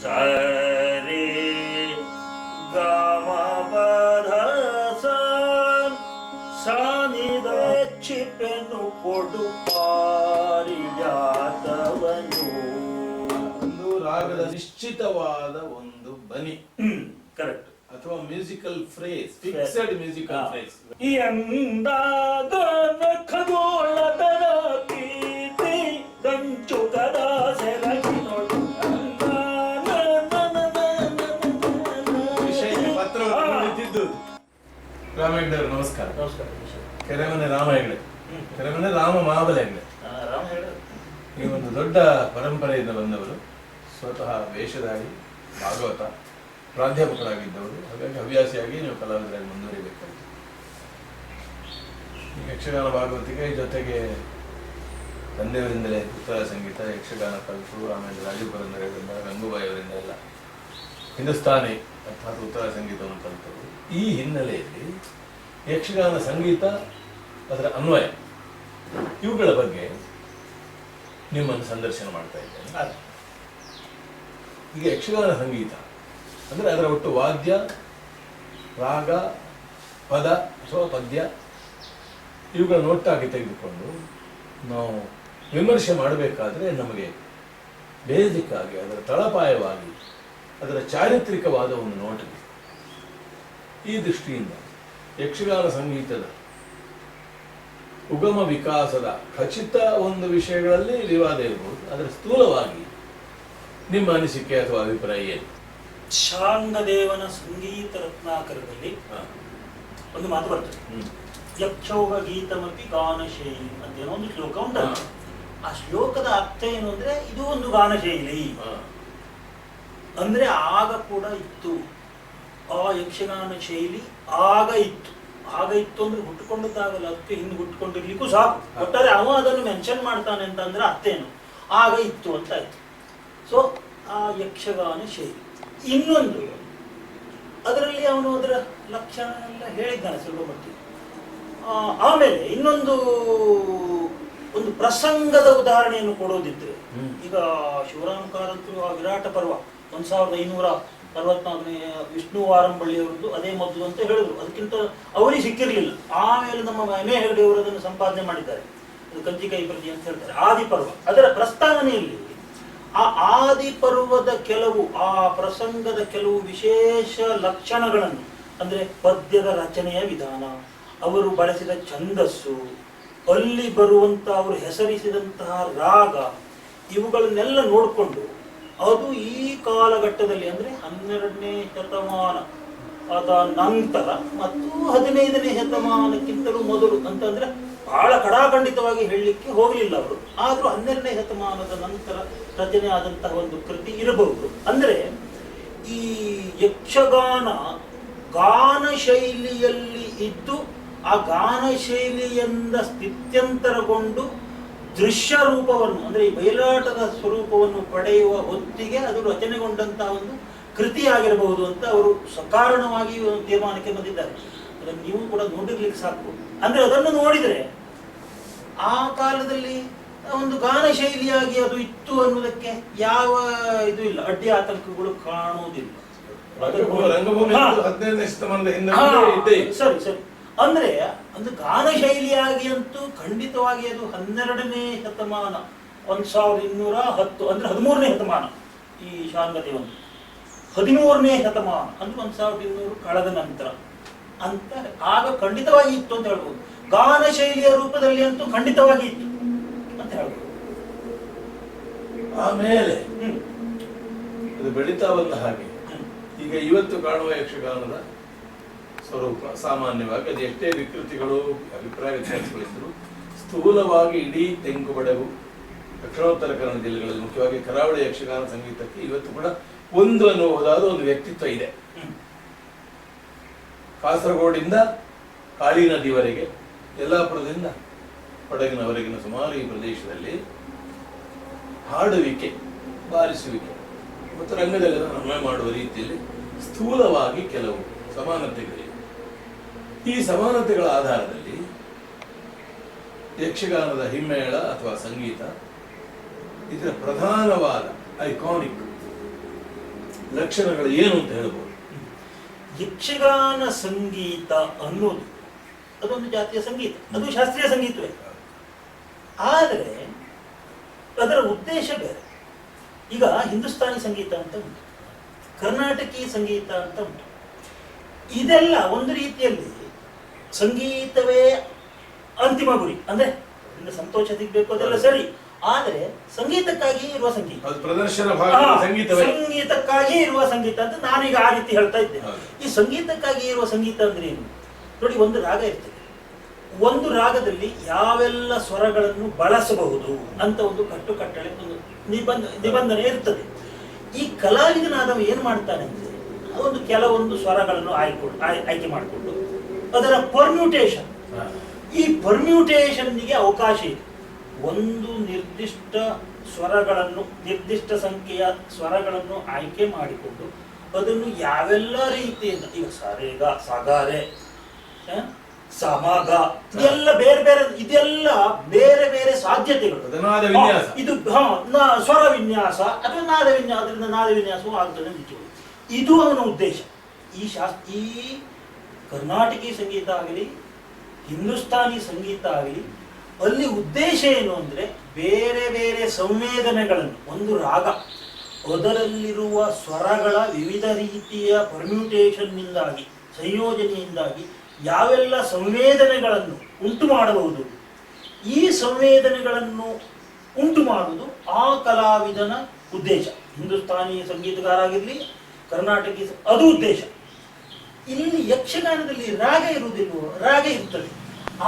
ಸರಿ ಗಮ ಪದ ಸಾನಿದ ಚಿಪ್ಪೆನು ಕೊಡು ಪಾರಿಜಾತವನು. ಒಂದು ರಾಗದ ನಿಶ್ಚಿತವಾದ ಒಂದು ಬನಿ, ಕರೆಕ್ಟ್, ಅಥವಾ musical phrase, fixed musical phrase. ಎಂದಾಗ ಖಗೋಳದರ ಪ್ರೀತಿ ಕಂಚುಕದ ಸೆರಗಿನೊಳು ವಿಷಯ ಪತ್ರವನ್ನು ಬರೆದಿದ್ದು ರಾಮ ಹೆಗ್ಡೆ. ನಮಸ್ಕಾರ. ನಮಸ್ಕಾರ. ಕೆರೆಮನೆ ರಾಮ ಹೆಗ್ಡೆ, ಕೆರೆಮನೆ ರಾಮ ಮಹಾಬಲ ಹೆಗ್ಡೆ. ನೀವು ಒಂದು ದೊಡ್ಡ ಪರಂಪರೆಯಿಂದ ಬಂದವರು, ಸ್ವತಃ ವೇಷಧಾರಿ, ಭಾಗವತ, ಪ್ರಾಧ್ಯಾಪಕರಾಗಿದ್ದವರು. ಹಾಗಾಗಿ ಹವ್ಯಾಸಿಯಾಗಿ ನೀವು ಕಲಾವಿದರಾಗಿ ಮುಂದುವರಿಬೇಕಾಗಿದೆ. ಯಕ್ಷಗಾನ ಭಾಗವತಿಗೆ ಜೊತೆಗೆ ತಂದೆಯವರಿಂದಲೇ ಉತ್ತರ ಸಂಗೀತ, ಯಕ್ಷಗಾನ ಕಲಿತು, ಆಮೇಲೆ ರಾಜೀವ್ ಪುರಂದರವರಿಂದ, ಗಂಗೂಬಾಯಿ ಅವರಿಂದ ಎಲ್ಲ ಹಿಂದೂಸ್ತಾನಿ ಅರ್ಥಾತ್ ಉತ್ತರ ಸಂಗೀತವನ್ನು ಕಲಿತವರು. ಈ ಹಿನ್ನೆಲೆಯಲ್ಲಿ ಯಕ್ಷಗಾನ ಸಂಗೀತ, ಅದರ ಅನ್ವಯ, ಇವುಗಳ ಬಗ್ಗೆ ನಿಮ್ಮನ್ನು ಸಂದರ್ಶನ ಮಾಡ್ತಾ ಇದ್ದೇನೆ. ಈಗ ಯಕ್ಷಗಾನ ಸಂಗೀತ ಅಂದರೆ ಅದರ ಒಟ್ಟು ವಾದ್ಯ, ರಾಗ, ಪದ ಅಥವಾ ಪದ್ಯ ಇವುಗಳನ್ನು ಒಟ್ಟಾಗಿ ತೆಗೆದುಕೊಂಡು ನಾವು ವಿಮರ್ಶೆ ಮಾಡಬೇಕಾದ್ರೆ ನಮಗೆ ಬೇಸಿಕ್ ಆಗಿ ಅದರ ತಳಪಾಯವಾಗಿ ಅದರ ಚಾರಿತ್ರಿಕವಾದ ಒಂದು ನೋಟವಿದೆ. ಈ ದೃಷ್ಟಿಯಿಂದ ಯಕ್ಷಗಾನ ಸಂಗೀತದ ಉಗಮ ವಿಕಾಸದ ಖಚಿತ ಒಂದು ವಿಷಯಗಳಲ್ಲಿ ವಿವಾದ ಇರಬಹುದು, ಆದರೆ ಸ್ಥೂಲವಾಗಿ ನಿಮ್ಮ ಅನಿಸಿಕೆ ಅಥವಾ ಅಭಿಪ್ರಾಯ ಏನು? ಶಾಂಗದೇವನ ಸಂಗೀತ ರತ್ನಾಕರದಲ್ಲಿ ಒಂದು ಮಾತು ಬರ್ತದೆ, ಯಕ್ಷೋಗ ಗೀತಮಪಿ ಗಾನಶೈಲಿ ಅಂತ ಏನೋ ಒಂದು ಶ್ಲೋಕ ಉಂಟಲ್ಲ. ಆ ಶ್ಲೋಕದ ಅರ್ಥ ಏನು ಅಂದ್ರೆ ಇದು ಒಂದು ಗಾನಶೈಲಿ ಅಂದ್ರೆ ಆಗ ಕೂಡ ಇತ್ತು, ಆ ಯಕ್ಷಗಾನ ಶೈಲಿ ಆಗ ಇತ್ತು. ಆಗ ಇತ್ತು ಅಂದ್ರೆ ಹುಟ್ಟುಕೊಂಡದ್ದಾಗಲ್ಲ, ಅದಕ್ಕೆ ಹಿಂದೆ ಹುಟ್ಟುಕೊಂಡಿರ್ಲಿಕ್ಕೂ ಸಾಕು. ಒಟ್ಟಾರೆ ಅವ ಅದನ್ನು ಮೆನ್ಷನ್ ಮಾಡ್ತಾನೆ ಅಂತ ಅಂದ್ರೆ ಅರ್ಥೇನು, ಆಗ ಇತ್ತು ಅಂತ ಆಯ್ತು. ಸೊ ಆ ಯಕ್ಷಗಾನ ಶೈಲಿ. ಇನ್ನೊಂದು ಅದರಲ್ಲಿ ಅವನು ಅದರ ಲಕ್ಷಣ ಎಲ್ಲ ಹೇಳಿದ್ದಾನೆ ಸ್ವಲ್ಪ ಮಟ್ಟಿಗೆ. ಆಮೇಲೆ ಇನ್ನೊಂದು ಒಂದು ಪ್ರಸಂಗದ ಉದಾಹರಣೆಯನ್ನು ಕೊಡೋದಿದ್ರೆ, ಈಗ ಶಿವರಾಮ ಕಾರಂತರು ಆ ವಿರಾಟ ಪರ್ವ 1564ನೇ ವಿಷ್ಣು ವಾರಂಬಳ್ಳಿಯವರದ್ದು ಅದೇ ಮೊದಲು ಅಂತ ಹೇಳಿದ್ರು. ಅದಕ್ಕಿಂತ ಅವರಿಗೆ ಸಿಕ್ಕಿರಲಿಲ್ಲ. ಆಮೇಲೆ ನಮ್ಮ ಎಮ್ ಎ ಹೆಗ್ಡೆಯವರು ಅದನ್ನು ಸಂಪಾದನೆ ಮಾಡಿದ್ದಾರೆ. ಅದು ಕಂಚಿಕೈ ಪ್ರತಿ ಅಂತ ಹೇಳ್ತಾರೆ. ಆದಿಪರ್ವ ಅದರ ಪ್ರಸ್ತಾವನೆಯಲ್ಲಿ ಆ ಆದಿಪರ್ವದ ಕೆಲವು, ಆ ಪ್ರಸಂಗದ ಕೆಲವು ವಿಶೇಷ ಲಕ್ಷಣಗಳನ್ನು, ಅಂದ್ರೆ ಪದ್ಯದ ರಚನೆಯ ವಿಧಾನ, ಅವರು ಬಳಸಿದ ಛಂದಸ್ಸು, ಅಲ್ಲಿ ಬರುವಂತಹ ಅವರು ಹೆಸರಿಸಿದಂತಹ ರಾಗ, ಇವುಗಳನ್ನೆಲ್ಲ ನೋಡಿಕೊಂಡು ಅದು ಈ ಕಾಲಘಟ್ಟದಲ್ಲಿ ಅಂದ್ರೆ 12ನೇ ಶತಮಾನ ಅದ ನಂತರ ಮತ್ತು 15ನೇ ಶತಮಾನಕ್ಕಿಂತಲೂ ಮೊದಲು ಅಂತಂದ್ರೆ ಬಹಳ ಕಡಾಖಂಡಿತವಾಗಿ ಹೇಳಲಿಕ್ಕೆ ಹೋಗಲಿಲ್ಲ ಅವರು. ಆದ್ರೂ 12ನೇ ಶತಮಾನದ ನಂತರ ರಚನೆ ಆದಂತಹ ಒಂದು ಕೃತಿ ಇರಬಹುದು. ಅಂದ್ರೆ ಈ ಯಕ್ಷಗಾನ ಗಾನ ಶೈಲಿಯಲ್ಲಿ ಇದ್ದು ಆ ಗಾನ ಶೈಲಿಯಿಂದ ಸ್ಥಿತ್ಯಂತರಗೊಂಡು ದೃಶ್ಯ ರೂಪವನ್ನು ಅಂದ್ರೆ ಈ ಬಯಲಾಟದ ಸ್ವರೂಪವನ್ನು ಪಡೆಯುವ ಹೊತ್ತಿಗೆ ಅದು ರಚನೆಗೊಂಡಂತಹ ಒಂದು ಕೃತಿಯಾಗಿರಬಹುದು ಅಂತ ಅವರು ಸಕಾರಣವಾಗಿ ತೀರ್ಮಾನಕ್ಕೆ ಬಂದಿದ್ದಾರೆ. ಅದನ್ನು ನೀವು ಕೂಡ ನೋಡಿರ್ಲಿಕ್ಕೆ ಸಾಕು. ಅಂದ್ರೆ ಅದನ್ನು ನೋಡಿದ್ರೆ ಆ ಕಾಲದಲ್ಲಿ ಒಂದು ಗಾನ ಶೈಲಿಯಾಗಿ ಅದು ಇತ್ತು ಅನ್ನೋದಕ್ಕೆ ಯಾವ ಇದು ಇಲ್ಲ, ಅಡ್ಡಿ ಆತಂಕಗಳು ಕಾಣುವುದಿಲ್ಲ. ಸರಿ ಸರಿ. ಅಂದ್ರೆ ಒಂದು ಗಾನ ಶೈಲಿಯಾಗಿ ಅಂತೂ ಖಂಡಿತವಾಗಿ ಅದು 12ನೇ ಶತಮಾನ 1210 ಅಂದ್ರೆ 13ನೇ ಶತಮಾನ ಈ ಶಾಂಗದೇವನು, 13ನೇ ಶತಮಾನ ಅಂದ್ರೆ 1200 ಕಳೆದ ನಂತರ ಅಂತ ಆಗ ಖಂಡಿತವಾಗಿ ಇತ್ತು ಅಂತ ಹೇಳ್ಬೋದು. ಗಾನ ಶೈಲಿಯ ರೂಪದಲ್ಲಿ ಅಂತೂ ಖಂಡಿತವಾಗಿ ಇತ್ತು ಅಂತ ಹೇಳ್ಬೋದು. ಆಮೇಲೆ ಅದು ಬೆಳೀತಾ ಬಂದ ಹಾಗೆ ಈಗ ಇವತ್ತು ಕಾಣುವ ಯಕ್ಷಗಾನದ ಸ್ವರೂಪ ಸಾಮಾನ್ಯವಾಗಿ ಅದು ಎಷ್ಟೇ ವಿಕೃತಿಗಳು, ಅಭಿಪ್ರಾಯ ವ್ಯತ್ಯಾಸಗಳಿದ್ದರೂ ಸ್ಥೂಲವಾಗಿ ಇಡೀ ತೆಂಗುಬಡಗು, ದಕ್ಷಿಣೋತ್ತರ ಕನ್ನಡ ಜಿಲ್ಲೆಗಳಲ್ಲಿ ಮುಖ್ಯವಾಗಿ ಕರಾವಳಿ ಯಕ್ಷಗಾನ ಸಂಗೀತಕ್ಕೆ ಇವತ್ತು ಕೂಡ ಒಂದು ಅನ್ನುವುದಾದ ಒಂದು ವ್ಯಕ್ತಿತ್ವ ಇದೆ. ಕಾಸರಗೋಡಿಂದ ಕಾಳಿ ನದಿವರೆಗೆ, ಯಲ್ಲಾಪುರದಿಂದ ಕೊಡಗಿನವರೆಗಿನ ಸುಮಾರು ಈ ಪ್ರದೇಶದಲ್ಲಿ ಹಾಡುವಿಕೆ, ಬಾರಿಸುವಿಕೆ ಮತ್ತು ರಂಗದಲ್ಲಿ ಅನ್ವಯ ಮಾಡುವ ರೀತಿಯಲ್ಲಿ ಸ್ಥೂಲವಾಗಿ ಕೆಲವು ಸಮಾನತೆಗಳಿವೆ. ಈ ಸಮಾನತೆಗಳ ಆಧಾರದಲ್ಲಿ ಯಕ್ಷಗಾನದ ಹಿಮ್ಮೇಳ ಅಥವಾ ಸಂಗೀತ ಇದರ ಪ್ರಧಾನವಾದ ಐಕಾನಿಕ್ ಲಕ್ಷಣಗಳು ಏನು ಅಂತ ಹೇಳ್ಬೋದು? ಯಕ್ಷಗಾನ ಸಂಗೀತ ಅನ್ನೋದು ಅದೊಂದು ಜಾತಿಯ ಸಂಗೀತ, ಅದು ಶಾಸ್ತ್ರೀಯ ಸಂಗೀತವೇ. ಆದರೆ ಅದರ ಉದ್ದೇಶ ಬೇರೆ. ಈಗ ಹಿಂದೂಸ್ತಾನಿ ಸಂಗೀತ ಅಂತ ಉಂಟು, ಕರ್ನಾಟಕಿ ಸಂಗೀತ ಅಂತ ಉಂಟು. ಇದೆಲ್ಲ ಒಂದು ರೀತಿಯಲ್ಲಿ ಸಂಗೀತವೇ ಅಂತಿಮ ಗುರಿ. ಅಂದ್ರೆ ಸಂತೋಷ ಸಿಗ್ಬೇಕು ಅದೆಲ್ಲ ಸರಿ, ಆದರೆ ಸಂಗೀತಕ್ಕಾಗಿ ಇರುವ ಸಂಗೀತ, ಪ್ರದರ್ಶನ ಸಂಗೀತಕ್ಕಾಗಿ ಇರುವ ಸಂಗೀತ ಅಂತ ನಾನೀಗ ಆ ರೀತಿ ಹೇಳ್ತಾ ಇದ್ದೇನೆ. ಈ ಸಂಗೀತಕ್ಕಾಗಿ ಇರುವ ಸಂಗೀತ ಅಂದ್ರೆ ಏನು ನೋಡಿ, ಒಂದು ರಾಗ ಇರ್ತದೆ, ಒಂದು ರಾಗದಲ್ಲಿ ಯಾವೆಲ್ಲ ಸ್ವರಗಳನ್ನು ಬಳಸಬಹುದು ಅಂತ ಒಂದು ಕಟ್ಟುಕಟ್ಟಳೆ, ಒಂದು ನಿಬಂಧನೆ ಇರ್ತದೆ. ಈ ಕಲಾವಿದನಾದವ ಏನ್ ಮಾಡ್ತಾನೆ ಅಂದ್ರೆ ಒಂದು ಕೆಲವೊಂದು ಸ್ವರಗಳನ್ನು ಆಯ್ಕೆ ಮಾಡಿಕೊಂಡು ಅದರ ಪರ್ಮ್ಯೂಟೇಷನ್, ಈ ಪರ್ಮ್ಯೂಟೇಷನ್ನಿಗೆ ಅವಕಾಶ ಇದೆ. ಒಂದು ನಿರ್ದಿಷ್ಟ ಸ್ವರಗಳನ್ನು, ನಿರ್ದಿಷ್ಟ ಸಂಖ್ಯೆಯ ಸ್ವರಗಳನ್ನು ಆಯ್ಕೆ ಮಾಡಿಕೊಂಡು ಅದನ್ನು ಯಾವೆಲ್ಲ ರೀತಿಯಿಂದ, ಈಗ ಸರೇಗ, ಸಗಾರೆ, ಸಮಗ, ಇದೆಲ್ಲ ಬೇರೆ ಬೇರೆ, ಇದೆಲ್ಲ ಬೇರೆ ಬೇರೆ ಸಾಧ್ಯತೆಗಳು. ಇದು ಸ್ವರ ವಿನ್ಯಾಸ ಅಥವಾ ನಾದ ವಿನ್ಯಾಸ, ಅದರಿಂದ ನಾದ ವಿನ್ಯಾಸವೂ ಆಗ್ತದೆ ನಿಜವಾಗಿ. ಇದು ಅವನ ಉದ್ದೇಶ. ಈ ಕರ್ನಾಟಕಿ ಸಂಗೀತ ಆಗಲಿ, ಹಿಂದೂಸ್ತಾನಿ ಸಂಗೀತ ಆಗಲಿ, ಅಲ್ಲಿ ಉದ್ದೇಶ ಏನು ಅಂದ್ರೆ ಬೇರೆ ಬೇರೆ ಸಂವೇದನೆಗಳನ್ನು, ಒಂದು ರಾಗ ಅದರಲ್ಲಿರುವ ಸ್ವರಗಳ ವಿವಿಧ ರೀತಿಯ ಪರ್ಮ್ಯೂಟೇಷನ್ನಿಂದಾಗಿ, ಸಂಯೋಜನೆಯಿಂದಾಗಿ ಯಾವೆಲ್ಲ ಸಂವೇದನೆಗಳನ್ನು ಉಂಟು ಮಾಡಬಹುದು, ಈ ಸಂವೇದನೆಗಳನ್ನು ಉಂಟು ಮಾಡುವುದು ಆ ಕಲಾವಿದನ ಉದ್ದೇಶ. ಹಿಂದೂಸ್ತಾನಿ ಸಂಗೀತಗಾರ ಆಗಿರಲಿ, ಕರ್ನಾಟಕಿ, ಅದು ಉದ್ದೇಶ. ಇಲ್ಲಿ ಯಕ್ಷಗಾನದಲ್ಲಿ ರಾಗ ಇರುವುದಿಲ್ವೋ? ರಾಗ ಇರ್ತದೆ,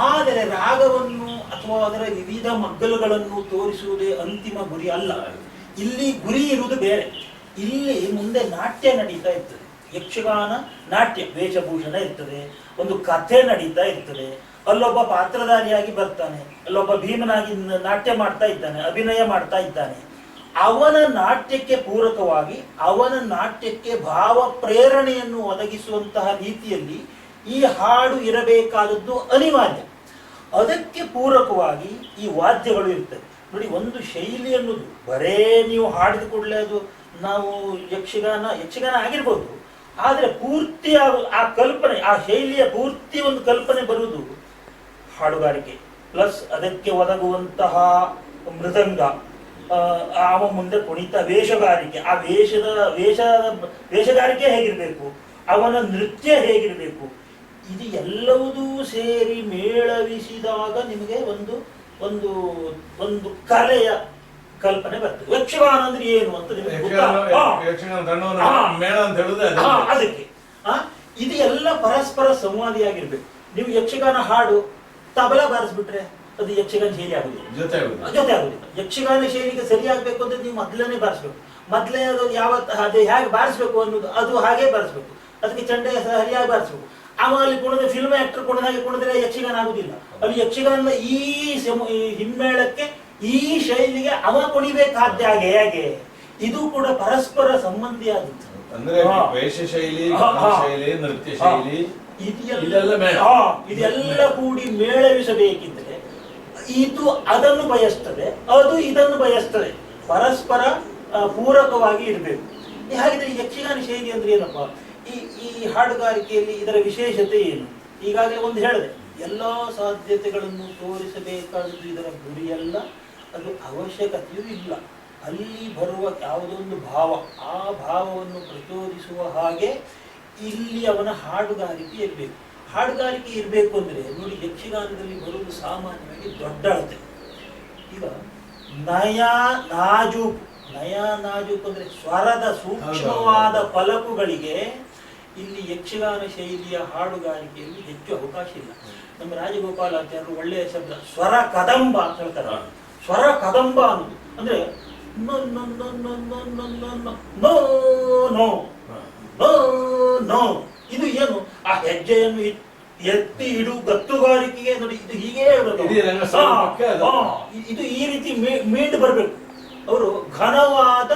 ಆದರೆ ರಾಗವನ್ನು ಅಥವಾ ಅದರ ವಿವಿಧ ಮಗ್ಗಲುಗಳನ್ನು ತೋರಿಸುವುದೇ ಅಂತಿಮ ಗುರಿ ಅಲ್ಲ. ಇಲ್ಲಿ ಗುರಿ ಇರುವುದು ಬೇರೆ. ಇಲ್ಲಿ ಮುಂದೆ ನಾಟ್ಯ ನಡೀತಾ ಇರ್ತದೆ, ಯಕ್ಷಗಾನ ನಾಟ್ಯ, ವೇಷಭೂಷಣ ಇರ್ತದೆ, ಒಂದು ಕಥೆ ನಡೀತಾ ಇರ್ತದೆ, ಅಲ್ಲೊಬ್ಬ ಪಾತ್ರಧಾರಿಯಾಗಿ ಬರ್ತಾನೆ, ಅಲ್ಲೊಬ್ಬ ಭೀಮನಾಗಿ ನಾಟ್ಯ ಮಾಡ್ತಾ ಇದ್ದಾನೆ, ಅಭಿನಯ ಮಾಡ್ತಾ ಇದ್ದಾನೆ. ಅವನ ನಾಟ್ಯಕ್ಕೆ ಪೂರಕವಾಗಿ, ಅವನ ನಾಟ್ಯಕ್ಕೆ ಭಾವ ಪ್ರೇರಣೆಯನ್ನು ಒದಗಿಸುವಂತಹ ರೀತಿಯಲ್ಲಿ ಈ ಹಾಡು ಇರಬೇಕಾದದ್ದು ಅನಿವಾರ್ಯ. ಅದಕ್ಕೆ ಪೂರಕವಾಗಿ ಈ ವಾದ್ಯಗಳು ಇರ್ತವೆ ನೋಡಿ. ಒಂದು ಶೈಲಿ ಅನ್ನೋದು ಬರೇ ನೀವು ಹಾಡಿದ ಕೂಡಲೇ ಅದು ನಾವು ಯಕ್ಷಗಾನ ಆಗಿರ್ಬೋದು, ಆದರೆ ಪೂರ್ತಿ ಆ ಕಲ್ಪನೆ, ಆ ಶೈಲಿಯ ಪೂರ್ತಿ ಒಂದು ಕಲ್ಪನೆ ಬರುವುದು ಹಾಡುಗಾರಿಕೆ ಪ್ಲಸ್ ಅದಕ್ಕೆ ಒದಗುವಂತಹ ಮೃದಂಗ, ಅವ ಮುಂದೆ ಕುಣಿತ ವೇಷಗಾರಿಕೆ, ಆ ವೇಷಗಾರಿಕೆ ಹೇಗಿರಬೇಕು, ಅವನ ನೃತ್ಯ ಹೇಗಿರಬೇಕು, ಇದು ಎಲ್ಲವೂ ಸೇರಿ ಮೇಳವಿಸಿದಾಗ ನಿಮಗೆ ಒಂದು ಒಂದು ಒಂದು ಕಲೆಯ ಕಲ್ಪನೆ ಬರ್ತದೆ. ಯಕ್ಷಗಾನ ಅಂದ್ರೆ ಏನು ಅಂತ ನಿಮಗೆ ಅದಕ್ಕೆ ಇದು ಎಲ್ಲ ಪರಸ್ಪರ ಸಂವಾದಿಯಾಗಿರ್ಬೇಕು. ನೀವು ಯಕ್ಷಗಾನ ಹಾಡು ತಬಲ ಬಾರಿಸ್ಬಿಟ್ರೆ ಅದು ಯಕ್ಷಗಾನ ಶೈಲಿ ಆಗುದಿಲ್ಲ, ಜೊತೆ ಆಗುದಿಲ್ಲ. ಯಕ್ಷಗಾನ ಶೈಲಿಗೆ ಸರಿಯಾಗಬೇಕು ಅಂದ್ರೆ ನೀವು ಮೊದಲನೇ ಬಾರಿಸ್ಬೇಕು. ಮೊದಲೇ ಅದು ಅದೇ ಹೇಗೆ ಬಾರಿಸ್ಬೇಕು ಅನ್ನೋದು ಅದು ಹಾಗೆ ಬಾರಿಸ್ಬೇಕು. ಅದಕ್ಕೆ ಚಂಡೆ ಸರಿಯಾಗಿ ಬಾರಿಸ್ಬೇಕು. ಅಲ್ಲಿ ಕುಣಿದ ಫಿಲ್ಮ್ ಆಕ್ಟರ್ ಕುಣಿದ ಹಾಗೆ ಕುಣಿದ್ರೆ ಯಕ್ಷಗಾನ ಆಗುದಿಲ್ಲ. ಅಲ್ಲಿ ಯಕ್ಷಗಾನದ ಈ ಹಿಮ್ಮೇಳಕ್ಕೆ, ಈ ಶೈಲಿಗೆ ಅವ ಕುಣಿಬೇಕಾದ್ಯ ಹೇಗೆ, ಇದು ಕೂಡ ಪರಸ್ಪರ ಸಂಬಂಧಿಯಾದದ್ದು. ಅಂದ್ರೆ ವೇಷ ಶೈಲಿ, ನೃತ್ಯ ಶೈಲಿ, ಇದೆಲ್ಲ ಕೂಡಿ ಮೇಳವಿಸಬೇಕಿದ್ರೆ ಇದು ಅದನ್ನು ಬಯಸ್ತದೆ, ಅದು ಇದನ್ನು ಬಯಸ್ತದೆ, ಪರಸ್ಪರ ಪೂರಕವಾಗಿ ಇರಬೇಕು. ಹಾಗಿದ್ರೆ ಯಕ್ಷಗಾನ ಶೈಲಿ ಅಂದ್ರೆ ಏನಪ್ಪಾ? ಈ ಹಾಡುಗಾರಿಕೆಯಲ್ಲಿ ಇದರ ವಿಶೇಷತೆ ಏನು? ಈಗಾಗಲೇ ಒಂದು ಹೇಳಿದೆ, ಎಲ್ಲ ಸಾಧ್ಯತೆಗಳನ್ನು ತೋರಿಸಬೇಕಾದದ್ದು ಇದರ ಗುರಿಯಲ್ಲ, ಅದು ಅವಶ್ಯಕತೆಯೂ ಇಲ್ಲ. ಅಲ್ಲಿ ಬರುವ ಯಾವುದೊಂದು ಭಾವ, ಆ ಭಾವವನ್ನು ಪ್ರಚೋದಿಸುವ ಹಾಗೆ ಇಲ್ಲಿ ಅವನ ಹಾಡುಗಾರಿಕೆ ಇರಬೇಕು. ಹಾಡುಗಾರಿಕೆ ಇರಬೇಕು ಅಂದ್ರೆ ನೋಡಿ, ಯಕ್ಷಗಾನದಲ್ಲಿ ಬರುವುದು ಸಾಮಾನ್ಯವಾಗಿ ದೊಡ್ಡ ಅಳತೆ. ಈಗ ನಯ ನಾಜೂಕು ಅಂದ್ರೆ ಸ್ವರದ ಸೂಕ್ಷ್ಮವಾದ ಫಲಕುಗಳಿಗೆ ಇಲ್ಲಿ ಯಕ್ಷಗಾನ ಶೈಲಿಯ ಹಾಡುಗಾರಿಕೆಯಲ್ಲಿ ಹೆಚ್ಚು ಅವಕಾಶ ಇಲ್ಲ. ನಮ್ಮ ರಾಜಗೋಪಾಲಾಚಾರ್ಯರು ಒಳ್ಳೆಯ ಶಬ್ದ ಸ್ವರ ಕದಂಬ ಅಂತ ಹೇಳ್ತಾರೆ. ಸ್ವರ ಕದಂಬ ಅನ್ನೋದು ಅಂದ್ರೆ no no no no no no no no no no no. ಇದು ಏನು? ಆ ಹೆಜ್ಜೆಯನ್ನು ಎತ್ತಿ ಇಡು ಗತ್ತುಗಾರಿಕೆಗೆ ನೋಡಿ, ಇದು ಹೀಗೆ ಇದು ಈ ರೀತಿ ಮೀಂಡು ಬರಬೇಕು. ಅವರು ಘನವಾದ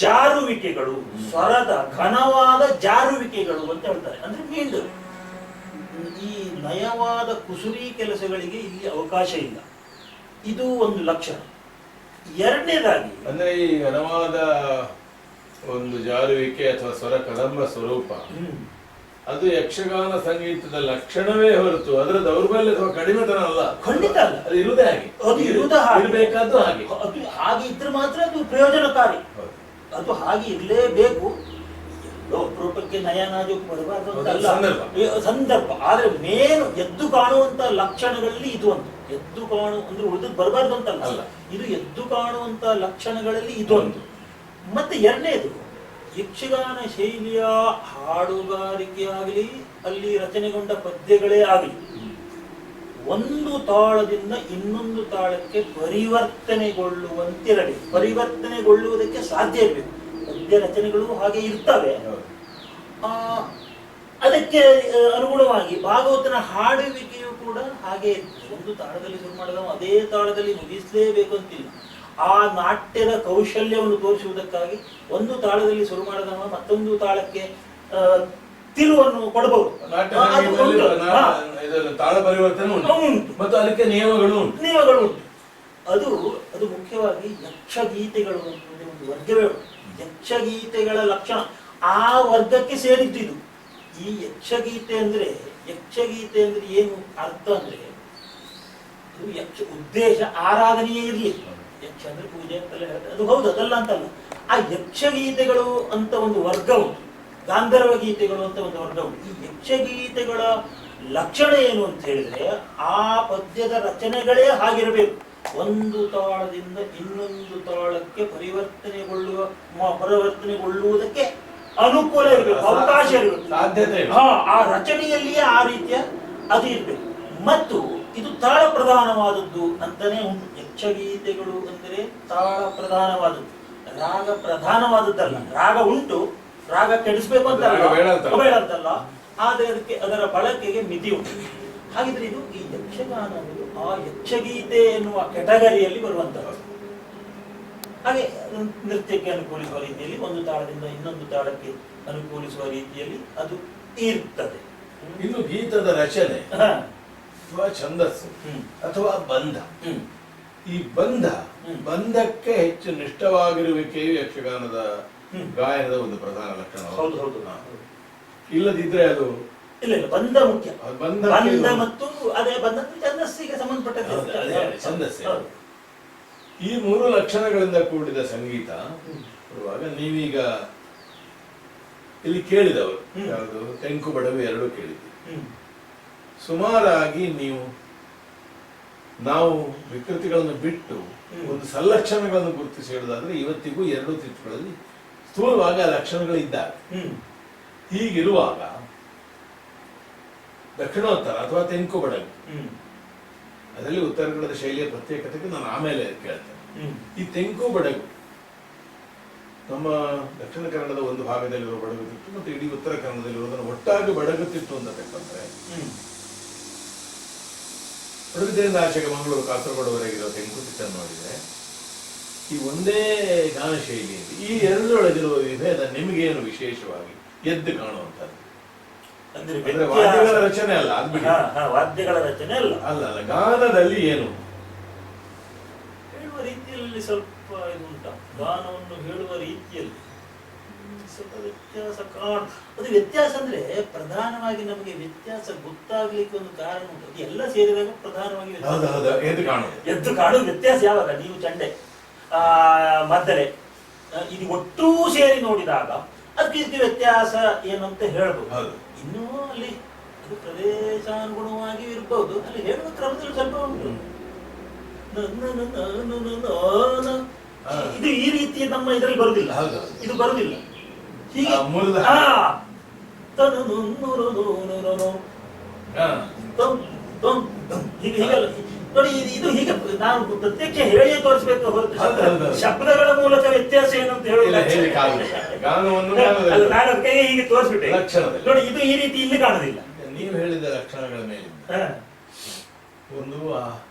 ಜಾರುವಿಕೆಗಳು, ಸ್ವರದ ಘನವಾದ ಜಾರುವಿಕೆಗಳು ಅಂತ ಹೇಳ್ತಾರೆ. ಅಂದ್ರೆ ಮೀಂಡು. ಈ ನಯವಾದ ಕುಸುರಿ ಕೆಲಸಗಳಿಗೆ ಇಲ್ಲಿ ಅವಕಾಶ ಇಲ್ಲ. ಇದು ಒಂದು ಲಕ್ಷಣ. ಎರಡನೇದಾಗಿ ಅಂದ್ರೆ ಈ ಘನವಾದ ಒಂದು ಜಾರುವಿಕೆ ಅಥವಾ ಸ್ವರ ಕದಂಬ ಸ್ವರೂಪ ಅದು ಯಕ್ಷಗಾನ ಸಂಗೀತದ ಲಕ್ಷಣವೇ ಹೊರತು ಅದರ ದೌರ್ಬಲ್ಯ ಅಥವಾ ಕಡಿಮೆತನ ಅಲ್ಲ. ಖಂಡಿತ ಅಲ್ಲ, ಅದು ಇರುವುದೇ ಹಾಗೆ, ಅದು ಇರುವುದೇ ಹಾಗೆ, ಇರಬೇಕಾದ್ದು ಹಾಗೆ. ಅದು ಹಾಗೆ ಇದ್ರೆ ಮಾತ್ರ ಅದು ಪ್ರಯೋಜನಕಾರಿ. ಅದು ಹಾಗೆ ಇರಲೇಬೇಕು. ಎಲ್ಲೋ ಅಪರೂಪಕ್ಕೆ ನಯನಾಜು ಬರಬಾರ್ದು ಅಂತ ಅಲ್ಲ, ಸಂದರ್ಭ. ಆದ್ರೆ ಮೇನು ಎದ್ದು ಕಾಣುವಂತ ಲಕ್ಷಣಗಳಲ್ಲಿ ಇದು ಒಂದು. ಎದ್ದು ಅಂದ್ರೆ ಉಳಿದು ಬರಬಾರ್ದು ಅಂತಲ್ಲ, ಇದು ಎದ್ದು ಕಾಣುವಂತ ಲಕ್ಷಣಗಳಲ್ಲಿ ಇದೊಂದು. ಮತ್ತೆ ಎರಡನೇದು, ಯಕ್ಷಗಾನ ಶೈಲಿಯ ಹಾಡುಗಾರಿಕೆ ಆಗಲಿ, ಅಲ್ಲಿ ರಚನೆಗೊಂಡ ಪದ್ಯಗಳೇ ಆಗಲಿ, ಒಂದು ತಾಳದಿಂದ ಇನ್ನೊಂದು ತಾಳಕ್ಕೆ ಪರಿವರ್ತನೆಗೊಳ್ಳುವಂತಿರಬೇಕು. ಪರಿವರ್ತನೆಗೊಳ್ಳುವುದಕ್ಕೆ ಸಾಧ್ಯ ಇರಬೇಕು. ಪದ್ಯ ರಚನೆಗಳು ಹಾಗೆ ಇರ್ತವೆ. ಅದಕ್ಕೆ ಅನುಗುಣವಾಗಿ ಭಾಗವತನ ಹಾಡುವಿಕೆಯು ಕೂಡ ಹಾಗೆ ಇರ್ತದೆ. ಒಂದು ತಾಳದಲ್ಲಿ ಶುರು ಮಾಡಿದವ ಅದೇ ತಾಳದಲ್ಲಿ ಮುಗಿಸಲೇಬೇಕು ಅಂತಿಲ್ಲ. ಆ ನಾಟ್ಯದ ಕೌಶಲ್ಯವನ್ನು ತೋರಿಸುವುದಕ್ಕಾಗಿ ಒಂದು ತಾಳದಲ್ಲಿ ಶುರು ಮಾಡಿದವ ಮತ್ತೊಂದು ತಾಳಕ್ಕೆ ತಿರುವನ್ನು ಕೊಡಬಹುದು. ತಾಳ ಪರಿವರ್ತನೆ ಉಂಟು ಮತ್ತು ಅದಕ್ಕೆ ನಿಯಮಗಳು ಉಂಟು. ಅದು ಮುಖ್ಯವಾಗಿ ಯಕ್ಷಗೀತೆಗಳು ಒಂದು ವರ್ಗವೇ ಉಂಟು. ಯಕ್ಷಗೀತೆಗಳ ಲಕ್ಷಣ ಆ ವರ್ಗಕ್ಕೆ ಸೇರಿದ್ದು. ಈ ಯಕ್ಷಗೀತೆ ಅಂದ್ರೆ ಏನು ಅರ್ಥ ಅಂದ್ರೆ, ಯಕ್ಷ ಉದ್ದೇಶ ಆರಾಧನೆಯೇ ಇರಲಿ. ಯಕ್ಷ ಅಂದ್ರೆ ಪೂಜೆ ಅಂತೆಲ್ಲ ಹೇಳ್ತಾರೆ, ಅದು ಹೌದು, ಅದಲ್ಲ ಅಂತಲ್ಲ. ಆ ಯಕ್ಷಗೀತೆಗಳು ಅಂತ ಒಂದು ವರ್ಗ ಉಂಟು, ಗಾಂಧರ್ವ ಗೀತೆಗಳು ಅಂತ ಒಂದು ವರ್ಗ ಉಂಟು. ಈ ಯಕ್ಷಗೀತೆಗಳ ಲಕ್ಷಣ ಏನು ಅಂತ ಹೇಳಿದ್ರೆ, ಆ ಪದ್ಯದ ರಚನೆಗಳೇ ಹಾಗಿರಬೇಕು. ಒಂದು ತಾಳದಿಂದ ಇನ್ನೊಂದು ತಾಳಕ್ಕೆ ಪರಿವರ್ತನೆಗೊಳ್ಳುವುದಕ್ಕೆ ಅನುಕೂಲ ಇರಬೇಕು, ಅವಕಾಶ ಇರಬೇಕು, ಆ ರಚನೆಯಲ್ಲಿಯೇ ಆ ರೀತಿಯ ಅದು ಇರಬೇಕು. ಮತ್ತು ಇದು ತಾಳ ಪ್ರಧಾನವಾದದ್ದು ಅಂತಾನೆ ಉಂಟು. ಯಕ್ಷಗೀತೆಗಳು ಅಂದರೆ ತಾಳ ಪ್ರಧಾನವಾದದ್ದು, ರಾಗ ಪ್ರಧಾನವಾದದ್ದಲ್ಲ. ರಾಗ ಉಂಟು, ರಾಗ ಕೆಡಿಸ್ಬೇಕು ಅಂತ ಬೇಡ ಅಂತಲ್ಲ, ಆದರೆ ಅದರ ಬಳಕೆಗೆ ಮಿತಿ ಉಂಟು. ಹಾಗಿದ್ರೆ ಇದು ಈ ಯಕ್ಷಗಾನ ಆ ಯಕ್ಷಗೀತೆ ಎನ್ನುವ ಕೆಟಗರಿಯಲ್ಲಿ ಬರುವಂತಹದ್ದು. ಹಾಗೆ ನೃತ್ಯಕ್ಕೆ ಅನುಕೂಲಿಸುವ ರೀತಿಯಲ್ಲಿ, ಒಂದು ತಾಳದಿಂದ ಇನ್ನೊಂದು ತಾಳಕ್ಕೆ ಅನುಕೂಲಿಸುವ ರೀತಿಯಲ್ಲಿ ಅದು ಇರ್ತದೆ. ಇನ್ನು ಗೀತದ ರಚನೆ ಅಥವಾ ಛಂದಸ್ಸು ಅಥವಾ ಬಂಧ, ಈ ಬಂಧಕ್ಕೆ ಹೆಚ್ಚು ನಿಷ್ಠವಾಗಿರುವಿಕೆಯು ಯಕ್ಷಗಾನದ ಗಾಯನದ ಒಂದು ಪ್ರಧಾನ ಲಕ್ಷಣ. ಇಲ್ಲದಿದ್ರೆ ಅದು ಇಲ್ಲ, ಬಂಧ ಮುಖ್ಯ. ಬಂಧ ಮತ್ತು ಅದೇ ಬಂಧ ಛಂದಸ್ಸಿಗೆ ಸಂಬಂಧಪಟ್ಟ ಛಂದಸ್ಸೆ. ಈ ಮೂರು ಲಕ್ಷಣಗಳಿಂದ ಕೂಡಿದ ಸಂಗೀತ ಬರುವಾಗ ನೀವೀಗ ಇಲ್ಲಿ ಕೇಳಿದವರು ಯಾವುದು ತೆಂಕು ಬಡವು ಎರಡೂ ಕೇಳಿದ್ವಿ. ಸುಮಾರಾಗಿ ನಾವು ವಿಕೃತಿಗಳನ್ನು ಬಿಟ್ಟು ಒಂದು ಸಲ್ಲಕ್ಷಣಗಳನ್ನು ಗುರುತಿಸಿ ಹೇಳುವುದಾದ್ರೆ ಇವತ್ತಿಗೂ ಎರಡೂ ತಿಟ್ಟುಗಳಲ್ಲಿ ಸ್ಥೂಲವಾಗಿ ಆ ಲಕ್ಷಣಗಳು ಇದ್ದಾವೆ. ಹೀಗಿರುವಾಗ ದಕ್ಷಿಣೋತ್ತರ ಅಥವಾ ತೆಂಕು ಬಡಗು, ಅದರಲ್ಲಿ ಉತ್ತರ ಕನ್ನಡದ ಶೈಲಿಯ ಪ್ರತ್ಯೇಕತೆಗೆ ನಾನು ಆಮೇಲೆ ಕೇಳ್ತೇನೆ. ಈ ತೆಂಕು ಬಡಗು ನಮ್ಮ ದಕ್ಷಿಣ ಕನ್ನಡದ ಒಂದು ಭಾಗದಲ್ಲಿರುವ ಬಡಗುತಿಟ್ಟು ಮತ್ತು ಇಡೀ ಉತ್ತರ ಕನ್ನಡದಲ್ಲಿರುವುದನ್ನು ಒಟ್ಟಾಗಿ ಬಡಗುತಿಟ್ಟು ಅಂತ ತಕ್ಕಂದ್ರೆ, ಉಡುಪಿಯಿಂದ ಆಚೆಗೆ ಮಂಗಳೂರು ಕಾಸರಗೋಡುವರೆಗಿರೋ ತೆಂಕುತಿಟ್ಟನ್ನು ನೋಡಿದ್ರೆ ಈ ಒಂದೇ ಗಾನ ಶೈಲಿಯಲ್ಲಿ ಈ ಎರಡರೊಳಗಿರುವ ವಿಭೇದ ನಿಮಗೇನು ವಿಶೇಷವಾಗಿ ಎದ್ದು ಕಾಣುವಂಥದ್ದು? ಅಂದ್ರೆ ವಾದ್ಯಗಳ ರಚನೆ ಅಲ್ಲ, ವಾದ್ಯಗಳ ರಚನೆ ಅಲ್ಲ, ಅಲ್ಲ ಗಾನದಲ್ಲಿ ಏನು ಹೇಳುವ ರೀತಿಯಲ್ಲಿ ಸ್ವಲ್ಪ ಇದು ಉಂಟು. ಗಾನವನ್ನು ಹೇಳುವ ರೀತಿಯಲ್ಲಿ ಸ್ವಲ್ಪ ವ್ಯತ್ಯಾಸ ಅದು ವ್ಯತ್ಯಾಸ ಅಂದ್ರೆ ಪ್ರಧಾನವಾಗಿ ನಮಗೆ ವ್ಯತ್ಯಾಸ ಗೊತ್ತಾಗ್ಲಿಕ್ಕೆ ಒಂದು ಕಾರಣ ಉಂಟು. ಅದು ಎಲ್ಲ ಸೇರಿದಾಗ ಪ್ರಧಾನವಾಗಿ ಎದ್ದು ಕಾಣುವ ವ್ಯತ್ಯಾಸ ಯಾವಾಗ ನೀವು ಚಂಡೆ ಮದ್ದಲೆ ಇದು ಒಟ್ಟೂ ಸೇರಿ ನೋಡಿದಾಗ ಅದಕ್ಕೆ ವ್ಯತ್ಯಾಸ ಏನಂತ ಹೇಳ್ಬೋದು. ಇನ್ನೂ ಅಲ್ಲಿ ಅದು ಪ್ರದೇಶಾನುಗುಣವಾಗಿ ಇರ್ಬಹುದು, ಅಲ್ಲಿ ಹೇಳುವ ಕ್ರಮದಲ್ಲಿ ಸ್ವಲ್ಪ ಉಂಟು. ಇದು ಈ ರೀತಿಯ ನಮ್ಮ ಇದರಲ್ಲಿ ಬರುದಿಲ್ಲ, ಇದು ಬರುದಿಲ್ಲ. ಹೀಗೆ ನೋಡಿ, ಇದು ಹೀಗೆ ನಾನು ಪ್ರತ್ಯಕ್ಷ ಹೇಳಿಯೇ ತೋರಿಸಬೇಕು ಹೊರತು ಶಬ್ದಗಳ ಮೂಲಕ ವ್ಯತ್ಯಾಸ ಏನಂತ ಹೇಳುವುದಿಲ್ಲ. ನಾನು ಅದಕ್ಕೆ ಹೀಗೆ ತೋರಿಸ್ಬಿಟ್ಟೆ ನೋಡಿ, ಇದು ಈ ರೀತಿ ಇಲ್ಲಿ ಕಾಣುದಿಲ್ಲ. ನೀವು ಹೇಳಿದ ಲಕ್ಷಣಗಳ ಮೇಲೆ ಒಂದು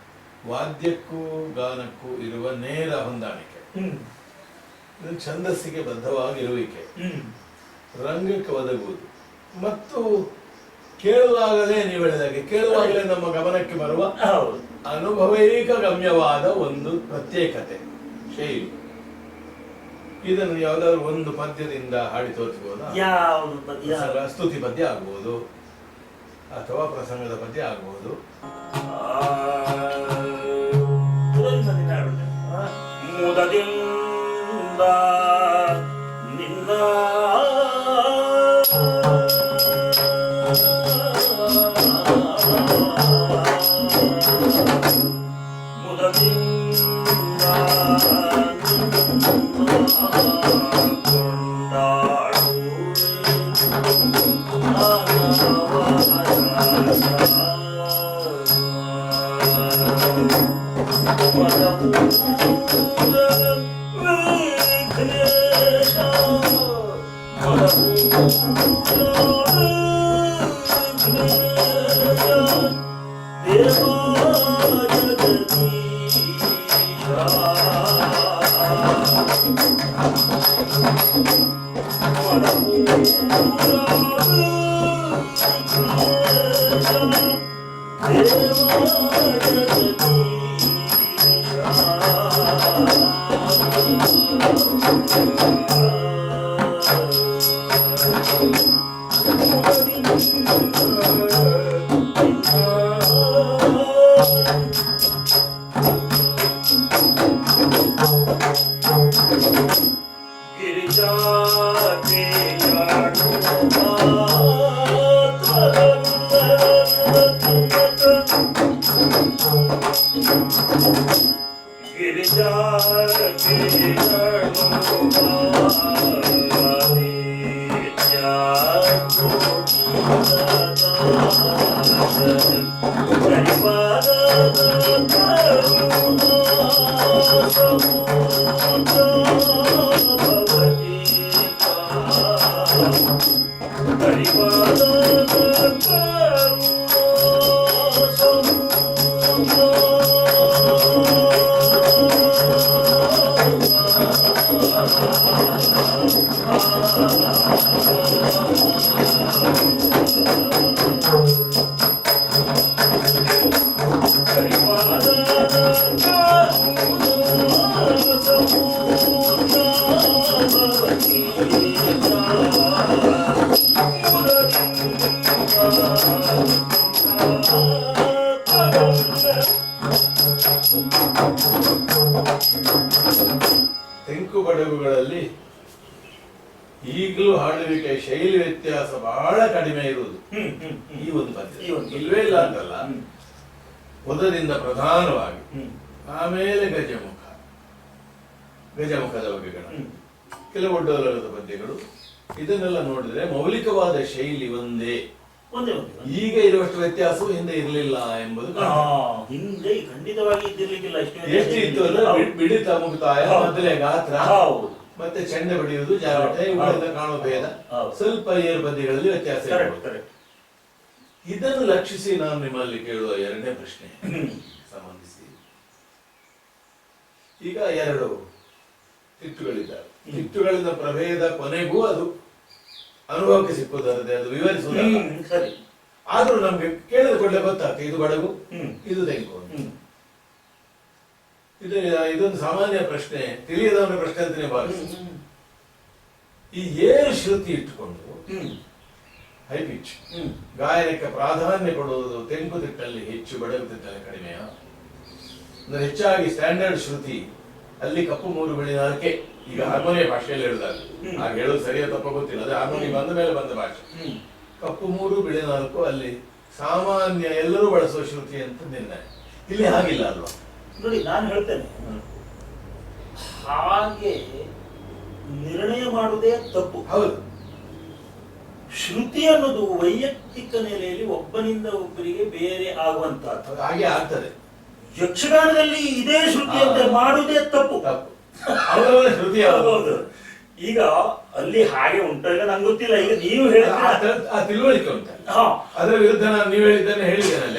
ವಾದ್ಯಕ್ಕೂ ಗಾನಕ್ಕೂ ಇರುವ ನೇರ ಹೊಂದಾಣಿಕೆ, ಛಂದಸ್ಸಿಗೆ ಬದ್ಧವಾಗಿರುವಿಕೆ, ರಂಗಕ್ಕೆ ಒದಗುವುದು ಮತ್ತು ಕೇಳುವಾಗಲೇ ನೀವು ಹೇಳಿದಾಗೆ ಕೇಳುವಾಗಲೇ ನಮ್ಮ ಗಮನಕ್ಕೆ ಬರುವ ಅನುಭವೈಕ ಗಮ್ಯವಾದ ಒಂದು ಪ್ರತ್ಯೇಕತೆ ಶೈಲಿ. ಇದನ್ನು ಯಾವ್ದಾದ್ರು ಒಂದು ಪದ್ಯದಿಂದ ಹಾಡಿ ತೋರಿಸಬಹುದಾ? ಯಾವುದು ಪದ್ಯ? ಸ್ತುತಿ ಪದ್ಯ ಆಗ್ಬಹುದು ಅಥವಾ ಪ್ರಸಂಗದ ಪದ್ಯ ಆಗ್ಬಹುದು. ಮುದದಿಂದ ನಿನ್ನ ತೆಂಕು ಬಡಗುಗಳಲ್ಲಿ ಈಗಲೂ ಹಾಡುವಿಕೆ ಶೈಲಿ ವ್ಯತ್ಯಾಸ ಬಹಳ ಕಡಿಮೆ ಇರುವುದು ಈ ಒಂದು ಪದ್ಯ. ಇಲ್ವೇ ಇಲ್ಲ ಅಂತಲ್ಲ, ಪದದಿಂದ ಪ್ರಧಾನವಾಗಿ, ಆಮೇಲೆ ಗಜಮುಖದ ಬಗೆಗಳು, ಕೆಲವು ಒಡ್ಡೋಲರದ ಪದ್ಯಗಳು, ಇದನ್ನೆಲ್ಲ ನೋಡಿದ್ರೆ ಮೌಲಿಕವಾದ ಶೈಲಿ ಒಂದೇ. ಈಗ ಇರುವಷ್ಟು ವ್ಯತ್ಯಾಸವು ಹಿಂದೆ ಇರಲಿಲ್ಲ ಎಂಬುದು ಹಿಂದೆ ಖಂಡಿತವಾಗಿ ಇದ್ದಿರ್ಲಿಕ್ಕಿಲ್ಲ. ಎಷ್ಟು ಇತ್ತು ಅಂದ್ರೆ ಬಿಡಿತ ಮುಕ್ತಾಯ, ಮೊದಲೇ ಗಾತ್ರ, ಮತ್ತೆ ಚೆಂಡೆ ಬಡಿಯುವುದು, ಜಾಗಟೆ, ಇವುಗಳಿಂದ ಕಾಣುವ ಭೇದ, ಸ್ವಲ್ಪ ಏರು ಪದ್ಯಗಳಲ್ಲಿ ವ್ಯತ್ಯಾಸ ಇರಬಹುದು. ಇದನ್ನು ಲಕ್ಷಿಸಿ ನಾನು ನಿಮ್ಮಲ್ಲಿ ಕೇಳುವ ಎರಡನೇ ಪ್ರಶ್ನೆ ಸಂಬಂಧಿಸಿ, ಈಗ ಎರಡು ತಿಟ್ಟುಗಳಿದ್ದಾವೆ. ತಿಟ್ಟುಗಳಿಂದ ಪ್ರಭೇದ ಕೊನೆಗೂ ಅದು ಅನುಭವಕ್ಕೆ ಸಿಕ್ಕುತ್ತದೆ, ಅದು ವಿವರಿಸುವುದಲ್ಲ. ಸರಿ, ಆದ್ರೂ ನಮ್ಗೆ ಕೇಳಿದ ಕೂಡಲೇ ಗೊತ್ತಾಗ್ತದೆ ಇದು ಬಡಗು, ಇದು ತೆಂಕು. ಇದೊಂದು ಸಾಮಾನ್ಯ ಪ್ರಶ್ನೆ, ತಿಳಿಯದವನ ಪ್ರಶ್ನೆ ಅಂತಾನೆ ಭಾವಿಸಿ. ಈ ಏಳು ಶ್ರುತಿ ಇಟ್ಟುಕೊಂಡು ಹೈ ಪಿಚ್ ಗಾಯನಕ್ಕೆ ಪ್ರಾಧಾನ್ಯ ಕೊಡುವುದು ತೆಂಕು ತಿಟ್ಟಲ್ಲಿ ಹೆಚ್ಚು, ಬಡಗು ತಿಟ್ಟಲ್ಲಿ ಕಡಿಮೆಯ? ಅಂದ್ರೆ ಹೆಚ್ಚಾಗಿ ಸ್ಟ್ಯಾಂಡರ್ಡ್ ಶ್ರುತಿ ಅಲ್ಲಿ ಕಪ್ಪು ಮೂರು ಬಿಳಿ ನಾಲ್ಕೆ, ಈಗ ಹಾರ್ಮೋನಿಯ ಭಾಷೆಯಲ್ಲಿ ಹೇಳಿದಾಗ, ಆಗ ಹೇಳೋದು ಸರಿಯ ತಪ್ಪ ಗೊತ್ತಿಲ್ಲ, ಅದೇ ಹಾರ್ಮೋನಿಯ ಬಂದ ಮೇಲೆ ಬಂದ ಭಾಷೆ. ಕಪ್ಪು ಮೂರು ಬಿಳಿ ನಾಲ್ಕು ಅಲ್ಲಿ ಸಾಮಾನ್ಯ ಎಲ್ಲರೂ ಬಳಸುವ ಶ್ರುತಿ ಅಂತ ನಿರ್ಣಯ. ಇಲ್ಲಿ ಹಾಗಿಲ್ಲ ಅಲ್ವಾ? ನೋಡಿ, ನಾನು ಹೇಳ್ತೇನೆ, ಹಾಗೆ ನಿರ್ಣಯ ಮಾಡುವುದೇ ತಪ್ಪು. ಹೌದು, ಶ್ರುತಿ ಅನ್ನೋದು ವೈಯಕ್ತಿಕ ನೆಲೆಯಲ್ಲಿ ಒಬ್ಬನಿಂದ ಒಬ್ಬರಿಗೆ ಬೇರೆ ಆಗುವಂತಹದ್ದು. ಹಾಗೆ ಆಗ್ತದೆ. ಯಕ್ಷಗಾನದಲ್ಲಿ ಇದೇ ಶ್ರುತಿ ಅಂತ ಮಾಡುವುದೇ ತಪ್ಪು. ಅವರವರ ಶ್ರುತಿ ಹೌದು. ಈಗ ಅಲ್ಲಿ ಹಾಗೆ ಉಂಟು ಇಲ್ಲ ನಂಗೆ ಗೊತ್ತಿಲ್ಲ. ಈಗ ನೀವು ಹೇಳಿದ್ರೆ ಆ ತಿಳುವಳಿಕೆ ಉಂಟು, ಅದರ ವಿರುದ್ಧ ನಾನು ನೀವು ಹೇಳಿದ್ದನ್ನು ಹೇಳಿದ್ದೇನೆ,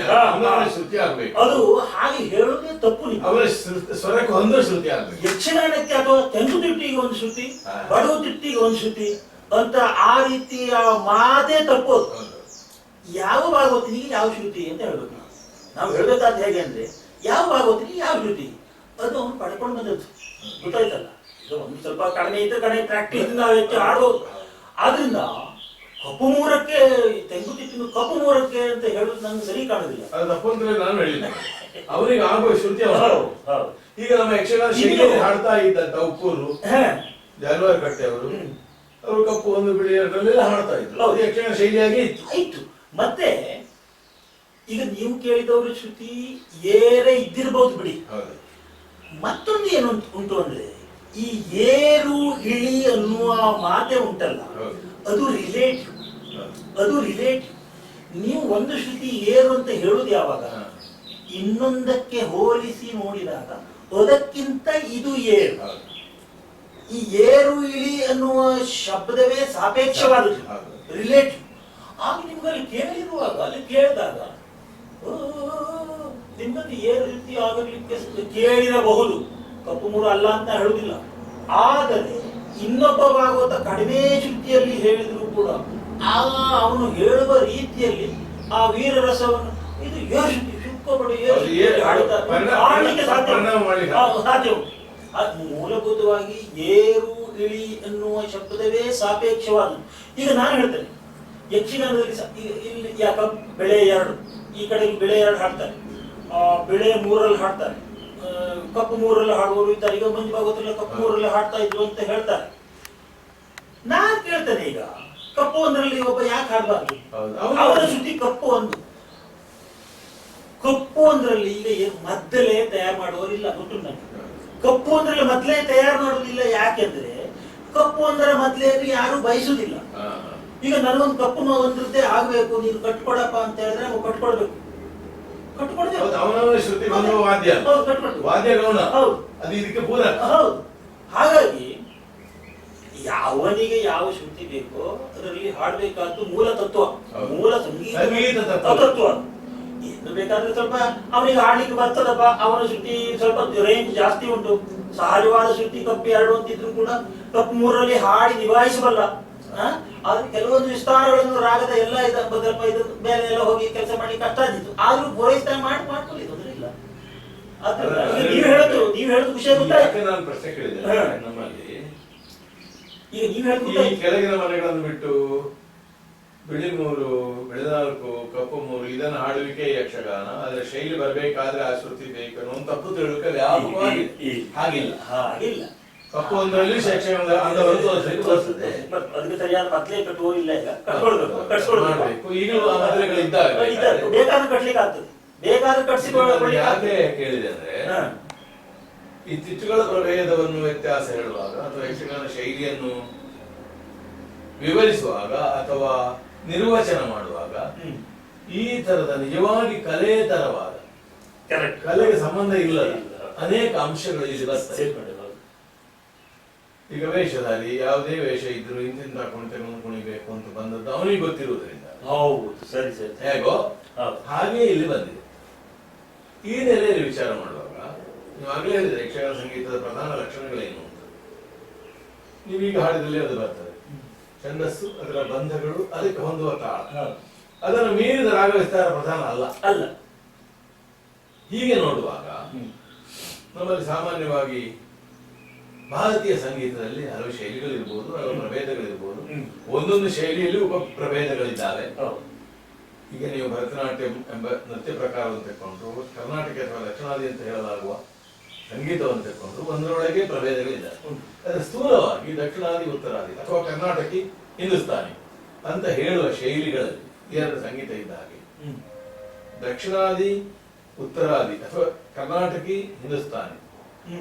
ಶ್ರುತಿ ಆಗ್ಬೇಕು. ಅದು ಹಾಗೆ ಹೇಳೋದೇ ತಪ್ಪು. ಅವರ ಸ್ವರಕ್ಕೆ ಒಂದು ಶ್ರುತಿ ಆಗ್ಬೇಕು. ಯಕ್ಷಗಾನಕ್ಕೆ ಅಥವಾ ತೆಂಗು ತಿಟ್ಟಿಗೆ ಒಂದು ಶ್ರುತಿ, ಬಡವು ತಿಟ್ಟಿಗೆ ಒಂದು ಶ್ರುತಿ ಅಂತ ಆ ರೀತಿಯ ಮಾತೇ ತಪ್ಪು. ಯಾವ ಭಾಗವತಿನಿಗೆ ಯಾವ ಶ್ರುತಿ ಅಂತ ಹೇಳ್ಬೇಕು. ನಾವು ಹೇಳ್ಬೇಕಾದ ಹೇಗೆ ಅಂದ್ರೆ ಯಾವ ಭಾಗವತಿನಿಗೆ ಯಾವ ಶ್ರುತಿ ಅದು ಅವನು ಪಡ್ಕೊಂಡು ಬಂದದ್ದು, ಗೊತ್ತಾಯ್ತಲ್ಲ. ಈಗ ಒಂದು ಸ್ವಲ್ಪ ಕಡಿಮೆ ಇದ್ರೆ ಕಡಿಮೆ ಪ್ರಾಕ್ಟೀಸ್ ನಾವು ಹೆಚ್ಚು ಆಡ್ಬೋದು. ಆದ್ರಿಂದ ಕಪ್ಪು ಮೂರಕ್ಕೆ ತೆಂಗುತಿಟ್ಟು ಕಪ್ಪು ಮೂರಕ್ಕೆ ಅಂತ ಹೇಳುದು ನಂಗೆ ಸರಿ ಕಾಣುದಿಲ್ಲ. ಅದು ತಪ್ಪಂದ್ರೆ ನಾನು ಹೇಳಿದ್ದೆ ಅವರಿಗೆ ಆಗುವ ಶ್ರುತಿ ಹೌದು. ಈಗ ನಮ್ಮ ಯಕ್ಷಗಾನ ಶೈಲಿಯಲ್ಲಿ ಹಾಡ್ತಾ ಇದ್ದಂತ ಉಪ್ಪೂರು ಜಾನುವಾರು ಕಟ್ಟೆ ಅವರು ಕಪ್ಪು ಒಂದು ಬಿಳಿ ಎರಡರಲ್ಲೆಲ್ಲ ಹಾಡ್ತಾ ಇದ್ರು. ಅದು ಯಕ್ಷಗಾನ ಶೈಲಿಯಾಗಿ ಆಯ್ತು. ಮತ್ತೆ ಈಗ ನೀವು ಕೇಳಿದವರು ಶ್ರುತಿ ಏರೇ ಇದ್ದಿರಬಹುದು ಬಿಡಿ. ಮತ್ತೊಂದು ಏನು ಉಂಟು ಅಂದ್ರೆ ಈ ಏರು ಇಳಿ ಅನ್ನುವ ಮಾತೆ ಉಂಟಲ್ಲ, ಅದು ರಿಲೇಟಿವ್. ಅದು ರಿಲೇಟಿವ್. ನೀವು ಒಂದು ಶ್ರುತಿ ಏರು ಅಂತ ಹೇಳುದು ಯಾವಾಗ ಇನ್ನೊಂದಕ್ಕೆ ಹೋಲಿಸಿ ನೋಡಿದಾಗ ಅದಕ್ಕಿಂತ ಇದು ಏರು. ಈ ಏರು ಇಳಿ ಅನ್ನುವ ಶಬ್ದವೇ ಸಾಪೇಕ್ಷವಾದದ್ದು, ರಿಲೇಟಿವ್. ಆಗ ನಿಮ್ಗಲ್ಲಿ ಕೇಳಿರುವಾಗ ಅಲ್ಲಿ ಕೇಳಿದಾಗ ನಿಮ್ಮಲ್ಲಿ ಏರು ರೀತಿ ಆಗಲಿಕ್ಕೆ ಕೇಳಿರಬಹುದು, ಕಪ್ಪು ಮೂರು ಅಲ್ಲ ಅಂತ ಹೇಳುದಿಲ್ಲ. ಆದರೆ ಇನ್ನೊಬ್ಬ ಭಾಗವತ ಕಡಿಮೆ ಶ್ರುತಿಯಲ್ಲಿ ಹೇಳಿದ್ರು ಕೂಡ ಆಗ ಅವನು ಹೇಳುವ ರೀತಿಯಲ್ಲಿ ಆ ವೀರರಸವನ್ನು ಇದು ಏರು ಶ್ರುತಿ ಸಾಧ್ಯ ಉಂಟು. ಅದು ಮೂಲಭೂತವಾಗಿ ಏರು ಇಳಿ ಎನ್ನುವ ಶಬ್ದವೇ ಸಾಪೇಕ್ಷವಾದದ್ದು. ಈಗ ನಾನು ಹೇಳ್ತೇನೆ ಯಕ್ಷಗಾನದಲ್ಲಿ ಇಲ್ಲಿ ಯಾಕ ಬೆಳೆ 2 ಈ ಕಡೆ ಬೆಳೆ 2 ಹಾಡ್ತಾರೆ, ಬೆಳೆ 3ರಲ್ಲಿ ಹಾಡ್ತಾರೆ, ಕಪ್ಪು 3ರಲ್ಲಿ ಹಾಡುವವರು ಇದ್ದಾರೆ. ಈಗ ಮಂಜು ಭಾಗವತಲ್ಲ ಕಪ್ಪು 3ರಲ್ಲಿ ಹಾಡ್ತಾ ಇದ್ರು ಅಂತ ಹೇಳ್ತಾರೆ. ನಾನ್ ಕೇಳ್ತೇನೆ ಈಗ ಕಪ್ಪು 1ರಲ್ಲಿ ಒಬ್ಬ ಯಾಕೆ ಹಾಡಬಾರ್ದು? ಅವರ ಶ್ರುತಿ ಕಪ್ಪು 1. ಕಪ್ಪು 1ರಲ್ಲಿ ಈಗ ಮದ್ದಲೇ ತಯಾರು ಮಾಡುವವರಿಲ್ಲ, ಗೊತ್ತು ನನಗೆ. ಕಪ್ಪು 1ರಲ್ಲಿ ಮೊದಲೇ ತಯಾರು ಮಾಡುವುದಿಲ್ಲ. ಯಾಕೆಂದ್ರೆ ಕಪ್ಪು 1ರ ಮೊದಲೇನು ಯಾರು ಬಯಸುದಿಲ್ಲ. ಈಗ ನನಗೊಂದು ಕಪ್ಪು 1ರದ್ದೇ ಆಗ್ಬೇಕು, ನೀನು ಕಟ್ಕೊಡಪ್ಪ ಅಂತ ಹೇಳಿದ್ರೆ ನಾವು ಕಟ್ಕೊಡ್ಬೇಕು. ಹಾಗಾಗಿ ಯಾವನಿಗೆ ಯಾವ ಶ್ರುತಿ ಬೇಕೋ ಅದರಲ್ಲಿ ಹಾಡ್ಬೇಕಾದ್ದು ಮೂಲ ತತ್ವ, ಮೂಲ ಸಂಗೀತ ತತ್ವ. ಏನು ಬೇಕಾದ್ರೆ ಸ್ವಲ್ಪ ಅವನಿಗೆ ಹಾಡ್ಲಿಕ್ಕೆ ಬರ್ತದಪ್ಪ, ಅವನ ಶ್ರುತಿ ಸ್ವಲ್ಪ ರೇಂಜ್ ಜಾಸ್ತಿ ಉಂಟು, ಸಹಜವಾದ ಶ್ರುತಿ ಕಪ್ಪು 2 ಅಂತಿದ್ರು ಕೂಡ ಕಪ್ಪು 3ರಲ್ಲಿ ಹಾಡಿ ನಿಭಾಯಿಸಬಲ್ಲ. ಆದ್ರೆ ಕೆಲವೊಂದು ವಿಸ್ತಾರಗಳನ್ನು ರಾಗದ ಎಲ್ಲ ಸ್ವಲ್ಪ ಇದು ಮೇಲೆ ಎಲ್ಲ ಹೋಗಿ ಕೆಲಸ ಮಾಡ್ಲಿಕ್ಕೆ ಕಷ್ಟ ಆಗಿತ್ತು. ಆದ್ರೂ ಪೂರೈಸ್ತಾ ಮಾಡ್ಕೊಳ್ಳಿ, ತೊಂದ್ರೆ ಇಲ್ಲ. ನೀವು ಹೇಳುದು ವಿಷಯ ಗೊತ್ತಾಯ್ತು. ನಾನು ಪ್ರಶ್ನೆ ಕೇಳಿದ್ದೇನೆ, ನಮ್ಮಲ್ಲಿ ಈಗ ನೀವು ಹೇಳುದು ಕೆಳಗಿನ ಮನೆಗಳನ್ನು ಬಿಟ್ಟು ಬಿಳಿ 3, ಬೆಳೆ 4, ಕಪ್ಪು 3 ಇದನ್ನು ಹಾಡುವಿಕೆ ಯಕ್ಷಗಾನ. ಆದ್ರೆ ಶೈಲಿ ಬರ್ಬೇಕಾದ್ರೆ ಆ ಶ್ರುತಿ ಬೇಕು ಅನ್ನೋ ತಪ್ಪು ತಿಳುವಳಿಕೆ ವ್ಯಾಪಕವಾಗಿದೆ. ಹಾಗಿಲ್ಲ. ಕಪ್ಪು 1ರಲ್ಲಿ ಯಕ್ಷಗಾನದ ಬರ್ತದೆ, ಅದಕ್ಕೆ ಸರಿಯಾದ ಮೊದಲೇ ಕಟ್ಟುವರಿಲ್ಲ. ಈಗ ಕಟ್ಸ್ಕೊಳ್ಬೇಕು. ಈಗಲೂ ಆ ಮೊದಲೆಗಳಿದ್ದಾಗ ಬೇಕಾದ್ರೆ ಕಟ್ಲಿಕ್ಕೆ ಆಗ್ತದೆ, ಬೇಕಾದ್ರೆ ಕಟ್ಸಿಕೊಳ್ಳಿ. ಯಾಕೆ ಕೇಳಿದೆ ಅಂದ್ರೆ ಈ ತಿಟ್ಟುಗಳ ಪ್ರಭೇದವನ್ನು ವ್ಯತ್ಯಾಸ ಹೇಳುವಾಗ ಅಥವಾ ಯಕ್ಷಗಾನ ಶೈಲಿಯನ್ನು ವಿವರಿಸುವಾಗ ಅಥವಾ ನಿರ್ವಚನ ಮಾಡುವಾಗ ಈ ತರದ ನಿಜವಾಗಿ ಕಲೆತರವಾದ ಕಲೆಗೆ ಸಂಬಂಧ ಇಲ್ಲದ ಅನೇಕ ಅಂಶಗಳು ಇಲ್ಲಿ ಬರ್ತದೆ. ಈಗ ವೇಷಧಾರಿ ಯಾವುದೇ ವೇಷ ಇದ್ರು ಇಂತಿಂತ ಕುಣಿತಗಳನ್ನು ಕುಣಿಬೇಕು ಅಂತ ಬಂದದ್ದು ಅವನಿಗೆ ಗೊತ್ತಿರುವುದರಿಂದ ಹೇಗೋ ಹಾಗೆ ಇಲ್ಲಿ ಬಂದಿದೆ. ಈ ನೆಲೆಯಲ್ಲಿ ವಿಚಾರ ಮಾಡುವಾಗ ನೀವು ಆಗಲೇ ಹೇಳಿದ್ರೆ ಯಕ್ಷಗಾನ ಸಂಗೀತದ ಪ್ರಧಾನ ಲಕ್ಷಣಗಳೇನು ಅಂತ. ನೀವೀಗ ಹಾಡಿದಲ್ಲಿ ಅದು ಬರ್ತದೆ, ಛಂದಸ್ಸು, ಅದರ ಬಂಧಗಳು, ಅದಕ್ಕೆ ಹೊಂದುವ ತಾಳ, ಅದನ್ನು ಮೀರಿದ ರಾಗ ವಿಸ್ತಾರ ಪ್ರಧಾನ ಅಲ್ಲ. ಹೀಗೆ ನೋಡುವಾಗ ನಮ್ಮಲ್ಲಿ ಸಾಮಾನ್ಯವಾಗಿ ಭಾರತೀಯ ಸಂಗೀತದಲ್ಲಿ ಹಲವು ಶೈಲಿಗಳಿರ್ಬೋದು, ಹಲವು ಪ್ರಭೇದಗಳಿರ್ಬೋದು. ಒಂದೊಂದು ಶೈಲಿಯಲ್ಲಿ ಉಪ ಪ್ರಭೇದಗಳಿದ್ದಾವೆ. ಈಗ ನೀವು ಭರತನಾಟ್ಯಂ ಎಂಬ ನೃತ್ಯ ಪ್ರಕಾರವನ್ನು ತೆಕ್ಕೊಂಡ್ರು, ಕರ್ನಾಟಕ ಅಥವಾ ದಕ್ಷಿಣಾದಿ ಅಂತ ಹೇಳಲಾಗುವ ಸಂಗೀತವನ್ನು ತೆಕ್ಕೊಂಡ್ರು, ಒಂದರೊಳಗೆ ಪ್ರಭೇದಗಳಿದ್ದಾವೆ. ಆದರೆ ಸ್ಥೂಲವಾಗಿ ದಕ್ಷಿಣಾದಿ, ಉತ್ತರಾದಿ ಅಥವಾ ಕರ್ನಾಟಕಿ, ಹಿಂದೂಸ್ತಾನಿ ಅಂತ ಹೇಳುವ ಶೈಲಿಗಳಲ್ಲಿ 2 ಸಂಗೀತ ಇದ್ದ ಹಾಗೆ ದಕ್ಷಿಣಾದಿ, ಉತ್ತರಾದಿ ಅಥವಾ ಕರ್ನಾಟಕಿ, ಹಿಂದೂಸ್ತಾನಿ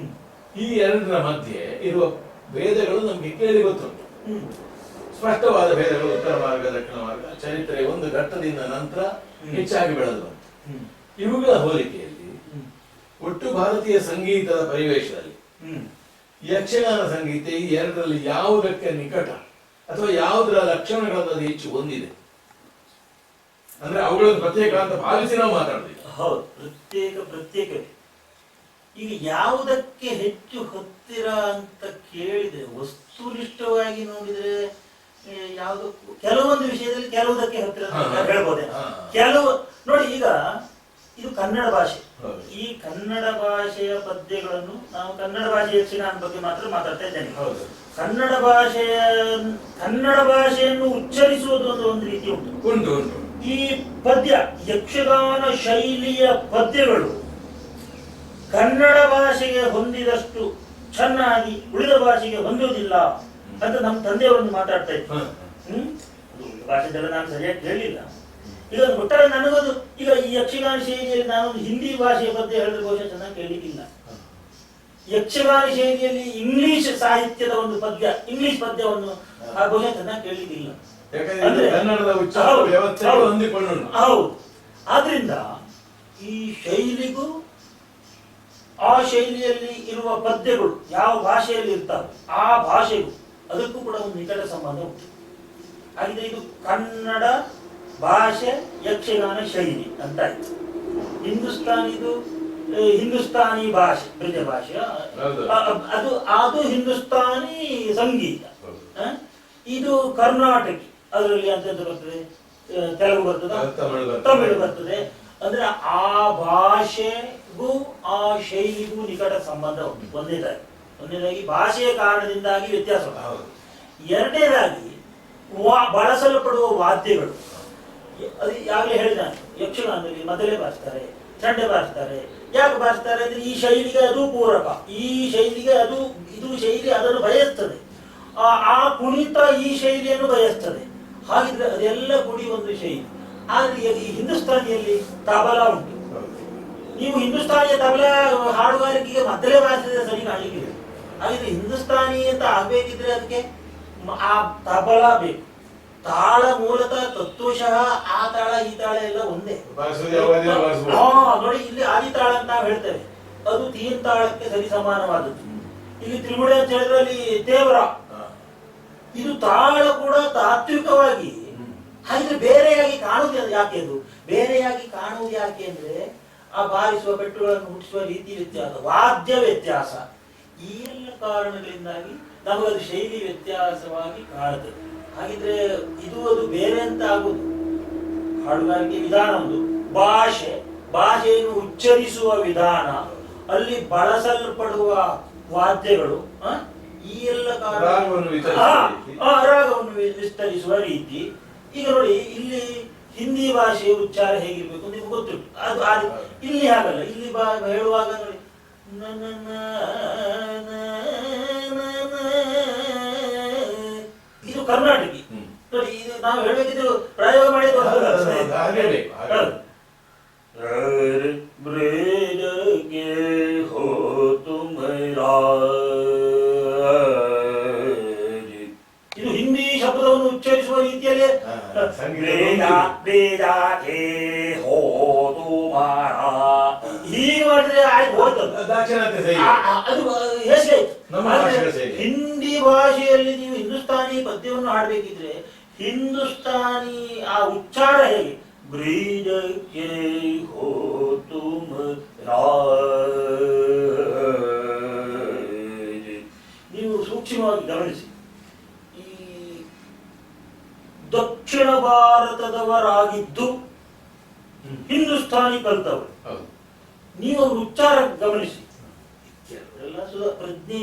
ಈ 2ರ ಮಧ್ಯೆ ಇರುವ ಭೇದಗಳು ನಮ್ಗೆ ಕೇಳಿ ಗೊತ್ತುಂಟು. ಸ್ಪಷ್ಟವಾದ ಭೇದಗಳು ಉತ್ತರ ಮಾರ್ಗ, ದಕ್ಷಿಣ ಮಾರ್ಗ, ಚರಿತ್ರೆ ಒಂದು ಘಟ್ಟದಿಂದ ನಂತರ ಹೆಚ್ಚಾಗಿ ಬೆಳೆದು ಬಂತು. ಇವುಗಳ ಹೋಲಿಕೆಯಲ್ಲಿ ಒಟ್ಟು ಭಾರತೀಯ ಸಂಗೀತದ ಪರಿವೇಶದಲ್ಲಿ ಯಕ್ಷಗಾನ ಸಂಗೀತ ಈ 2ರಲ್ಲಿ ಯಾವುದಕ್ಕೆ ನಿಕಟ ಅಥವಾ ಯಾವುದರ ಲಕ್ಷಣಗಳನ್ನು ಅದು ಹೆಚ್ಚು ಹೊಂದಿದೆ ಅಂದ್ರೆ ಅವುಗಳನ್ನು ಪ್ರತ್ಯೇಕ ಅಂತ ಭಾವಿಸಿ ನಾವು ಮಾತಾಡ್ತೀವಿ. ಹೌದು, ಪ್ರತ್ಯೇಕ. ಈಗ ಯಾವುದಕ್ಕೆ ಹೆಚ್ಚು ಹತ್ತಿರ ಅಂತ ಕೇಳಿದ್ರೆ ವಸ್ತುನಿಷ್ಠವಾಗಿ ನೋಡಿದ್ರೆ ಯಾವುದಕ್ಕೂ ಕೆಲವೊಂದು ವಿಷಯದಲ್ಲಿ ಕೆಲವುದಕ್ಕೆ ಹತ್ತಿರ ಹೇಳ್ಬೋದೆ. ಕೆಲವು ನೋಡಿ, ಈಗ ಇದು ಕನ್ನಡ ಭಾಷೆ. ಹೌದು. ಈ ಕನ್ನಡ ಭಾಷೆಯ ಪದ್ಯಗಳನ್ನು ನಾವು ಕನ್ನಡ ಭಾಷೆ ಯಕ್ಷಗಾನ ಬಗ್ಗೆ ಮಾತ್ರ ಮಾತಾಡ್ತಾ ಇದ್ದೇನೆ. ಹೌದು. ಕನ್ನಡ ಭಾಷೆಯನ್ನು ಉಚ್ಚರಿಸುವುದು ಒಂದು ರೀತಿ ಉಂಟು. ಉಂಟು ಉಂಟು. ಈ ಪದ್ಯ ಯಕ್ಷಗಾನ ಶೈಲಿಯ ಪದ್ಯಗಳು ಕನ್ನಡ ಭಾಷೆಗೆ ಹೊಂದಿದಷ್ಟು ಚೆನ್ನಾಗಿ ಉಳಿದ ಭಾಷೆಗೆ ಹೊಂದುವುದಿಲ್ಲ ಅಂತ ನಮ್ಮ ತಂದೆಯವರನ್ನು ಮಾತಾಡ್ತಾ ಇದ್ರು. ಭಾಷೆದೆಲ್ಲ ನಾನು ಸರಿಯಾಗಿ ಕೇಳಲಿಲ್ಲ. ಈಗ ಒಟ್ಟಾರೆ ನನಗದು ಈಗ ಈ ಯಕ್ಷಗಾನ ಶೈಲಿಯಲ್ಲಿ ನಾನು ಹಿಂದಿ ಭಾಷೆಯ ಪದ್ಯ ಹೇಳಿದ್ರೆ ಬಹುಶಃ ಚೆನ್ನಾಗಿ ಕೇಳಲಿಕ್ಕಿಲ್ಲ. ಯಕ್ಷಗಾನ ಶೈಲಿಯಲ್ಲಿ ಇಂಗ್ಲಿಷ್ ಸಾಹಿತ್ಯದ ಒಂದು ಪದ್ಯ, ಇಂಗ್ಲಿಷ್ ಪದ್ಯವನ್ನು ಬಹುಶಃ ಚೆನ್ನಾಗಿ ಕೇಳಲಿಕ್ಕಿಲ್ಲ. ಹೌದು. ಆದ್ರಿಂದ ಈ ಶೈಲಿಗೂ ಆ ಶೈಲಿಯಲ್ಲಿ ಇರುವ ಪದ್ಯಗಳು ಯಾವ ಭಾಷೆಯಲ್ಲಿ ಇರ್ತಾವೆ ಆ ಭಾಷೆಗೂ ಅದಕ್ಕೂ ಕೂಡ ಒಂದು ನಿಕಟ ಸಂಬಂಧ ಉಂಟು. ಹಾಗಿದ್ರೆ ಇದು ಕನ್ನಡ ಭಾಷೆ ಯಕ್ಷಗಾನ ಶೈಲಿ ಅಂತ ಆಯ್ತು. ಹಿಂದೂಸ್ತಾನಿ ಭಾಷೆ, ಬ್ರಿಜ ಭಾಷೆ, ಅದು ಹಿಂದೂಸ್ತಾನಿ ಸಂಗೀತ. ಇದು ಕರ್ನಾಟಕಿ, ಅದರಲ್ಲಿ ಅಂತ ಬರ್ತದೆ, ತೆಲುಗು ಬರ್ತದೆ, ತಮಿಳು ಬರ್ತದೆ. ಅಂದ್ರೆ ಆ ಭಾಷೆಗೂ ಆ ಶೈಲಿಗೂ ನಿಕಟ ಸಂಬಂಧ ಉಂಟು. ಒಂದನೇದಾಗಿ ಭಾಷೆಯ ಕಾರಣದಿಂದಾಗಿ ವ್ಯತ್ಯಾಸ. ಎರಡನೇದಾಗಿ ಬಳಸಲ್ಪಡುವ ವಾದ್ಯಗಳು. ಅದು ಯಾಗಲೇ ಹೇಳಿದ, ಯಕ್ಷಗಾನದಲ್ಲಿ ಮೊದಲೇ ಬಾರಿಸ್ತಾರೆ, ಚಂಡೆ ಬಾರಿಸ್ತಾರೆ. ಯಾಕೆ ಬಾರಿಸ್ತಾರೆ ಅಂದ್ರೆ ಈ ಶೈಲಿಗೆ ಅದು ಪೂರಕ, ಈ ಶೈಲಿಗೆ ಇದು ಶೈಲಿ ಅದನ್ನು ಬಯಸ್ತದೆ, ಆ ಕುಣಿತ ಈ ಶೈಲಿಯನ್ನು ಬಯಸ್ತದೆ. ಹಾಗಿದ್ರೆ ಅದೆಲ್ಲ ಕೂಡಿ ಒಂದು ಶೈಲಿ. ಆದ್ರೆ ಈ ಹಿಂದೂಸ್ತಾನಿಯಲ್ಲಿ ತಬಲಾ ಉಂಟು. ನೀವು ಹಿಂದೂಸ್ತಾನಿಯ ತಬಲಾ ಹಾಡುಗಾರಿಕೆಗೆ ಮೊದಲೇ ಬಾರಿಸಿದ್ರೆ ಸರಿ ಕಾಣಲಿಕ್ಕಿದೆ. ಹಾಗಿದ್ರೆ ಹಿಂದೂಸ್ತಾನಿ ಅಂತ ಆಗ್ಬೇಕಿದ್ರೆ ಅದಕ್ಕೆ ಆ ತಬಲಾ ಬೇಕು. ತಾಳ ಮೂಲತಃ ತತ್ವಶಃ ಆ ತಾಳ ಈ ತಾಳ ಎಲ್ಲ ಒಂದೇ. ನೋಡಿ, ಇಲ್ಲಿ ಆದಿತಾಳ ಅಂತ ನಾವು ಹೇಳ್ತೇವೆ, ಅದು ತೀನ್ ತಾಳಕ್ಕೆ ಸರಿ ಸಮಾನವಾದದ್ದು. ಇಲ್ಲಿ ತ್ರಿಗುಡೆ ಅಂತ ಹೇಳಿದ್ರೆ ಅಲ್ಲಿ ದೇವರ, ಇದು ತಾಳ ಕೂಡ ತಾತ್ವಿಕವಾಗಿ. ಹಾಗಿದ್ರೆ ಬೇರೆಯಾಗಿ ಕಾಣುವುದು ಯಾಕೆ? ಅದು ಬೇರೆಯಾಗಿ ಕಾಣುವುದು ಯಾಕೆ ಅಂದ್ರೆ ಆ ಬಾರಿಸುವ ಪೆಟ್ಟುಗಳನ್ನು ಹುಟ್ಟಿಸುವ ರೀತಿ ವ್ಯತ್ಯಾಸ, ವಾದ್ಯ ವ್ಯತ್ಯಾಸ, ಈ ಎಲ್ಲ ಕಾರಣಗಳಿಂದಾಗಿ ನಮಗದು ಶೈಲಿ ವ್ಯತ್ಯಾಸವಾಗಿ ಕಾಣುತ್ತದೆ. ಹಾಗಿದ್ರೆ ಅದು ಬೇರೆ ಅಂತ ಆಗುದು. ಹಾಡುಗಾರಿಕೆ ವಿಧಾನ ಒಂದು, ಭಾಷೆಯನ್ನು ಉಚ್ಚರಿಸುವ ವಿಧಾನ, ಅಲ್ಲಿ ಬಳಸಲ್ಪಡುವ ವಾದ್ಯಗಳು, ಈ ಎಲ್ಲ ರಾಗವನ್ನು ವಿಸ್ತರಿಸುವ ರೀತಿ. ಈಗ ನೋಡಿ, ಇಲ್ಲಿ ಹಿಂದಿ ಭಾಷೆಯ ಉಚ್ಚಾರ ಹೇಗಿರ್ಬೇಕು ನಿಮ್ಗೆ ಗೊತ್ತುಂಟು. ಅದು ಇಲ್ಲಿ ಹಾಗಲ್ಲ. ಇಲ್ಲಿ ಹೇಳುವಾಗ ನೋಡಿ, ಇದು ಕರ್ನಾಟಕಿ. ನೋಡಿ, ಇದು ನಾವು ಹೇಳಬೇಕಿದ್ರು ಪ್ರಯೋಗ ಮಾಡಿದ್ದು ಇದು ಹಿಂದಿ ಶಬ್ದವನ್ನು ಉಚ್ಚರಿಸುವ ರೀತಿಯಲ್ಲಿ ಹೀಗೆ ಮಾಡಿದ್ರೆ ಆಯ್ತು, ಹೋಯ್ತದೆ. ಅದು ಹೇಗೆ ಹಿಂದಿ ಭಾಷೆಯಲ್ಲಿ ನೀವು ಹಿಂದೂಸ್ತಾನಿ ಪದ್ಯವನ್ನು ಹಾಡಬೇಕಿದ್ರೆ ಹಿಂದೂಸ್ತಾನಿ ಆ ಉಚ್ಚಾರ ಹೇಗೆ? ಬ್ರೀಜಕ್ಕೆ ಹೋ ತುಮ ನೀವು ಸೂಕ್ಷ್ಮವಾಗಿ ಗಮನಿಸಿ. ಈ ದಕ್ಷಿಣ ಭಾರತದವರಾಗಿದ್ದು ಹಿಂದೂಸ್ತಾನಿ ಕಲಿತವರು, ನೀವು ಅವ್ರ ಉಚ್ಚಾರ ಗಮನಿಸಿ. ಪ್ರಜ್ಞೆ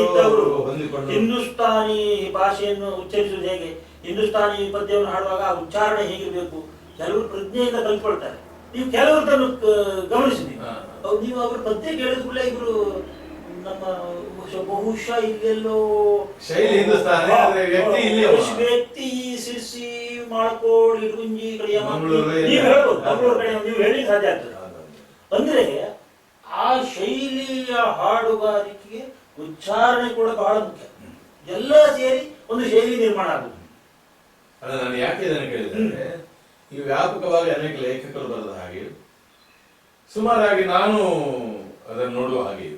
ಇದ್ದವರು ಹಿಂದೂಸ್ತಾನಿ ಭಾಷೆಯನ್ನು ಉಚ್ಚರಿಸುವುದು ಹೇಗೆ, ಹಿಂದೂಸ್ತಾನಿ ಪದ್ಯವನ್ನು ಹಾಡುವಾಗ ಆ ಉಚ್ಚಾರಣೆ ಹೇಗಿರಬೇಕು, ಕೆಲವರು ಪ್ರಜ್ಞೆಯಿಂದ ಕಲ್ತ್ಕೊಳ್ತಾರೆ. ನೀವು ಕೆಲವರನ್ನು ಗಮನಿಸಿ. ನೀವು ಅವ್ರ ಪದ್ಯ ಕೇಳಿದ ಕೂಡ ಇವರು ನಮ್ಮ ಬಹುಶಃ ಇಲ್ಲೆಲ್ಲೋ ವ್ಯಕ್ತಿ ಸಿರ್ಸಿ ಮಾಡ್ಕೋಡ್ ಇಡುಂಜಿ ಕಡೆಯ ನೀವು ಹೇಳ್ಬೋದು, ಮಂಗಳೂರು ಕಡೆ ನೀವು ಹೇಳಿ ಸಾಧ್ಯ ಆಗ್ತದೆ. ಅಂದ್ರೆ ಆ ಶೈಲಿಯ ಹಾಡುಗಾರಿಕೆಗೆ ಉಚ್ಚಾರಣೆ ಕೂಡ ಬಹಳ ಮುಖ್ಯ. ಎಲ್ಲ ಸೇರಿ ಒಂದು ಶೈಲಿ ನಿರ್ಮಾಣ ಆಗುವುದು. ನಾನು ಯಾಕೆ ಇದನ್ನು ಕೇಳಿದ್ರೆ, ಈ ವ್ಯಾಪಕವಾಗಿ ಅನೇಕ ಲೇಖಕರು ಬರೆದ ಹಾಗೆ, ಸುಮಾರಾಗಿ ನಾನು ಅದನ್ನು ನೋಡುವ ಹಾಗೆ,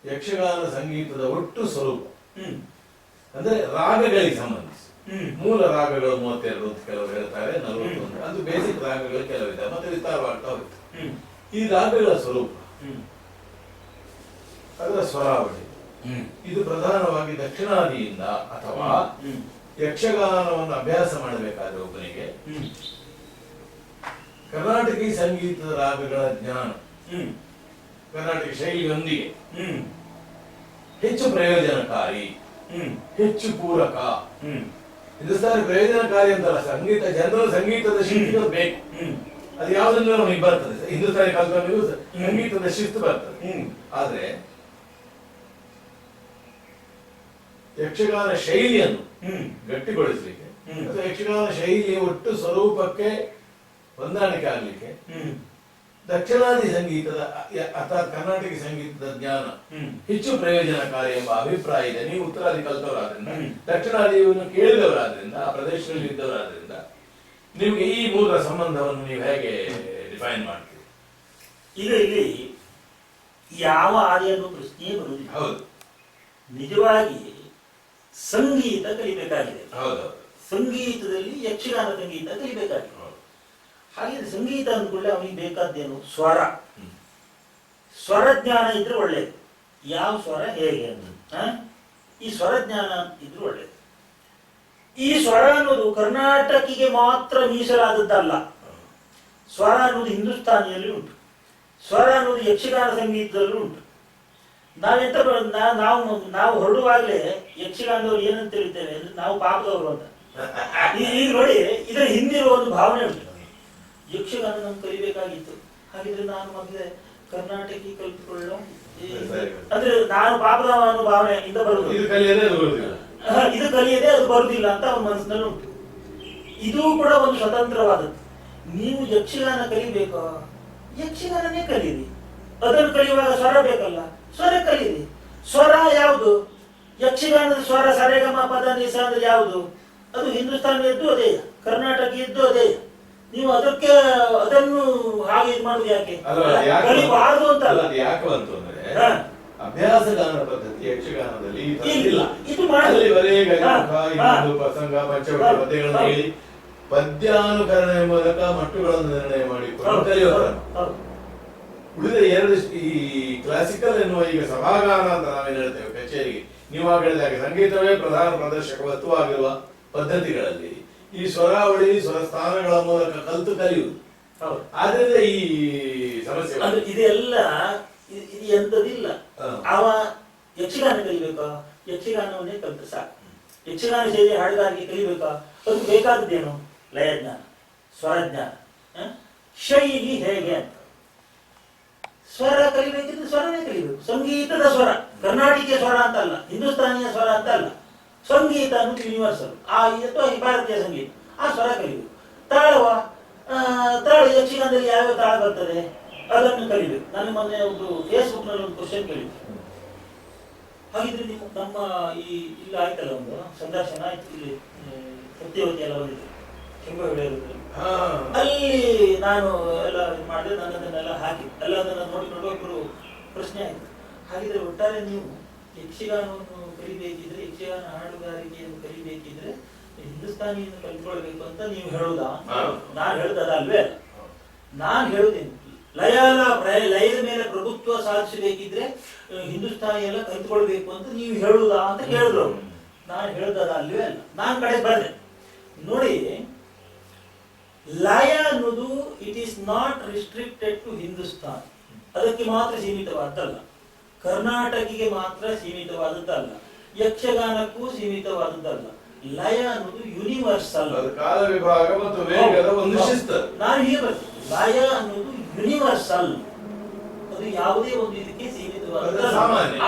ಯಕ್ಷಗಾನ ಸಂಗೀತದ ಒಟ್ಟು ಸ್ವರೂಪ ಅಂದ್ರೆ ರಾಗಗಳಿಗೆ ಸಂಬಂಧಿಸಿ, ಮೂಲ ರಾಗಗಳು 32 ಅಂತ ಕೆಲವರು ಹೇಳ್ತಾರೆ, 41 ಅದು ಬೇಸಿಕ್ ರಾಗಗಳು ಕೆಲವಿದೆ, ಮತ್ತೆ ವಿಸ್ತಾರವಾಗ್ತಾ ಹೋಗುತ್ತೆ. ಈ ರಾಗಗಳ ಸ್ವರೂಪ, ಅದರ ಸ್ವರಾವಳಿ, ಇದು ಪ್ರಧಾನವಾಗಿ ದಕ್ಷಿಣಾದಿಯಿಂದ ಅಥವಾ ಯಕ್ಷಗಾನವನ್ನು ಅಭ್ಯಾಸ ಮಾಡಬೇಕಾದ್ರೆ ಒಬ್ಬನಿಗೆ ಕರ್ನಾಟಕಿ ಸಂಗೀತದ ರಾಗಗಳ ಜ್ಞಾನ ಹ್ಮ್ ಕರ್ನಾಟಕ ಶೈಲಿಯೊಂದಿಗೆ ಹ್ಮ್ ಹೆಚ್ಚು ಪ್ರಯೋಜನಕಾರಿ, ಹ್ಮ್ ಹೆಚ್ಚು ಪೂರಕ. ಹ್ಮ್ ಹಿಂದೂಸ್ತಾನಿ ಪ್ರಯೋಜನಕಾರಿ ಅಂತಲ್ಲ, ಸಂಗೀತ ಜನರು ಸಂಗೀತದ ಶಿಸ್ತು ಬೇಕು. ಹ್ಮ್ ಅದು ಯಾವುದರಿಂದ ನಮಗೆ ಬರ್ತದೆ, ಹಿಂದೂಸ್ತಾನಿ ಕಲ್ತ್ಕೊಂಡು ಸಂಗೀತದ ಶಿಸ್ತು ಬರ್ತದೆ. ಹ್ಮ್ ಆದ್ರೆ ಯಕ್ಷಗಾನ ಶೈಲಿಯನ್ನು ಹ್ಮ್ ಗಟ್ಟಿಗೊಳಿಸಲಿಕ್ಕೆ ಹ್ಮ್. ಅಥವಾ ಯಕ್ಷಗಾನ ಶೈಲಿಯ ಒಟ್ಟು ಸ್ವರೂಪಕ್ಕೆ ಹೊಂದಾಣಿಕೆ ಆಗ್ಲಿಕ್ಕೆ ಹ್ಮ್ ದಕ್ಷಿಣಾದಿ ಸಂಗೀತದ ಅಥವಾ ಕರ್ನಾಟಕ ಸಂಗೀತದ ಜ್ಞಾನ ಹ್ಮ್ ಹೆಚ್ಚು ಪ್ರಯೋಜನಕಾರಿ ಎಂಬ ಅಭಿಪ್ರಾಯ ಇದೆ. ನೀವು ಉತ್ತರಾದಿ ಕಲ್ತವರಾದ್ರಿಂದ, ಹ್ಮ್. ದಕ್ಷಿಣಾದಿಯನ್ನು ಕೇಳಿದವರಾದ್ರಿಂದ, ಆ ಪ್ರದೇಶದಲ್ಲಿ ಇದ್ದವರಾದ್ರಿಂದ ನಿಮ್ಗೆ ಈ ಮೂಲ ಸಂಬಂಧವನ್ನು ನೀವು ಹೇಗೆ ಡಿಫೈನ್ ಮಾಡ್ತೀರಿ? ಈಗ ಇಲ್ಲಿ ಯಾವ ಆದಿಯನ್ನು ಪ್ರಶ್ನೆಯೇ ಬರುವುದಿಲ್ಲ. ಹೌದು ನಿಜವಾಗಿ ಸಂಗೀತ ಕಲಿಬೇಕಾಗಿದೆ. ಹೌದು ಸಂಗೀತದಲ್ಲಿ ಯಕ್ಷಗಾನ ಸಂಗೀತ ಕಲಿಬೇಕಾಗಿದೆ. ಹಾಗೆ ಸಂಗೀತ ಅಂದ್ಕೊಳ್ಳೆ ಅವನಿಗೆ ಬೇಕಾದ್ದೇನು? ಸ್ವರ. ಸ್ವರ ಜ್ಞಾನ ಇದ್ರೆ ಒಳ್ಳೇದು. ಯಾವ ಸ್ವರ ಹೇಗೆ ಅಂತ ಈ ಸ್ವರ ಜ್ಞಾನ ಇದ್ರೆ ಒಳ್ಳೇದು. ಈ ಸ್ವರ ಅನ್ನೋದು ಕರ್ನಾಟಕಿಗೆ ಮಾತ್ರ ಮೀಸಲಾದದ್ದಲ್ಲ. ಸ್ವರ ಅನ್ನೋದು ಹಿಂದೂಸ್ತಾನಿಯಲ್ಲಿ ಉಂಟು. ಸ್ವರ ಅನ್ನೋದು ಯಕ್ಷಗಾನ ಸಂಗೀತದಲ್ಲೂ ಉಂಟು. ನಾವೆಂತ ನಾವು ಹೊರಡುವಾಗಲೇ ಯಕ್ಷಗಾನದವ್ರು ಏನಂತ ಹೇಳ್ತೇವೆ ಅಂದ್ರೆ ನಾವು ಪಾಪದವರು ಅಂತ. ಈಗ ನೋಡಿ, ಇದರ ಹಿಂದಿರುವ ಒಂದು ಭಾವನೆ ಉಂಟು. ಯಕ್ಷಗಾನ ನಮ್ಗೆ ಕಲಿಬೇಕಾಗಿತ್ತು, ಹಾಗಿದ್ರೆ ನಾನು ಮೊದಲೇ ಕರ್ನಾಟಕಿ ಕಲಿತುಕೊಳ್ಳೋ ಅಂದ್ರೆ ನಾನು ಪಾಪದ ಅನ್ನೋ ಭಾವನೆಯಿಂದ ಬರುವುದು. ಇದು ಕಲಿಯದೇ ಅದು ಬರುವುದಿಲ್ಲ ಅಂತ ಅವನ ಮನಸ್ಸಿನಲ್ಲಿ ಉಂಟು. ಇದು ಕೂಡ ಒಂದು ಸ್ವತಂತ್ರವಾದದ್ದು. ನೀವು ಯಕ್ಷಗಾನ ಕಲಿಬೇಕು, ಯಕ್ಷಗಾನನೇ ಕಲೀರಿ. ಅದನ್ನು ಕಲಿಯುವಾಗ ಸ್ವರ ಬೇಕಲ್ಲ, ಸ್ವರ ಕಲೀರಿ. ಸ್ವರ ಯಾವುದು? ಯಕ್ಷಗಾನದ ಸ್ವರ ಸರೆಗಮ ಪದ ನಿಸ ಅಂದ್ರೆ ಯಾವುದು? ಅದು ಹಿಂದೂಸ್ತಾನಿಯದ್ದು ಅದೇ, ಕರ್ನಾಟಕಿಯದ್ದು ಅದೇ. ನೀವು ಅದನ್ನು ಹಾಗೆ ಇದು ಮಾಡುದು ಯಾಕೆ? ಕಲಿಬಾರದು ಅಂತ ಅಲ್ಲ. ಯಾಕೆ ಬಂತು ಅಂದ್ರೆ ಅಭ್ಯಾಸ ಗಾನ ಪದ್ಧತಿ ಯಕ್ಷಗಾನದಲ್ಲಿ ಇಲ್ಲ. ಇದು ಪ್ರಸಂಗ ಪಂಚವಟಿ ಪದ್ಯಗಳನ್ನು ಹೇಳಿ ಪದ್ಯಾನುಕರಣೆಯ ಮೂಲಕ ಮಟ್ಟುಗಳನ್ನು ನಿರ್ಣಯ ಮಾಡಿ ಕಲಿಯೋದು. ಉಳಿದ ಎರಡು ಈ ಕ್ಲಾಸಿಕಲ್ ಎನ್ನುವ ಈಗ ಸಭಾಗಾನ ಅಂತ ನಾವೇನು ಹೇಳ್ತೇವೆ ಕಚೇರಿಗೆ, ನೀವು ಹೇಳಿದಾಗ ಸಂಗೀತವೇ ಪ್ರಧಾನ ಪ್ರದರ್ಶಕತ್ವವಾಗಿರುವ ಪದ್ಧತಿಗಳಲ್ಲಿ ಈ ಸ್ವರಾವಳಿ ಸ್ವರಸ್ಥಾನಗಳ ಮೂಲಕ ಕಲಿತು ಕಲಿಯುವುದು. ಆದ್ರಿಂದ ಈ ಸಮಸ್ಯೆ ಇದೆಲ್ಲ ಇದು ಎಂತದಿಲ್ಲ. ಅವ ಯಕ್ಷಗಾನ ಕಲಿಬೇಕಾ? ಯಕ್ಷಗಾನವನ್ನೇ ಕಲಿತ ಸಾಕು. ಯಕ್ಷಗಾನ ಶೈಲಿ ಹಾಡುಗಾರಿಕೆ ಕಲಿಬೇಕಾ? ಅದು ಬೇಕಾದದ್ದೇನು? ಲಯಜ್ಞಾನ, ಸ್ವರಜ್ಞಾನ, ಶೈಲಿ ಹೇಗೆ ಅಂತ. ಸ್ವರ ಕಲಿಬೇಕಿದ್ರೆ ಸ್ವರನೇ ಕಲಿಬೇಕು. ಸಂಗೀತದ ಸ್ವರ, ಕರ್ನಾಟಕೀಯ ಸ್ವರ ಅಂತ ಅಲ್ಲ, ಹಿಂದೂಸ್ತಾನಿಯ ಸ್ವರ ಅಂತ ಅಲ್ಲ. ಸಂಗೀತ ಅನ್ನೋದು ಯೂನಿವರ್ಸಲ್. ಅಥವಾ ಭಾರತೀಯ ಸಂಗೀತ, ಆ ಸ್ವರ ಕಲಿಬೇಕು. ತಾಳ ಯಕ್ಷಗಾನದಲ್ಲಿ ಯಾವ್ಯಾವ ತಾಳ ಬರ್ತದೆ ಅದನ್ನು ಕಲಿಬೇಕು. ನಾನು ಮೊನ್ನೆ ಒಂದು ಫೇಸ್ಬುಕ್ ನಲ್ಲಿ ಒಂದು ಕ್ವಶನ್ ಕೇಳಿದ್ದೆ. ಹಾಗಿದ್ರೆ ನೀವು ನಮ್ಮ ಇಲ್ಲಿ ಆಯ್ತಲ್ಲ, ಒಂದು ಸಂದರ್ಶನ ಆಯ್ತು, ಇಲ್ಲಿ ಸತ್ಯವತಿ ಎಲ್ಲ ಬಂದಿದ್ರು, ಕೆಂಬ ಅಲ್ಲಿ ನಾನು ಎಲ್ಲ ಮಾಡಿದೆ, ನನ್ನದನ್ನೆಲ್ಲ ಹಾಕಿ ಎಲ್ಲ ಅದನ್ನು ನೋಡಿಕೊಂಡು ಒಬ್ಬರು ಪ್ರಶ್ನೆ ಆಯ್ತು. ಹಾಗಿದ್ರೆ ಒಟ್ಟಾರೆ ನೀವು ಯಕ್ಷಗಾನವನ್ನು ಕಲಿಬೇಕಿದ್ರೆ, ಯಕ್ಷಗಾನ ಹಾಡುಗಾರಿಕೆಯನ್ನು ಕಲಿಬೇಕಿದ್ರೆ ಹಿಂದೂಸ್ತಾನಿಯನ್ನು ಕಲ್ತ್ಕೊಳ್ಬೇಕು ಅಂತ ನೀವು ಹೇಳುದಾ? ನಾನು ಹೇಳುದಲ್ವೇ? ನಾನು ಹೇಳುದೇನು, ಲಯದ ಮೇಲೆ ಪ್ರಭುತ್ವ ಸಾಧಿಸಬೇಕಿದ್ರೆ ಹಿಂದೂಸ್ತಾನಿ ಎಲ್ಲ ಕಲ್ತ್ಕೊಳ್ಬೇಕು ಅಂತ ನೀವು ಹೇಳುದಾ ಅಂತ ಹೇಳಿದ್ರು. ನಾನು ಹೇಳುದಲ್ವೇ ಅಲ್ಲ. ನಾನು ಕಡೆ ಬಂದೆ ನೋಡಿ, ಲಯ ಅನ್ನೋದು it is not restricted to Hindustan. ಅದಕ್ಕೆ ಮಾತ್ರ ಸೀಮಿತವಾದಲ್ಲ, ಕರ್ನಾಟಕಿಗೆ ಮಾತ್ರ ಸೀಮಿತವಾದದ್ದಲ್ಲ, ಯಕ್ಷಗಾನಕ್ಕೂ ಸೀಮಿತವಾದದ್ದಲ್ಲ. ಲಯ ಅನ್ನೋದು ಯೂನಿವರ್ಸಲ್. ಕಾಲ ವಿಭಾಗ ಮತ್ತು ವೇಗದ ಒಂದು ಶಿಸ್ತು. ನಾನು ಹೀಗೆ ಬರ್ತೀನಿ, ಲಯ ಅನ್ನೋದು ಯೂನಿವರ್ಸಲ್, ಅದು ಯಾವುದೇ ಒಂದು ಇದಕ್ಕೆ ಸೀಮಿತವಾದ.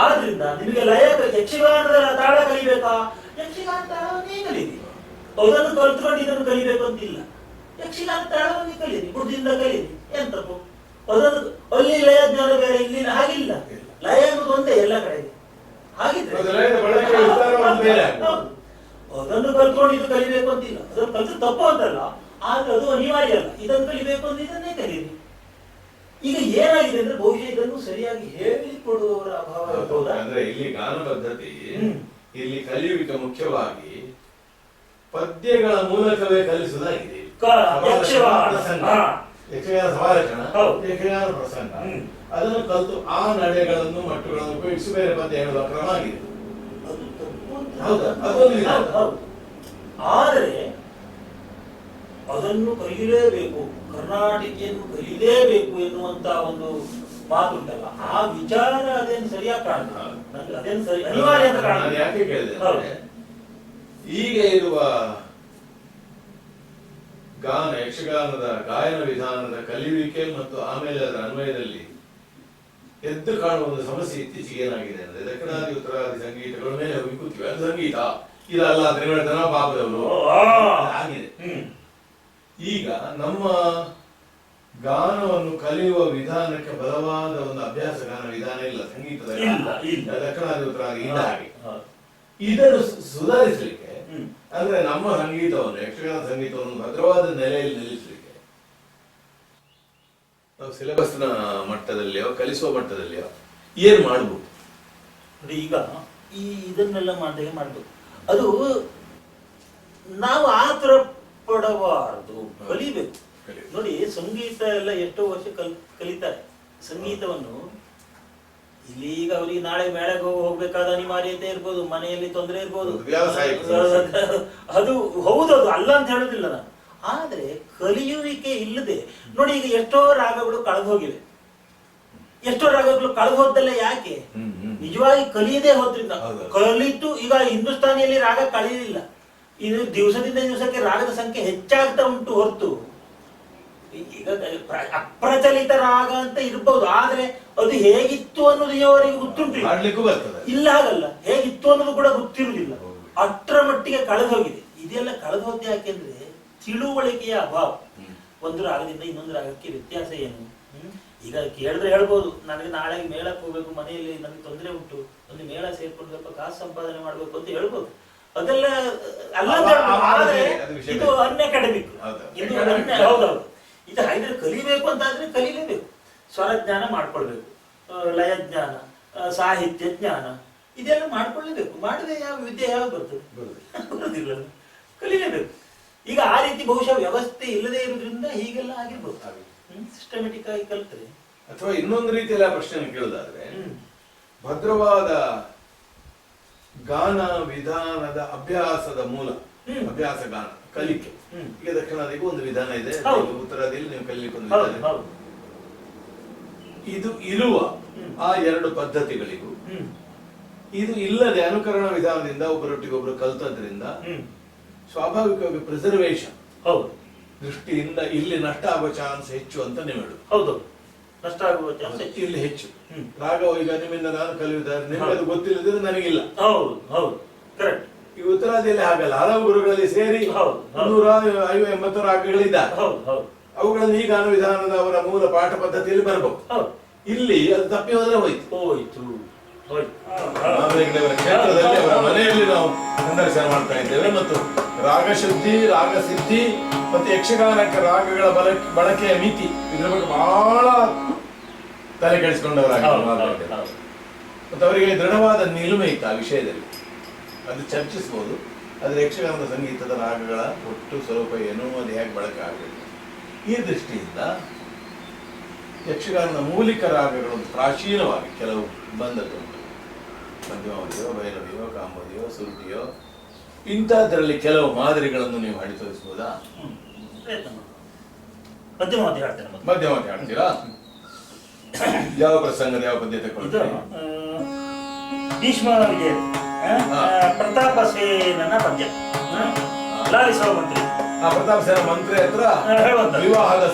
ಆದ್ರಿಂದ ನಿಮಗೆ ಲಯ ಯಕ್ಷಗಾನದ ತಾಳ ಕಲಿಬೇಕಾ? ಯಕ್ಷಗಾನ ತಾಳವನ್ನೇ ಕಲೀರಿ. ಅದನ್ನು ಕಲ್ತ್ಕೊಂಡು ಇದನ್ನು ಕಲಿಬೇಕು ಅಂತಿಲ್ಲ. ಯಕ್ಷಗಾನ ತಾಳವನ್ನೇ ಕಲೀರಿ, ಬುದ್ಧಿಯಿಂದ ಕಲೀರಿ, ಎಂತಪ್ಪು. ಅದನ್ನು ಅಲ್ಲಿ ಲಯ ಜ್ಞಾನ ಬೇರೆ, ಇಲ್ಲಿ ಹಾಗಿಲ್ಲ. ಲಯ ಅನ್ನೋದು ಒಂದೇ ಎಲ್ಲ ಕಡೆಗೆ. ಹಾಗಿದ್ರೆ ಅದನ್ನು ಕಲ್ತ್ಕೊಂಡು ಇದು ಕಲಿಬೇಕು ಅಂತಿಲ್ಲ. ಅದನ್ನು ಕಲ್ತು ತಪ್ಪು ಅಂತಲ್ಲ, ಆದ್ರೆ ಅದು ಅನಿವಾರ್ಯ ಅಲ್ಲ. ಇದನ್ನು ಕಲಿಬೇಕು ಅಂದ್ರೆ ಇದನ್ನೇ ಕಲೀರಿ. ಈಗ ಏನಾಗಿದೆ ಅಂದ್ರೆ ಬಹುಶಃ ಇದನ್ನು ಸರಿಯಾಗಿ ಹೇಳಿಕೊಡುವವರ ಅಭಾವ ಇರಬಹುದಾ? ಅಂದ್ರೆ ಇಲ್ಲಿ ಗಾನ ಪದ್ಧತಿ, ಇಲ್ಲಿ ಕಲಿಯುವಿಕೆ ಮುಖ್ಯವಾಗಿ ಪದ್ಯಗಳ ಮೂಲಕವೇ ಕಲಿಸುವುದಾಗಿದೆ. ಯಕ್ಷಗಾನ ಸಮಾಲಕ್ಷಣ, ಯಕ್ಷಗಾನ ಪ್ರಸಂಗ, ಅದನ್ನು ಕಲಿತು ಆ ನಡೆಗಳನ್ನು ಮಟ್ಟುಗಳನ್ನು ಉಪಯೋಗಿಸಿ ಬೇರೆ ಪದ್ಯ ಹೇಳುವ ಕ್ರಮ ಆಗಿದೆ. ಆದರೆ ಅದನ್ನು ಕಲಿಯಲೇಬೇಕು, ಕರ್ನಾಟಕಿಯನ್ನು ಕಲಿಯಲೇಬೇಕು ಎನ್ನುವಂತ ಒಂದು ಮಾತುಂಟಲ್ಲ, ಆ ವಿಚಾರ ಅದೇನು ಸರಿಯಾಗಿ ಕಾಣ್ತದೆ ನನಗೆ, ಅದೇನು ಸರಿ ಅನಿವಾರ್ಯ ಅಂತ ನಾನು ಕಾಣ್ತದೆ. ಯಾಕೆ ಕೇಳಿದೆ ಅಂದ್ರೆ, ಈಗ ಇರುವ ಗಾನ ಯಕ್ಷಗಾನದ ಗಾಯನ ವಿಧಾನದ ಕಲಿಯುವಿಕೆ ಮತ್ತು ಆಮೇಲೆ ಅದರ ಅನ್ವಯದಲ್ಲಿ ಎದ್ದು ಕಾಣುವ ಒಂದು ಸಮಸ್ಯೆ ಇತ್ತೀಚೆಗೆ ಏನಾಗಿದೆ ಅಂದ್ರೆ, ದಕ್ಷಿಣಾದಿ ಉತ್ತರಾದಿ ಸಂಗೀತಗಳ ಮೇಲೆ ಹೋಗಿ ಕೂತೀವಿ, ಅದು ಸಂಗೀತ ಇದಲ್ಲ ಅಂದ್ರೆ ಜನ ಪಾಪದವರು ಆಗಿದೆ. ಈಗ ನಮ್ಮ ಗಾನವನ್ನು ಕಲಿಯುವ ವಿಧಾನಕ್ಕೆ ಬಲವಾದ ಒಂದು ಅಭ್ಯಾಸ ಗಾನ ವಿಧಾನ ಇಲ್ಲ ಸಂಗೀತದ ದಕ್ಷಿಣಾದಿ ಉತ್ತರಾದಿ ಇಲ್ಲ. ಹಾಗೆ ಇದನ್ನು ಸುಧಾರಿಸಲಿಕ್ಕೆ ಅಂದ್ರೆ ನಮ್ಮ ಸಂಗೀತವನ್ನು ಯಕ್ಷಗಾನ ಸಂಗೀತವನ್ನು ಭದ್ರವಾದ ನೆಲೆಯಲ್ಲಿ ನಿಲ್ಲಿಸಲಿಕ್ಕೆ ನಾವು ಸಿಲೆಬಸ್ನ ಮಟ್ಟದಲ್ಲಿಯೋ ಕಲಿಸುವ ಮಟ್ಟದಲ್ಲಿಯೋ ಏನ್ ಮಾಡ್ಬೋದು? ಈಗ ಇದನ್ನೆಲ್ಲ ಮಾಡಿದಾಗ ಮಾಡ್ಬೇಕು. ಅದು ನಾವು ಆತರ ಪಡಬಾರದು, ಕಲಿಬೇಕು. ನೋಡಿ, ಸಂಗೀತ ಎಲ್ಲ ಎಷ್ಟೋ ವರ್ಷ ಕಲಿತಾರೆ ಸಂಗೀತವನ್ನು. ಇಲ್ಲಿ ಈಗ ಅವರಿಗೆ ನಾಳೆ ಮೇಳಗೆ ಹೋಗ್ಬೇಕಾದ ಅನಿವಾರ್ಯತೆ ಇರ್ಬೋದು, ಮನೆಯಲ್ಲಿ ತೊಂದರೆ ಇರ್ಬೋದು, ಅದು ಹೌದು, ಅದು ಅಲ್ಲ ಅಂತ ಹೇಳುದಿಲ್ಲ ನಾನು. ಆದ್ರೆ ಕಲಿಯುವಿಕೆ ಇಲ್ಲದೆ ನೋಡಿ, ಈಗ ಎಷ್ಟೋ ರಾಗಗಳು ಕಳೆದು ಹೋಗಿವೆ. ಎಷ್ಟೋ ರಾಗಗಳು ಕಳೆದು ಹೋದಲ್ಲ ಯಾಕೆ? ನಿಜವಾಗಿ ಕಲಿಯದೆ ಹೋದ್ರಿಂದ. ಕಲಿತು ಈಗ ಹಿಂದೂಸ್ತಾನಿಯಲ್ಲಿ ರಾಗ ಕಳೆಯಲಿಲ್ಲ, ಇದು ದಿವಸದಿಂದ ದಿವಸಕ್ಕೆ ರಾಗದ ಸಂಖ್ಯೆ ಹೆಚ್ಚಾಗ್ತಾ ಉಂಟು ಹೊರತು ಈಗ ಅಪ್ರಚಲಿತ ರಾಗ ಅಂತ ಇರ್ಬಹುದು. ಆದ್ರೆ ಅದು ಹೇಗಿತ್ತು ಅನ್ನೋದು ಇವರಿಗೆ ಗೊತ್ತುಂಟು ಇಲ್ಲ, ಹಾಗಲ್ಲ, ಹೇಗಿತ್ತು ಅನ್ನೋದು ಕೂಡ ಗೊತ್ತಿರುವುದಿಲ್ಲ. ಅಷ್ಟರ ಮಟ್ಟಿಗೆ ಕಳೆದು ಹೋಗಿದೆ. ಇದೆಲ್ಲ ಕಳೆದು ಹೋದ ಯಾಕೆಂದ್ರೆ ತಿಳುವಳಿಕೆಯ ಅಭಾವ. ಒಂದು ರಾಗದಿಂದ ಇನ್ನೊಂದು ರಾಗಕ್ಕೆ ವ್ಯತ್ಯಾಸ ಏನು? ಈಗ ಕೇಳಿದ್ರೆ ಹೇಳ್ಬೋದು, ನನಗೆ ನಾಳೆ ಮೇಳಕ್ಕೆ ಹೋಗ್ಬೇಕು, ಮನೆಯಲ್ಲಿ ನನಗೆ ತೊಂದರೆ ಉಂಟು, ಒಂದು ಮೇಳ ಸೇರ್ಕೊಂಡು ಸ್ವಲ್ಪ ಕಾಸು ಸಂಪಾದನೆ ಮಾಡ್ಬೇಕು ಅಂತ ಹೇಳ್ಬೋದು. ಅದೆಲ್ಲ ಅಲ್ಲ, ಇದು ಅನ್ಅಕಾಡೆಮಿಕ್. ಇದು ಹೌದೌದು. ಇದು ಹಾಗಿದ್ರೆ ಕಲಿಬೇಕು ಅಂತಾದ್ರೆ ಕಲಿಲೇಬೇಕು. ಸ್ವರಜ್ಞಾನ ಮಾಡ್ಕೊಳ್ಬೇಕು, ಲಯ ಜ್ಞಾನ, ಸಾಹಿತ್ಯ ಜ್ಞಾನ ಇದೆಲ್ಲ ಮಾಡ್ಕೊಳ್ಳೇಬೇಕು. ಮಾಡದೆ ಯಾವ ವಿದ್ಯೆ ಯಾವ ಬರ್ತದೆ? ಬರುದಿಲ್ಲ, ಕಲಿಲೇಬೇಕು. ಈಗ ಆ ರೀತಿ ಬಹುಶಃ ವ್ಯವಸ್ಥೆ ಇಲ್ಲದೆ ಇರುವುದರಿಂದ ಹೀಗೆಲ್ಲ ಆಗಿರ್ಬೋದು. ಸಿಸ್ಟಮೆಟಿಕ್ ಆಗಿ ಕಲ್ತರೆ. ಅಥವಾ ಇನ್ನೊಂದು ರೀತಿಯಲ್ಲಿ ಆ ಪ್ರಶ್ನೆ ಕೇಳೋದಾದ್ರೆ, ಭದ್ರವಾದ ಗಾನ ವಿಧಾನದ ಅಭ್ಯಾಸದ ಮೂಲ ಅಭ್ಯಾಸ ಗಾನ ಕಲಿಕೆ. ಈಗ ದಕ್ಷಿಣಾದಿಗೂ ಒಂದು ವಿಧಾನ ಇದೆ, ಉತ್ತರಾದಿಯಲ್ಲಿ ನೀವು ಕಲಿಲಿಕ್ಕೆ ಒಂದು ವಿಧಾನ ಇದೆ. ಇದು ಇರುವ ಆ ಎರಡು ಪದ್ಧತಿಗಳಿಗೂ ಇದು ಇಲ್ಲದೆ ಅನುಕರಣ ವಿಧಾನದಿಂದ ಒಬ್ಬರೊಟ್ಟಿಗೊಬ್ಬರು ಕಲ್ತದ್ರಿಂದ ಸ್ವಾಭಾವಿಕವಾಗಿ ಪ್ರಿಸರ್ವೇಶನ್ ದೃಷ್ಟಿಯಿಂದ ಇಲ್ಲಿ ನಷ್ಟ ಆಗುವ ಚಾನ್ಸ್ ಹೆಚ್ಚು ಅಂತ ನೀವು ಹೇಳುದು. ಹೌದು, ನಷ್ಟ ಆಗುವ ಚಾನ್ಸ್ ಇಲ್ಲಿ ಹೆಚ್ಚು. ರಾಗವು ಈಗ ನಿಮ್ಮಿಂದ ನಾನು ಕಲಿಯುವುದಾದ್ರೆ ನಿಮಗೆ ಅದು ಗೊತ್ತಿಲ್ಲದಿದ್ರೆ ನನಗಿಲ್ಲ. ಹೌದು ಹೌದು, ಕರೆಕ್ಟ್. ಈ ಉತ್ತರಾದಿಯಲ್ಲಿ ಹಾಗಲ್ಲ, ಹಲವು ಗುರುಗಳಲ್ಲಿ ಸೇರಿ 180 ರಾಗಗಳಿದ್ದಾರೆ. ಅವುಗಳಲ್ಲಿ ಈ ಗಾನ ವಿಧಾನದ ಅವರ ಮೂಲ ಪಾಠ ಪದ್ಧತಿಯಲ್ಲಿ ಬರಬಹುದು. ಇಲ್ಲಿ ಅದು ತಪ್ಪಿ ಹೋದ್ರೆ ಹೋಯ್ತು. ಕ್ಷೇತ್ರದಲ್ಲಿ ಅವರ ಮನೆಯಲ್ಲಿ ನಾವು ಸಂದರ್ಶನ ಮಾಡ್ತಾ ಇದ್ದೇವೆ ಮತ್ತು ರಾಗಶುದ್ಧಿ, ರಾಗಸಿದ್ಧಿ ಮತ್ತು ಯಕ್ಷಗಾನಕ್ಕೆ ರಾಗಗಳ ಬಳಕೆಯ ಮಿತಿ ಇದ್ರ ಬಗ್ಗೆ ಬಹಳ ತಲೆ ಕೆಡಿಸಿಕೊಂಡವರಾಗಿದ್ದಾರೆ. ಮತ್ತು ಅವರಿಗೆ ದೃಢವಾದ ನಿಲುಮೆ ಇತ್ತು ಆ ವಿಷಯದಲ್ಲಿ. ಅದು ಚರ್ಚಿಸಬಹುದು. ಆದರೆ ಯಕ್ಷಗಾನದ ಸಂಗೀತದ ರಾಗಗಳ ಒಟ್ಟು ಸ್ವರೂಪ ಏನು, ಅದು ಹೇಗೆ ಬಳಕೆ ಆಗಬೇಕು, ಈ ದೃಷ್ಟಿಯಿಂದ ಯಕ್ಷಗಾನದ ಮೌಲಿಕ ರಾಗಗಳು ಪ್ರಾಚೀನವಾಗಿ ಕೆಲವು ಬಂದದ್ದು ಉಂಟು. ಮಧ್ಯಮಾವಧಿಯೋ, ಭೈರವಿಯೋ, ಕಾಂಬೋದಿಯೋ, ಸುರುಟಿಯೋ, ಇಂಥದ್ರಲ್ಲಿ ಕೆಲವು ಮಾದರಿಗಳನ್ನು ನೀವು ಹಾಡಿ ತೋರಿಸಬಹುದಾ? ಮಧ್ಯಮಾವಧಿ ಹಾಡ್ತೀರಾ? ಯಾವ ಪ್ರಸಂಗದ ಯಾವ ಪದ್ಯ ತಗೊಳ್ತೀರಾ? ಭೀಷ್ಮ ವಿಜಯ ಪ್ರತಾಪ ಸೇನನ ಪದ್ಯ, ಲಾಲಿಸುವ ಮಂತ್ರಿ. ಪ್ರತಾಪ ಸೇನ ಮಂತ್ರಿ ಹತ್ರ ವಿವಾಹದ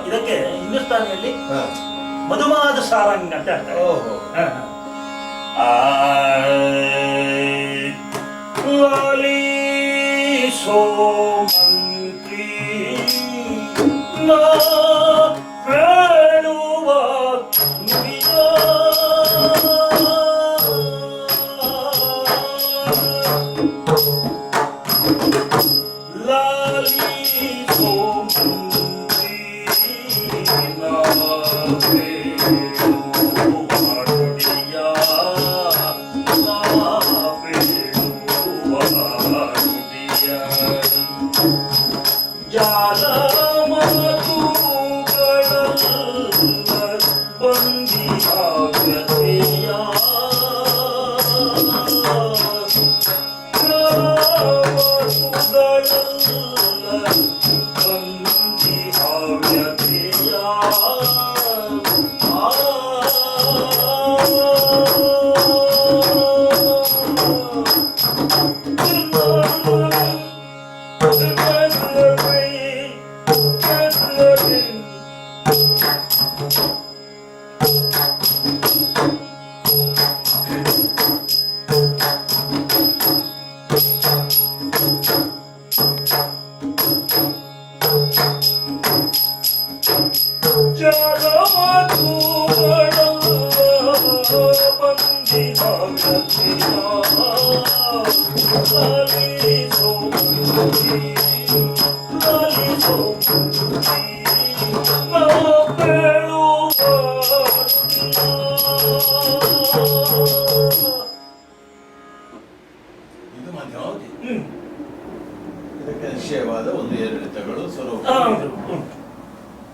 ಇದಕ್ಕೆ ಹಿಂದೂಸ್ತಾನಿಯಲ್ಲಿ ಮಧುಮಾದ ಸಾರಂಗ್ ಅಂತ ಹೇಳ್ತಾರೆ. ಲಾಲಿಸೋ ಮಂತ್ರಿ ನಾ ಹೇಳುವ ನಿಜ, ಲಾಲಿಸೋ ಇದು ಮಧ್ಯಾವಧಿ. ಇದಕ್ಕೆ ನಿಶ್ಚಯವಾದ ಒಂದು ಏರಿಳಿತಗಳು ಸ್ವರೂಪ.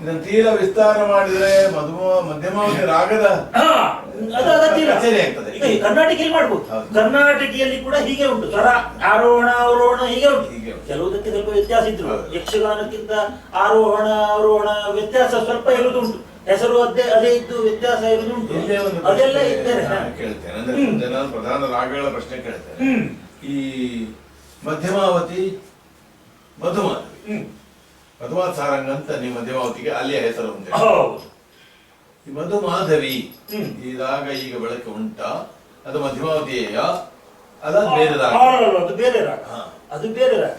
ಇದನ್ನು ತೀರ ವಿಸ್ತಾರ ಮಾಡಿದ್ರೆ ಮಧ್ಯಮಾವಧಿ ರಾಗದ ಕಚೇರಿ ಆಗ್ತದೆ. ಈಗ ಕರ್ನಾಟಕಿಯಲ್ಲಿ ಮಾಡ್ಬೋದು. ಕರ್ನಾಟಕಿಯಲ್ಲಿ ಕೂಡ ಹೀಗೆ ಉಂಟು, ಸ್ವರ ಆರೋಹಣ ಅವರೋಹಣ ಹೀಗೆ ಉಂಟು. ಕೆಲವುದಕ್ಕೆ ಸ್ವಲ್ಪ ವ್ಯತ್ಯಾಸ ಇದ್ರು. ಯಕ್ಷಗಾನಕ್ಕಿಂತ ಆರೋಹಣ ಅವರೋಹಣ ವ್ಯತ್ಯಾಸ ಸ್ವಲ್ಪ ಇರುವುದುಂಟು. ಹೆಸರು ಅದೇ ಇದ್ದು ವ್ಯತ್ಯಾಸ ಇರುವುದುಂಟು. ಅದೆಲ್ಲ ಇದ್ದೇನೆ ಕೇಳ್ತೇನೆ. ಅಂದ್ರೆ ನಾನು ಪ್ರಧಾನ ರಾಗಗಳ ಪ್ರಶ್ನೆ ಕೇಳ್ತೇನೆ. ಈ ಮಧ್ಯಮಾವತಿ ಮಧುಮಾಧವಿ, ಮಧುಮಾಧ ಸಾರಂಗ ಅಂತ ನೀವು ಮಧ್ಯಮಾವತಿಗೆ ಅಲ್ಲಿಯ ಹೆಸರು ಉಂಟು. ಈ ಮಧುಮಾಧವಿ ಈ ರಾಗ ಈಗ ಬಳಕೆ ಉಂಟಾ? ಅದು ಮಧ್ಯಮಾವತಿಯ ಅದ ಬೇರೆ ರಾಗ? ಅದು ಬೇರೆ ರಾಗ. ಅದು ಬೇರೆ ರಾಗ.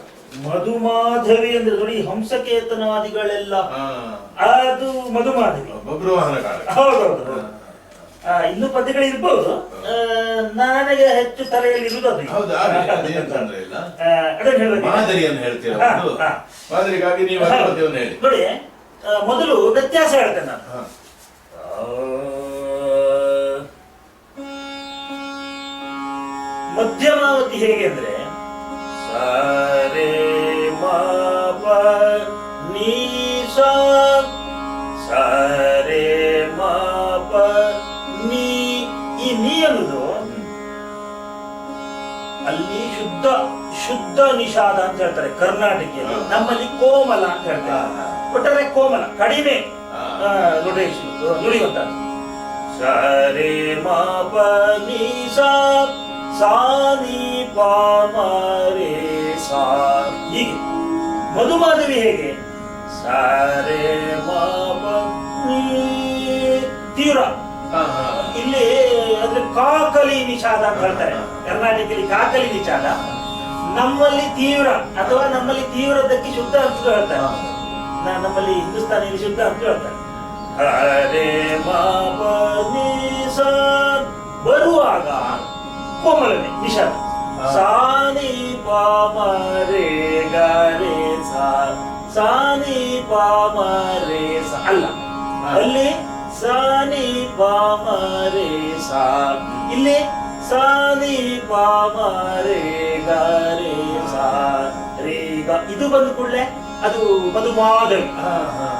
ಮಧುಮಾಧವಿ ಅಂದ್ರೆ ನೋಡಿ, ಹಂಸಕೇತನಾದಿಗಳೆಲ್ಲ ಅದು ಮಧುಮಾಧವಿ. ಬಬ್ರುವಾಹನ ಕಾಲ. ಹೌದೌದು. ಇನ್ನು ಪದ್ಯಗಳು ಇರ್ಬೋದು. ನನಗೆ ಹೆಚ್ಚು ತಲೆಯಲ್ಲಿ ಇರುವುದು ಅದು. ಮಾದರಿಯನ್ನು ಹೇಳ್ತೀರಾ? ಮಾದರಿಗಾಗಿ ನೀವು ಹೇಳಿ ನೋಡಿ. ಮೊದಲು ವ್ಯತ್ಯಾಸ ಹೇಳ್ತೇನೆ ನಾನು. ಮಧ್ಯಮಾವತಿ ಹೇಗೆ ಅಂದ್ರೆ ಸರೆ ಮ ನೀ ಸರೆ ಮ ನೀ. ಈ ನೀ ಅನ್ನೋದು ಅಲ್ಲಿ ಶುದ್ಧ ನಿಷಾದ ಅಂತ ಹೇಳ್ತಾರೆ ಕರ್ನಾಟಕಿಯಲ್ಲಿ. ನಮ್ಮಲ್ಲಿ ಕೋಮಲ ಅಂತ ಹೇಳ್ತಾರೆ. ಒಟ್ಟಾರೆ ಕೋಮಲ ಕಡಿಮೆ ನುಡಿಯುವಂತ. ಸರೆ ಮ ನೀ ಸಾ ನೀ ಪ ಮ ರೇ ಸಾ. ಹೀಗೆ ಮಧುಮಾಧವಿ ಹೇಗೆ ಸರೆ ಮ ತೀವ್ರ. ಇಲ್ಲಿ ಅಂದ್ರೆ ಕಾಕಲಿ ನಿಷಾದ ಅಂತ ಹೇಳ್ತಾರೆ ಕರ್ನಾಟಕದಲ್ಲಿ. ಕಾಕಲಿ ನಿಷಾದ. ನಮ್ಮಲ್ಲಿ ತೀವ್ರ ಅಥವಾ ನಮ್ಮಲ್ಲಿ ತೀವ್ರದಕ್ಕೆ ಶುದ್ಧ ಅಂತ ಹೇಳ್ತಾರೆ. ನಮ್ಮಲ್ಲಿ ಹಿಂದೂಸ್ತಾನಿಯಲ್ಲಿ ಶುದ್ಧ ಅಂತ ಹೇಳ್ತಾರೆ. ಹರೇ ಬರುವಾಗ ಕೋಮಲನೆ ನಿಷಾದ. ಸಾನಿ ಪಾಮರೇ ಗರೇ ಸಾನಿ ಪಾಮರೇ ಸ ಅಲ್ಲ. ಅಲ್ಲಿ ಸಾನಿ ಪಾಮರೇ ಸಾ. ಇಲ್ಲಿ ಸಾನಿ ಪಾಮರೇ ಗರೇ ಸಾ ರೇ ಗ. ಇದು ಬಂದ ಕೂಡಲೇ ಅದು ಮಧುಮಾಧವಿ.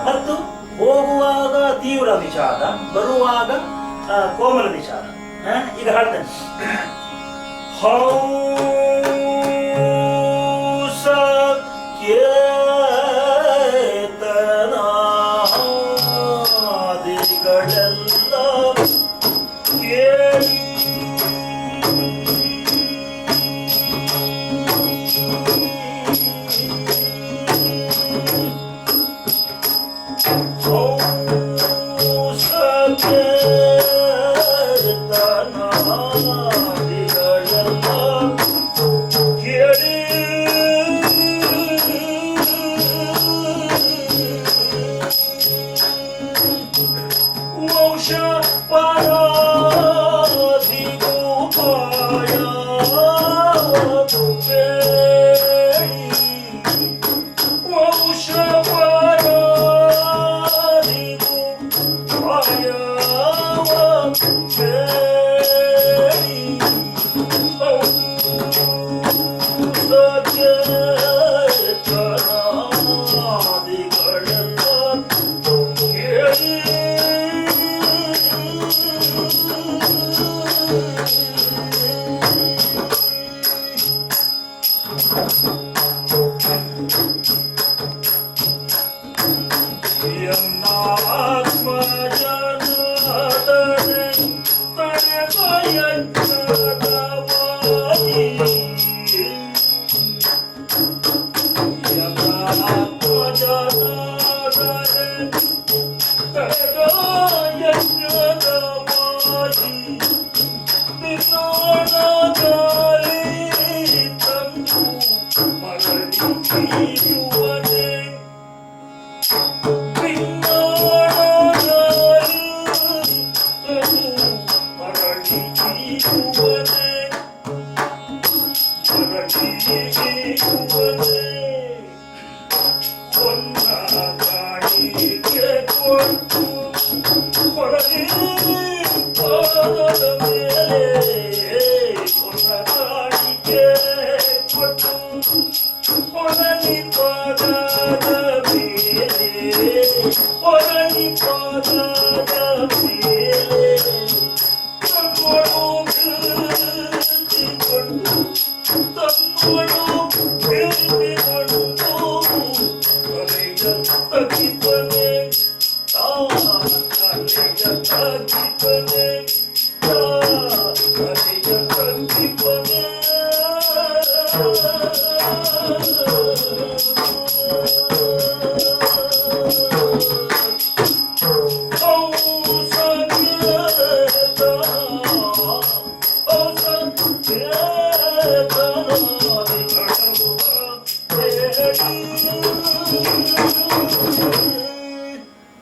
ಮತ್ತು ಹೋಗುವಾಗ ತೀವ್ರ ನಿಷಾದ, ಬರುವಾಗ ಕೋಮಲ ನಿಷಾದ. ಈಗ ಹೇಳ್ತೇನೆ. ಹೌಸ ಕೇತನಾದಿಗಳೆಲ್ಲ ಕೇಳಿ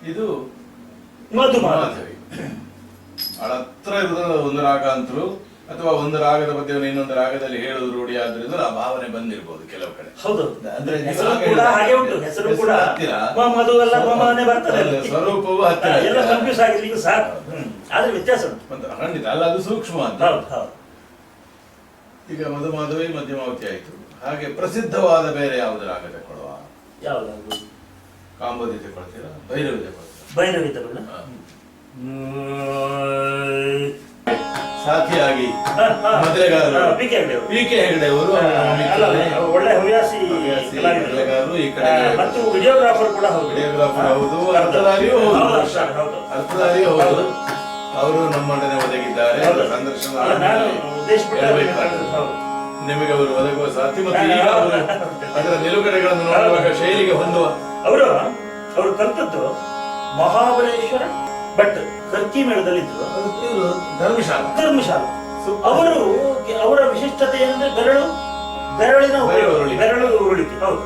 ಇದು ಮಧುಮಾಧವಿ. ಹತ್ರ ಇರೋದ್ರ ಒಂದು ರಾಗ ಅಂತರು ಅಥವಾ ಒಂದು ರಾಗದ ಪದ್ಯವನ್ನು ಇನ್ನೊಂದು ರಾಗದಲ್ಲಿ ಹೇಳುವುದು ರೂಢಿ ಆದ್ರಿಂದ ಆ ಭಾವನೆ ಬಂದಿರಬಹುದು ಕೆಲವು ಕಡೆ. ಹೌದು, ಅಂದ್ರೆ ಹೆಸರು ಕೂಡ ಹಾಗೆ ಉಂಟು, ಹೆಸರು ಕೂಡ ಹತ್ತಿರ ಮಧು ಎಲ್ಲ ಮನೆ ಬರ್ತದೆ, ಸ್ವರೂಪವು ಹತ್ತಿರ, ಎಲ್ಲ ಕನ್ಫ್ಯೂಸ್ ಆಗಿರ್ಲಿಕ್ಕೆ ಸಾಕು. ಆದ್ರೆ ವ್ಯತ್ಯಾಸ ಉಂಟು ಖಂಡಿತ ಅಲ್ಲ, ಅದು ಸೂಕ್ಷ್ಮ ಅಂತ. ಹೌದು ಹೌದು. ಈಗ ಮಧುಮಾಧವಿ ಮಧ್ಯಮಾವತಿ ಆಯ್ತು. ಹಾಗೆ ಪ್ರಸಿದ್ಧವಾದ ಬೇರೆ ಯಾವ್ದು ರಾಗ ತಗೊಳ್ಳುವ? ಯಾವ್ದಾದ್ರು ಕಾಂಬೋದಿ ತಗೊಳ್ತೀರಾ, ಭೈರವಿ ತಗೊಳ್ತೀರಾ? ಭೈರವಿ ತಗೊಳ್ಳ. ಸಾಥಿಯಾಗಿ ಮೊದಲೆಗಾರರು ಪಿ ಕೆ ಹೆಗಡೆ ಅವರು ಒಳ್ಳೆ ಹವ್ಯಾಸಿ ಮೊದಲೆಗಾರರು, ಈ ಕಡೆ ಮತ್ತು ವಿಡಿಯೋಗ್ರಾಫರ್ ಕೂಡ ಹೌದು. ವಿಡಿಯೋಗ್ರಾಫರ್ ಹೌದು, ಅರ್ಥಧಾರಿಯೂ ಹೌದು, ಅರ್ಥಧಾರಿಯೂ ಹೌದು. ಅವರು ನಮ್ಮೊಡನೆ ಒದಗಿದ್ದಾರೆ. ಸಂದರ್ಶನ ನಿಮಗೆ ಅವರು ಒದಗುವ ಸಾಥಿ ಮತ್ತು ಈಗ ಅವರು ಅದರ ನಿಲುಗಡೆಗಳನ್ನು ನೋಡುವಾಗ ಶೈಲಿಗೆ ಹೊಂದುವ ಅವರು ಕಲ್ತದ್ದು ಮಹಾಬಲೇಶ್ವರ ಭಟ್ ಕರ್ಕಿ ಮೇಳದಲ್ಲಿದ್ದು ಧರ್ಮಶಾಲ. ಅವರು ಅವರ ವಿಶಿಷ್ಟತೆ ಏನಂದ್ರೆ ಬೆರಳಿನ ಬೆರಳು ಉರುಳಿಕೆ. ಹೌದು.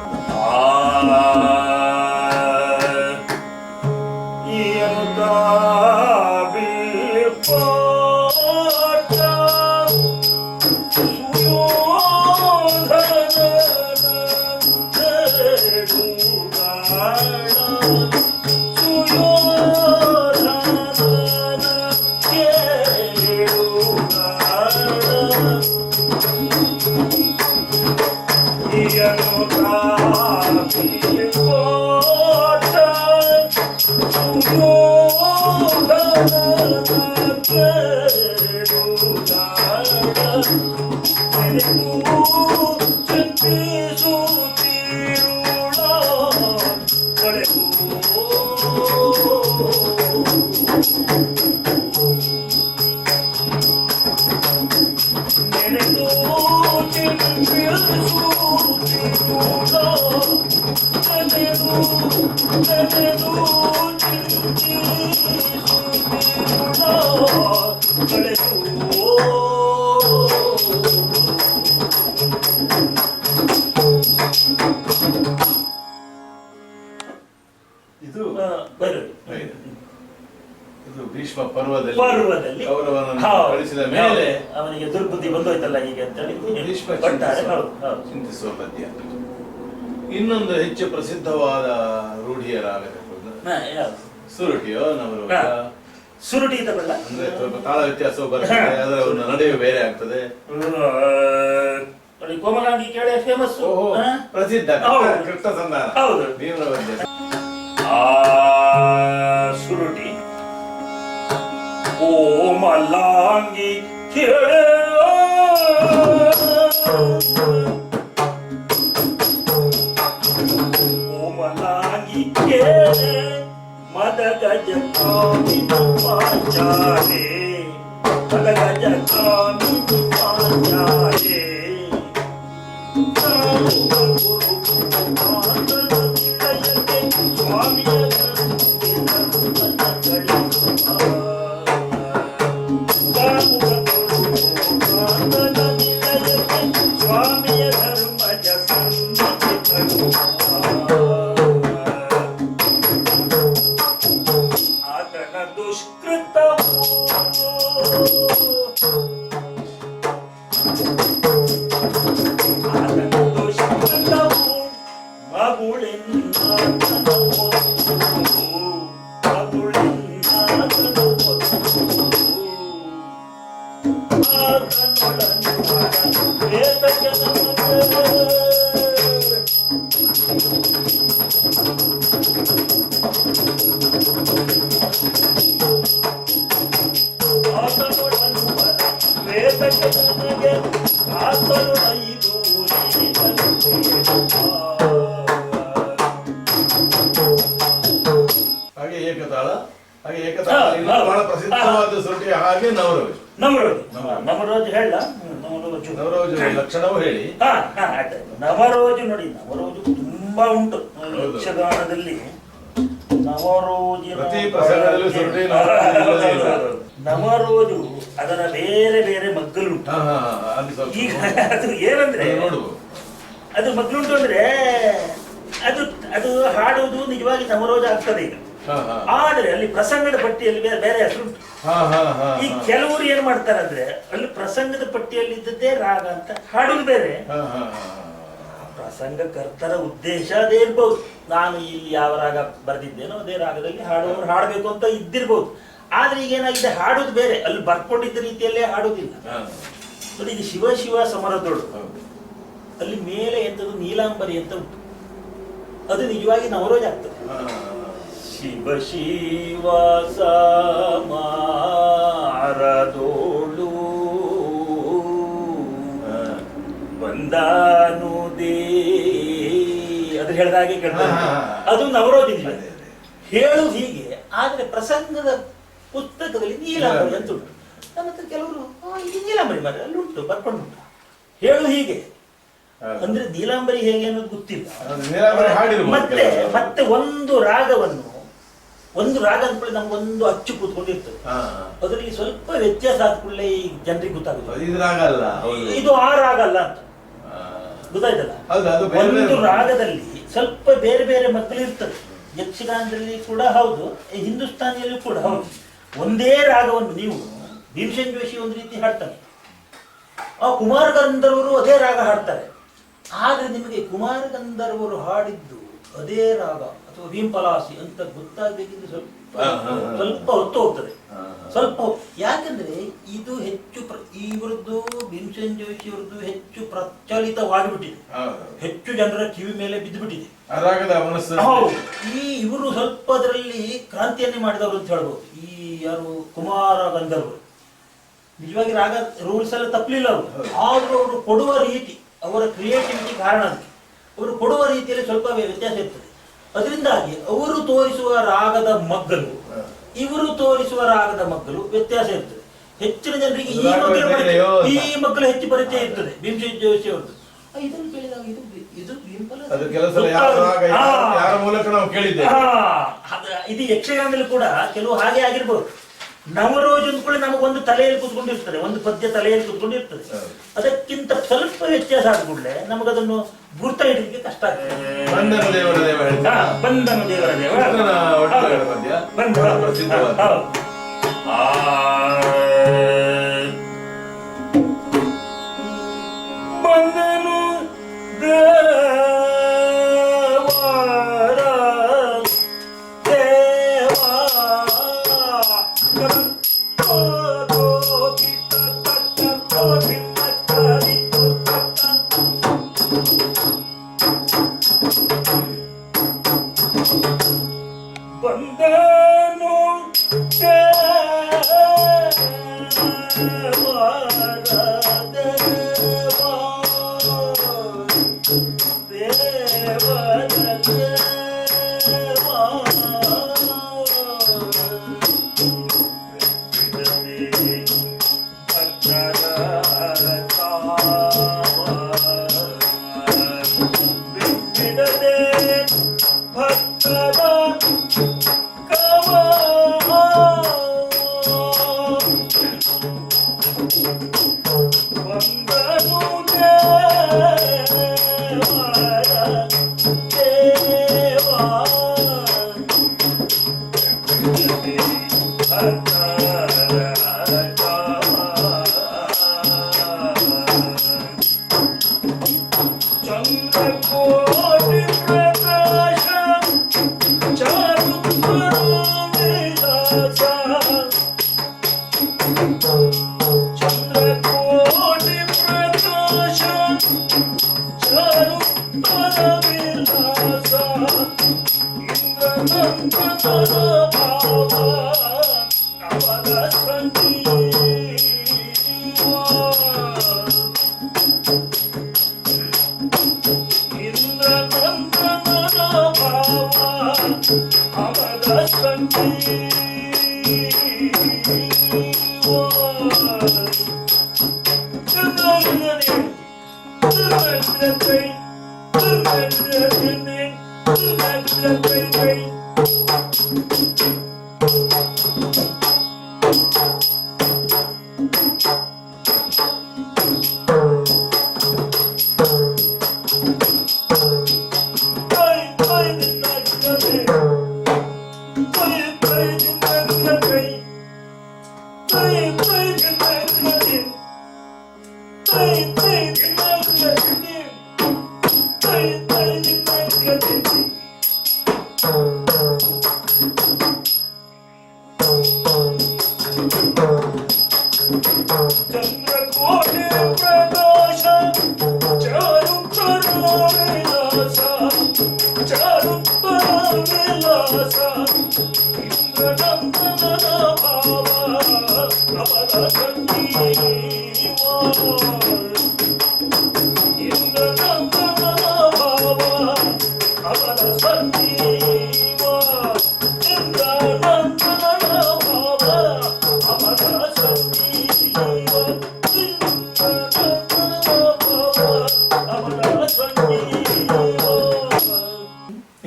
ಭೀಷ್ಮ ಪರ್ವದಲ್ಲಿ ಕೌರವನನ್ನು ಕಳಿಸಿದ ಮೇಲೆ ಅವನಿಗೆ ದುರ್ಬುದ್ಧಿ ಬಂದೋಯ್ತಲ್ಲ ಹೀಗೆ ಅಂತ ಚಿಂತಿಸುವ ಪದ್ಯ. ಇನ್ನೊಂದು ಹೆಚ್ಚು ಪ್ರಸಿದ್ಧವಾದ ರೂಢಿಯ ರಾಗ ಸುರುಟಿಯೋ ನವರು ಸುರುಟಿ ತಗೊಳ್ಳ ಅಂದ್ರೆ ಸ್ವಲ್ಪ ತಾಳ ವ್ಯತ್ಯಾಸವು ಬರ್ತದೆ, ಅದರ ಒಂದು ನಡೆಯು ಬೇರೆ ಆಗ್ತದೆ. ಕೋಮಲಾಂಗಿ ಕೇಳಿ ಫೇಮಸ್ ಪ್ರಸಿದ್ಧ ಕೃಷ್ಣ ಸಂಧಾನ. ಹೌದು. ಸುರುಟಿ ಕೋಮಲಾಂಗಿ ಕೇಳಿ ಕೋಮಲಾಂಗಿ ಕೇಳಿ ಮದ ಗಜ ಪಾಚಾರೆ ಹಾಗೆ ಏಕತಾಳ, ಹಾಗೆ ಏಕತಾಳ ಬಹಳ ಪ್ರಸಿದ್ಧವಾದ ಸುರುಟಿ. ಹಾಗೆ ನವರೋಜ್, ನವರೋಜ್ ಹೇಳ ನವರೋಜ್ ಲಕ್ಷಣವೂ ಹೇಳಿ. ನವರೋಜು ನೋಡಿ, ನವರೋಜು ತುಂಬಾ ಉಂಟು ಯಕ್ಷಗಾನದಲ್ಲಿ. ನವರೋಜು ಅದರ ಬೇರೆ ಬೇರೆ ಮಗ್ಗಲುಂಟು. ಈಗ ಅದು ಏನಂದ್ರೆ ಅದು ಮಗ್ಗಲುಂಟು ಅಂದ್ರೆ ಅದು ಅದು ಹಾಡುವುದು ನಿಜವಾಗಿ ನವರೋಜ ಆಗ್ತದೆ ಈಗ. ಆದ್ರೆ ಅಲ್ಲಿ ಪ್ರಸಂಗದ ಪಟ್ಟಿಯಲ್ಲಿ ಬೇರೆ ಹೆಸರುಂಟು. ಈ ಕೆಲವರು ಏನ್ ಮಾಡ್ತಾರೆ ಅಂದ್ರೆ ಅಲ್ಲಿ ಪ್ರಸಂಗದ ಪಟ್ಟಿಯಲ್ಲಿ ಇದ್ದದ್ದೇ ರಾಗ ಅಂತ ಹಾಡುದು ಬೇರೆ. ಪ್ರಸಂಗಕರ್ತರ ಉದ್ದೇಶ ಅದೇ ಇರ್ಬೋದು, ನಾನು ಇಲ್ಲಿ ಯಾವ ರಾಗ ಬರೆದಿದ್ದೇನೋ ಅದೇ ರಾಗದಲ್ಲಿ ಹಾಡುವವರು ಹಾಡಬೇಕು ಅಂತ ಇದ್ದಿರ್ಬೋದು. ಆದ್ರೆ ಈಗ ಏನಾಗಿದೆ, ಹಾಡುದು ಬೇರೆ, ಅಲ್ಲಿ ಬರ್ಕೊಂಡಿದ್ದ ರೀತಿಯಲ್ಲೇ ಹಾಡುದಿಲ್ಲ. ನೋಡಿ, ಇದು ಶಿವ ಶಿವ ಸಮರದೊಳು ಅಲ್ಲಿ ಮೇಲೆ ಎಂತದ್ದು ನೀಲಾಂಬರಿ ಅಂತ ಉಂಟು, ಅದು ನಿಜವಾಗಿ ನವರೋಜ್ ಆಗ್ತದೆ. ಶಿವ ಶಿವ ಸಮರದೋಳು ಬಂದಾನುದೇ ಅದು ಹೇಳಿದ ಹಾಗೆ ಕೇಳ್ತಾರೆ, ಅದು ನವರೋಜ್. ಹೇಳುದು ಹೀಗೆ, ಆದ್ರೆ ಪ್ರಸಂಗದ ಪುಸ್ತಕದಲ್ಲಿ ನೀಲಾಂಬರಿ ಅಂತ ಉಂಟು. ನಮ್ಮ ಹತ್ರ ಕೆಲವರು ಇದು ನೀಲಾಂಬರಿ ಮಾತ್ರ ಅಲ್ಲಿ ಉಂಟು, ಬರ್ಕೊಂಡು ಹೇಳು ಹೀಗೆ ಅಂದ್ರೆ ನೀಲಾಂಬರಿ ಹೇಗೆ ಅನ್ನೋದು ಗೊತ್ತಿಲ್ಲ. ಮತ್ತೆ ಮತ್ತೆ ಒಂದು ರಾಗವನ್ನು, ಒಂದು ರಾಗ ಅಂದ್ಕೊಳ್ಳಿ ನಮ್ಗೊಂದು ಅಚ್ಚು ಕೂತ್ಕೊಂಡಿರ್ತದೆ, ಅದರಲ್ಲಿ ಸ್ವಲ್ಪ ವ್ಯತ್ಯಾಸ ಆದ ಕೂಡಲೇ ಈ ಜನರಿಗೆ ಗೊತ್ತಾಗುತ್ತೆ ಇದು ಆ ರಾಗ ಅಲ್ಲ ಅಂತ. ಗೊತ್ತಾಯ್ತಲ್ಲ, ಒಂದು ರಾಗದಲ್ಲಿ ಸ್ವಲ್ಪ ಬೇರೆ ಬೇರೆ ಮಕ್ಕಳು ಇರ್ತದೆ. ಯಕ್ಷಗಾನದಲ್ಲಿ ಕೂಡ ಹೌದು, ಹಿಂದೂಸ್ತಾನಿಯಲ್ಲೂ ಕೂಡ ಹೌದು. ಒಂದೇ ರಾಗವನ್ನು ನೀವು ಭೀಮಸೇನ್ ಜೋಶಿ ಒಂದು ರೀತಿ ಹಾಡ್ತಾನೆ, ಆ ಕುಮಾರ ಗಂಧರ್ವರು ಅದೇ ರಾಗ ಹಾಡ್ತಾರೆ. ಆದ್ರೆ ನಿಮಗೆ ಕುಮಾರ ಗಂಧರ್ವರು ಹಾಡಿದ್ದು ಅದೇ ರಾಗ ಅಥವಾ ಭೀಂಪಲಾಸಿ ಅಂತ ಗೊತ್ತಾಗಬೇಕಿದ್ರೆ ಸ್ವಲ್ಪ ಹೊತ್ತು ಹೋಗ್ತದೆ, ಸ್ವಲ್ಪ. ಯಾಕಂದ್ರೆ ಇದು ಹೆಚ್ಚು ಇವರದ್ದು ಭೀಮಸೇನ್ ಜೋಶಿ ಅವರದ್ದು ಹೆಚ್ಚು ಪ್ರಚಲಿತವಾಗಿಬಿಟ್ಟಿದೆ, ಹೆಚ್ಚು ಜನರ ಕಿವಿ ಮೇಲೆ ಬಿದ್ದುಬಿಟ್ಟಿದೆ. ಈ ಇವರು ಸ್ವಲ್ಪ ಅದರಲ್ಲಿ ಕ್ರಾಂತಿಯನ್ನೇ ಮಾಡಿದವರು ಅಂತ ಹೇಳ್ಬೋದು. ಈ ಯಾರು ಕುಮಾರ ಗಂಧರ್ವರು ನಿಜವಾಗಿ ರಾಗ ರೂಲ್ಸ್ ಎಲ್ಲ ತಪ್ಪಲಿಲ್ಲ ಅವರು, ಆದ್ರೂ ಅವರು ಕೊಡುವ ರೀತಿ, ಅವರ ಕ್ರಿಯೇಟಿವಿಟಿ ಕಾರಣ ಅದಕ್ಕೆ. ಅವರು ಕೊಡುವ ರೀತಿಯಲ್ಲಿ ಸ್ವಲ್ಪ ವ್ಯತ್ಯಾಸ ಇರ್ತದೆ. ಅದರಿಂದಾಗಿ ಅವರು ತೋರಿಸುವ ರಾಗದ ಮಗ್ಗಲು, ಇವರು ತೋರಿಸುವ ರಾಗದ ಮಗ್ಗಲು ವ್ಯತ್ಯಾಸ ಇರ್ತದೆ. ಹೆಚ್ಚಿನ ಜನರಿಗೆ ಈ ಮಕ್ಕಳು ಹೆಚ್ಚು ಪರಿಚಯ ಇರ್ತದೆ ಭೀಮಸೇನ್ ಜೋಶಿ ಅವರದ್ದು. ಇದನ್ನು ಕೇಳಿದಾಗ ಇದು ಯಕ್ಷಗಾನದಲ್ಲಿ ಕೂಡ ಕೆಲವು ಹಾಗೆ ಆಗಿರ್ಬೋದು. ನವರೋಜ್ ಅಂದ್ಕೊಳ್ಳಿ ನಮಗೊಂದು ತಲೆಯಲ್ಲಿ ಕೂತ್ಕೊಂಡಿರ್ತದೆ, ಒಂದು ಪದ್ಯ ತಲೆಯಲ್ಲಿ ಕೂತ್ಕೊಂಡಿರ್ತದೆ. ಅದಕ್ಕಿಂತ ಸ್ವಲ್ಪ ವ್ಯತ್ಯಾಸ ಆದ ಕೂಡಲೇ ನಮಗದನ್ನು ಗುರ್ತ ಹಿಡಿಲಿಕ್ಕೆ ಕಷ್ಟ ಆಗ್ತದೆ. ಬಂಧನ ದೇವರ ದೇವ,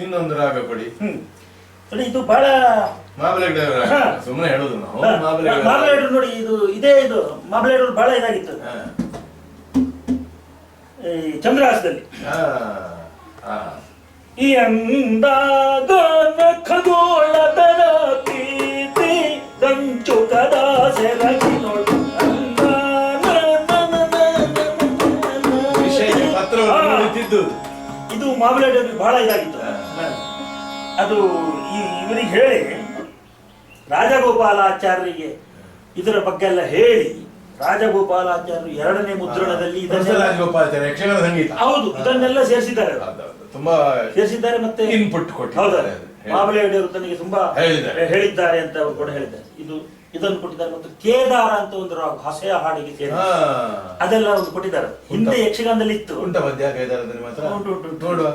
ಇನ್ನೊಂದು ರಾಗ ಕೊಡಿ. ಇದು ಬಹಳ ಮಾಬಲೇಶ್ವರ ಸುಮ್ಮನೆ ಹೇಳುದು ನಾವು. ಮಾಬಲೇಶ್ವರ ನೋಡಿ, ಇದು ಮಾಬಲೇಶ್ವರ ಬಹಳ ಇದಾಗಿತ್ತು ಈ ಚಂದ್ರಹಾಸದಲ್ಲಿ. ಈ ಅಂದಾಗ ಖಗೋಳದರ ಪ್ರೀತಿ ಗಂಚು ಕದಾ ಸೆರಗಿನೊಳು ಇದು ಮಾಬಲೇಶ್ವರ ಬಹಳ ಇದಾಗಿತ್ತು. ಅದು ಇವರಿಗೆ ಹೇಳಿ ರಾಜಗೋಪಾಲಾಚಾರ್ಯರಿಗೆ ಇದರ ಬಗ್ಗೆ ಎಲ್ಲ ಹೇಳಿ ರಾಜಗೋಪಾಲಾಚಾರ್ಯರು 2ನೇ ಮುದ್ರಣದಲ್ಲಿ ಯಕ್ಷಗಾನ ಸಂಗೀತ ಹೌದು ಇದನ್ನೆಲ್ಲ ಸೇರಿಸಿದ್ದಾರೆ, ತುಂಬಾ ಸೇರಿಸಿದ್ದಾರೆ. ಮತ್ತೆ ಇನ್ಪುಟ್ ಕೊಟ್ಟಿದ್ದಾರೆ. ಮಾಬಲೇಶ್ವರರು ತನಗೆ ತುಂಬಾ ಹೇಳಿದ್ದಾರೆ ಅಂತ ಅವರು ಕೂಡ ಹೇಳಿದ್ದಾರೆ. ಇದನ್ನು ಕೊಟ್ಟಿದ್ದಾರೆ. ಮತ್ತು ಕೇದಾರ ಅಂತ ಒಂದು ಹಸೆಯ ಹಾಡಿಗೆ ಸೇರಿ ಅದೆಲ್ಲ ಒಂದು ಕೊಟ್ಟಿದ್ದಾರೆ. ಹಿಂದೆ ಯಕ್ಷಗಾನದಲ್ಲಿ ಇತ್ತು. ಉಂಟ ಮಧ್ಯ ಕೇದಾರದಲ್ಲಿ ಮಾತ್ರ ಉಂಟು ನೋಡುವ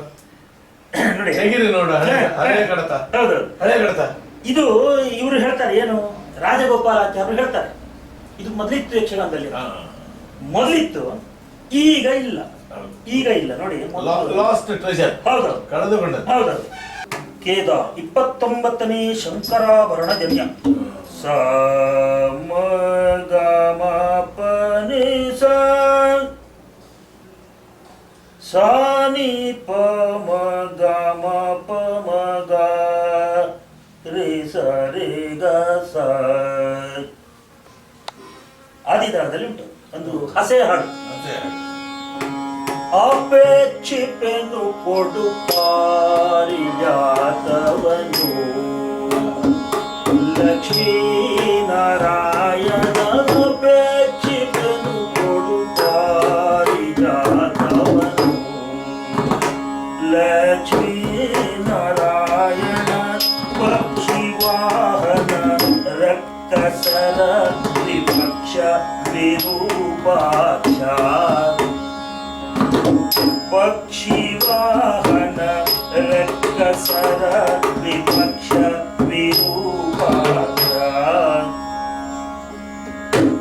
ನೋಡಿ ಹೇಗಿದೆ ನೋಡುವ. ಹೌದು, ಹಳೆ ಕಡತ. ಇದು ಇವರು ಹೇಳ್ತಾರೆ, ಏನು ರಾಜಗೋಪಾಲಾಚಾರ್ಯರು ಹೇಳ್ತಾರೆ, ಇದು ಮೊದಲಿತ್ತು ಯಕ್ಷಗಾನದಲ್ಲಿ, ಮೊದಲಿತ್ತು, ಈಗ ಇಲ್ಲ, ಈಗ ಇಲ್ಲ ನೋಡಿ. Last treasure. ಹೌದು, ಕಳೆದುಕೊಂಡದ್ದು. ಹೌದೌದು. ಕೇದಾರ 29ನೇ ಶಂಕರಾಭರಣ ಜನ್ಯ. ಸ ಮ ಗ ಮ ಪ ನಿ ಸ ಸ ನಿ ಪ ಮ ಗ ಮ ಪ ಮ ಗ ರಿ ಸ ರಿ ಗ ಸ. ಆದಿತಾಳದಲ್ಲಿ ಉಂಟು ಒಂದು ಹಸೆ ಹಾಡು. ಅಪೇಕ್ಷಿಪೆನು ಕೊಡು ಪಾರಿಜಾತವನು ಲಕ್ಷ್ಮೀ ನಾರಾಯಣ. ಅಪೇಕ್ಷಿಪೆನು ಕೊಡು ಪಾರಿಜಾತವನು ಲಕ್ಷ್ಮೀ ನಾರಾಯಣ. ಪಕ್ಷಿ ವಾಹನ ರಕ್ತಸರ ವಿಪಕ್ಷ ವಿರೂಪಾಕ್ಷ. ಪಕ್ಷಿ ವಾಹನ ರಕ್ತಸರ ವಿಪಕ್ಷ ವಿರೂಪಾಕ್ಷ.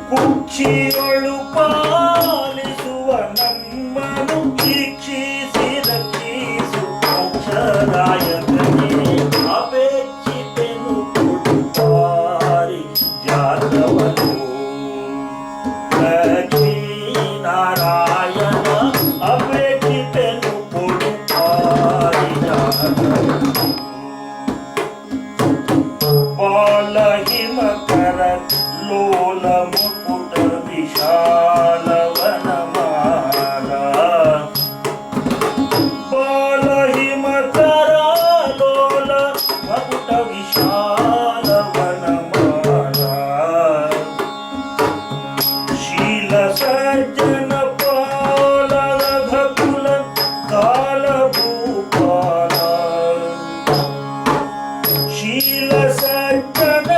ಕುಕ್ಷಿಯೊಳು ಪಾಲಿಸುವ ನಮ್ಮನು ವೀಕ್ಷಿಸಿ ರಕ್ಷಿಸು ಮೋಕ್ಷದಾಯಕನೇ. ಬಾಲ ಹಿಮಕರ ಲೋಲ ಮುಕುಟ ವಿಶಾಲ ವನಮಾಲ ಬಾಲ ಹಿಮಕರ ಲೋಲ ಮುಕುಟ ವಿಶಾಲ ವನಮಾಲ ಶೀಲ ಸಜ್ಜನ ಪಾಲ ರಘುಕುಲ ಕಾಲ ಭೂಪಾಲ ಶೀಲ ಸಜ್ಜನ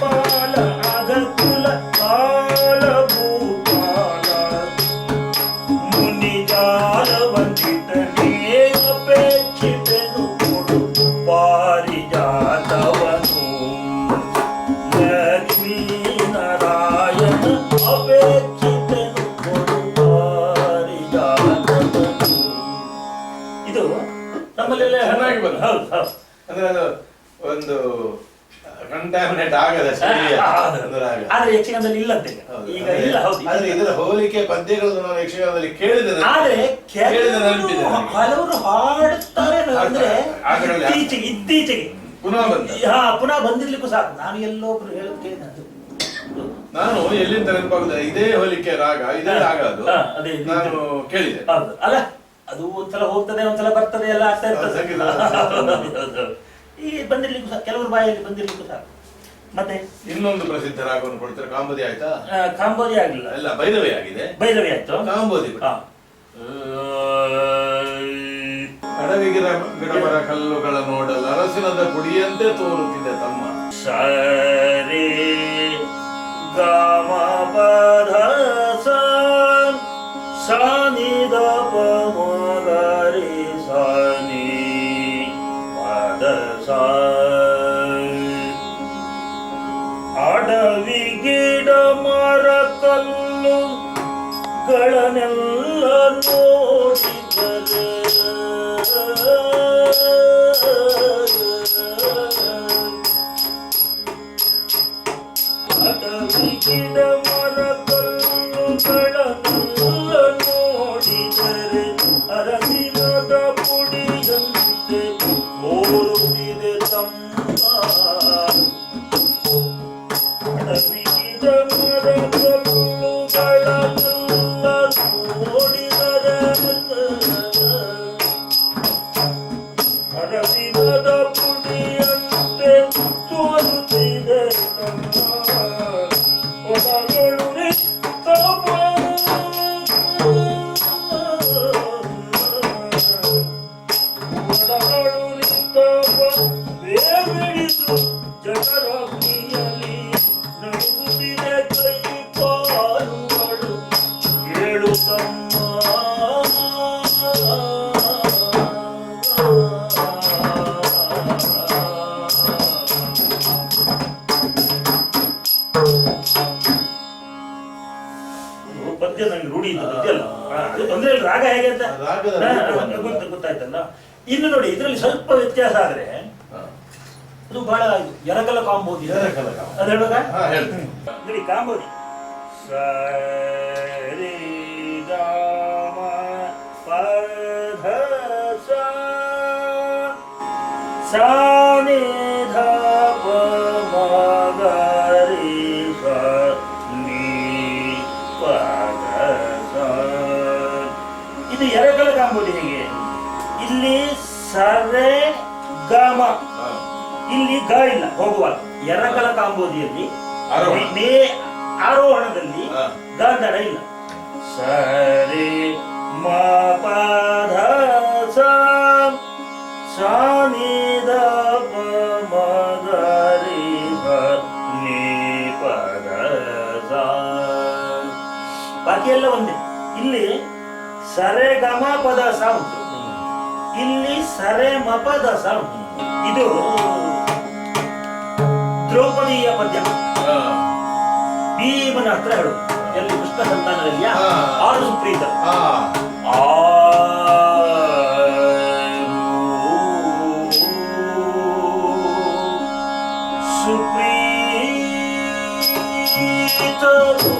ಪಾಲ ರಘುಕುಲ ಕಾಲ ಭೂಪಾಲ ಮುನಿಜಾಲ ವಂದಿತನೇ ಅಪೇಕ್ಷಿತೆನು ಕೊಡು ಪಾರಿಜಾತವನು ಲಕ್ಷ್ಮೀ ನಾರಾಯಣ ಅಪೇಕ್ಷಿತೆನು ಕೊಡು ಪಾರಿಜಾತವನು. ಇದು ನಮ್ಮಲ್ಲೆಲ್ಲ ಚೆನ್ನಾಗಿ ಬಂತು. ಹೌದು ಹೌದು ಅಂದ್ರೆ ಅದು ಒಂದು ಕಂಟಾಮಿನೇಟ್ ಆಗದ ಶೈಲಿಯ ಒಂದು ರಾಗ. ಆದ್ರೆ ಯಕ್ಷಗಾನದಲ್ಲಿ ಇಲ್ಲಂತೆ ಈಗ ಇಲ್ಲ. ಹೌದು ಆದ್ರೆ ಇದರ ಹೋಲಿಕೆ ಪದ್ಯಗಳನ್ನು ನಾನು ಯಕ್ಷಗಾನದಲ್ಲಿ ಕೇಳಿದೆ. ಆದ್ರೆ ಕೇಳಿದ ನೆನಪಿದೆ ನನಗೆ. ಹಲವರು ಹಾಡುತ್ತಾರೆ ಅಂದ್ರೆ ಹಾಡುಗಳಲ್ಲಿ ಇತ್ತೀಚೆಗೆ ಪುನಃ ಬಂದ. ಪುನಃ ಬಂದಿರ್ಲಿಕ್ಕೂ ಸಾಕು. ನಾನು ಎಲ್ಲೊಬ್ರು ಹೇಳೋದು ಕೇಳಿದೆ ಅದು. ನಾನು ಎಲ್ಲಿಂದ ನೆನಪಾಗುತ್ತದೆ ಇದೇ ಹೋಲಿಕೆ ರಾಗ ಇದೇ ರಾಗ ಅದು ಅದೇ ನಾನು ಕೇಳಿದೆ. ಹೌದು ಅಲ್ಲ, ಅದು ಒಂದ್ಸಲ ಹೋಗ್ತದೆ ಒಂದ್ಸಲ ಬರ್ತದೆ ಎಲ್ಲ ಆಗ್ತಾ ಇರ್ತದೆ. ಈ ಬಂದಿರ್ಲಿಕ್ಕೂ ಸಾಕು, ಕೆಲವರು ಬಾಯಲ್ಲಿ ಬಂದಿರ್ಲಿಕ್ಕೂ ಸಾಕು. ಮತ್ತೆ ಇನ್ನೊಂದು ಪ್ರಸಿದ್ಧ ರಾಗವನ್ನು ಕೊಡ್ತಾರೆ. ಕಾಂಬೋದಿ ಆಯ್ತಾ? ಕಾಂಬೋದಿ ಆಗ್ಲಿಲ್ಲ, ಎಲ್ಲ ಭೈರವಿ ಆಗಿದೆ. ಭೈರವಿ ಆಯ್ತು, ಕಾಂಬೋದಿ ಅಡವಿಗಿರ ಗಿಡಮರ ಕಲ್ಲುಗಳ ನೋಡಲು ಅರಸಿನದ ಕುಡಿಯಂತೆ ತೋರುತ್ತಿದೆ ತಮ್ಮ. ಸರಿ ಗಮ ಪದ ಸಾನಿ ದ ಪಮಗರಿ ಸಾನಿ ಪದ ಅಡವಿ ಗಿಡ ಮರ ಕಲ್ಲುಗಳನ್ನೆಲ್ಲ ನೋಡಿದರೆ ಅಡವಿ ಗಿಡ ಮರ ಕಲ್ಲುಗಳನ್ನೆಲ್ಲ ನೋಡಿದರೆ ಅರಸಿನದ ಪುಡಿಯಂತೆ ತೋರುತ್ತಿದೆ ತಮ್ಮ. ಅಡವಿ ಗಿಡ ಮರ ಕಲ್ಲುಗಳನ್ನೆಲ್ಲ ನೋಡಿದರೆ ಅರಸಿನದ ಪುಡಿಯಂತೆ ತೋರುತ್ತಿದೆ ತಮ್ಮ. ಒಡಗಳು ನಿತ್ತಮ ಒಡಗಳು ನಿತ್ತಮ ಬೇಬಿಡಿದು ಜಠರಾಗ್ನಿಯಲ್ಲಿ ನಡುಗುತ್ತಿದೆ ಕೈ ಕಾಲುಗಳು ಏಳು ತಮ್ಮ. ಪದ್ಯ ನಂಗೆ ರೂಢಿ ಇಲ್ಲ, ಪದ್ಯ ಅಲ್ಲ. ಅದು ತೊಂದ್ರೆ ಇಲ್ಲ, ರಾಗ ಹೇಗೆ ಅಂತ ಗೊತ್ತಾಯ್ತಲ್ಲ. ಇನ್ನು ನೋಡಿ, ಇದರಲ್ಲಿ ಸ್ವಲ್ಪ ವ್ಯತ್ಯಾಸ ಆದ್ರೆ ಅದು ಬಹಳ ಎರಕಲ ಕಾಂಬೋದಿ. ಅದು ಹೇಳುವಾಗ ನೋಡಿ, ಕಾಂಬೋದಿ ಸರಿ ಗಾಮ ಪಧ ಸಾನಿ ಧ ಪ ಮಗರಿ ಸ ನೀ ಪದ ಸ. ಇದು ಎರಕಲ ಕಾಂಬೋದಿ. ಹೇಗೆ ಇಲ್ಲಿ ಸರೆ ಗಾಮ, ಇಲ್ಲಿ ಗ ಇಲ್ಲ ಹೋಗುವಾಗ. ಎರಕಲ ಕಾಂಬೋದಿಯಲ್ಲಿ ಆರೋಹಣದಲ್ಲಿ ಗಾಂಧಾರ ಇಲ್ಲ. ಸರಿ ಮ ಪಧ ಸಾನಿ ದ ಪ ಮಗರಿ ನೀ ಪದ ಸ. ಬಾಕಿ ಎಲ್ಲ ಒಂದೇ. ಇಲ್ಲಿ ಸರೆ ಗಮ ಪದ ಸ ಉಂಟು, ಇಲ್ಲಿ ಸರೆ ಮ ಪದ ಸ ಉಂಟು. ಇದು ದ್ರೌಪದಿಯ ಪದ್ಯ. ಭೀಮನ ಹತ್ರ ಹೇಳು, ಎಲ್ಲಿ ಕೃಷ್ಣ ಸಂತಾನದಲ್ಲಿ 6 ಸುಪ್ರೀತ. ಸುಪ್ರೀತರು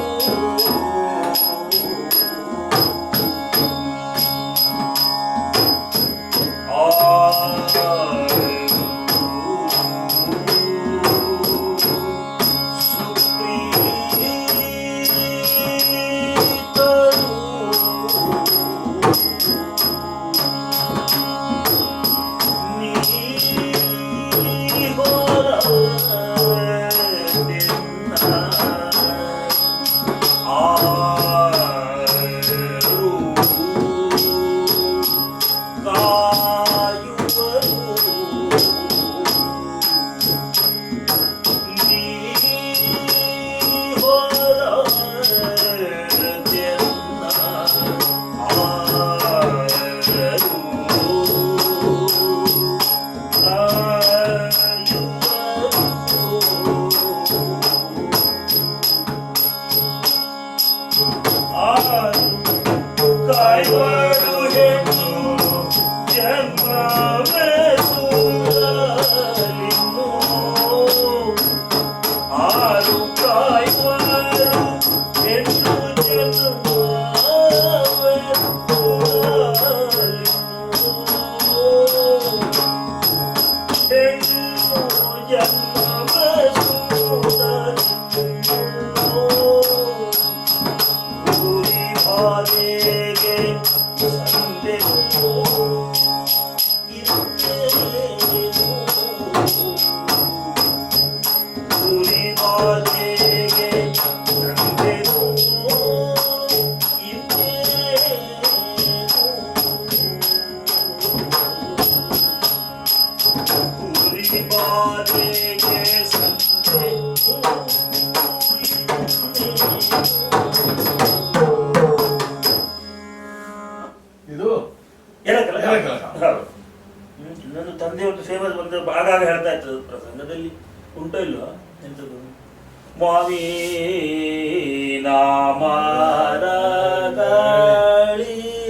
ಇದು ಎಳಕಲ. ಎಳಕಲ. ಹೌದು. ಇನ್ನೊಂದು ತಂದೆಯೊಂದು ಸೇವೆ ಬಂದ ಆಗಾಗ ಹೇಳ್ತಾ ಇರ್ತದೆ ಪ್ರಸಂಗದಲ್ಲಿ ಉಂಟೋ ಇಲ್ವಾ ಎಂತದ್ದು ಮಾವಿನ ಮರದಡಿ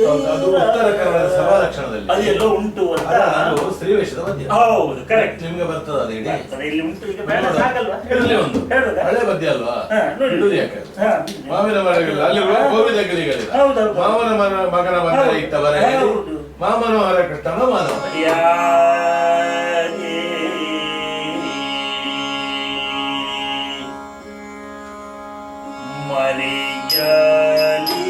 ಅದು ಉತ್ತರ ಕನ್ನಡ ಸಭಾ ಲಕ್ಷಣದಲ್ಲಿ ಅದು ಎಲ್ಲೋ ಉಂಟು ಅಂತ. ಅದು ಸ್ತ್ರೀವೇಷದ ಪದ್ಯ. ಹೌದು ಕರೆಕ್ಟ್. ನಿಮ್ಗೆ ಬರ್ತದ ಅದು ಇಡೀ ಇಲ್ಲಿ ಉಂಟು ಈಗ ಬೇಡ ಸಾಕಲ್ವಾ ಇರಲಿ ಒಂದು ಹೇಳುದಾ? ಹಳೆ ಪದ್ಯ ಅಲ್ವಾ ಹಾ, ನೋಡಿ. ಇಡುದು ಯಾಕೆ ಹಾ. ಮಾವಿನ ಮರಗಳಿಲ್ಲ ಅಲ್ಲಿ ಗೋವಿದ ಗಿರಿಗಳಿಲ್ಲ ಹೌದೌದು. ಮಾವನ ಮಗನ ಬಂದ ಹೌದು. ಇತ್ತವರ ಹೌದು. ಮಾಮನ ಮರ ಕೃಷ್ಣನ ಮಾನವ ಯಾರೇ ಮರಿಯಲಿ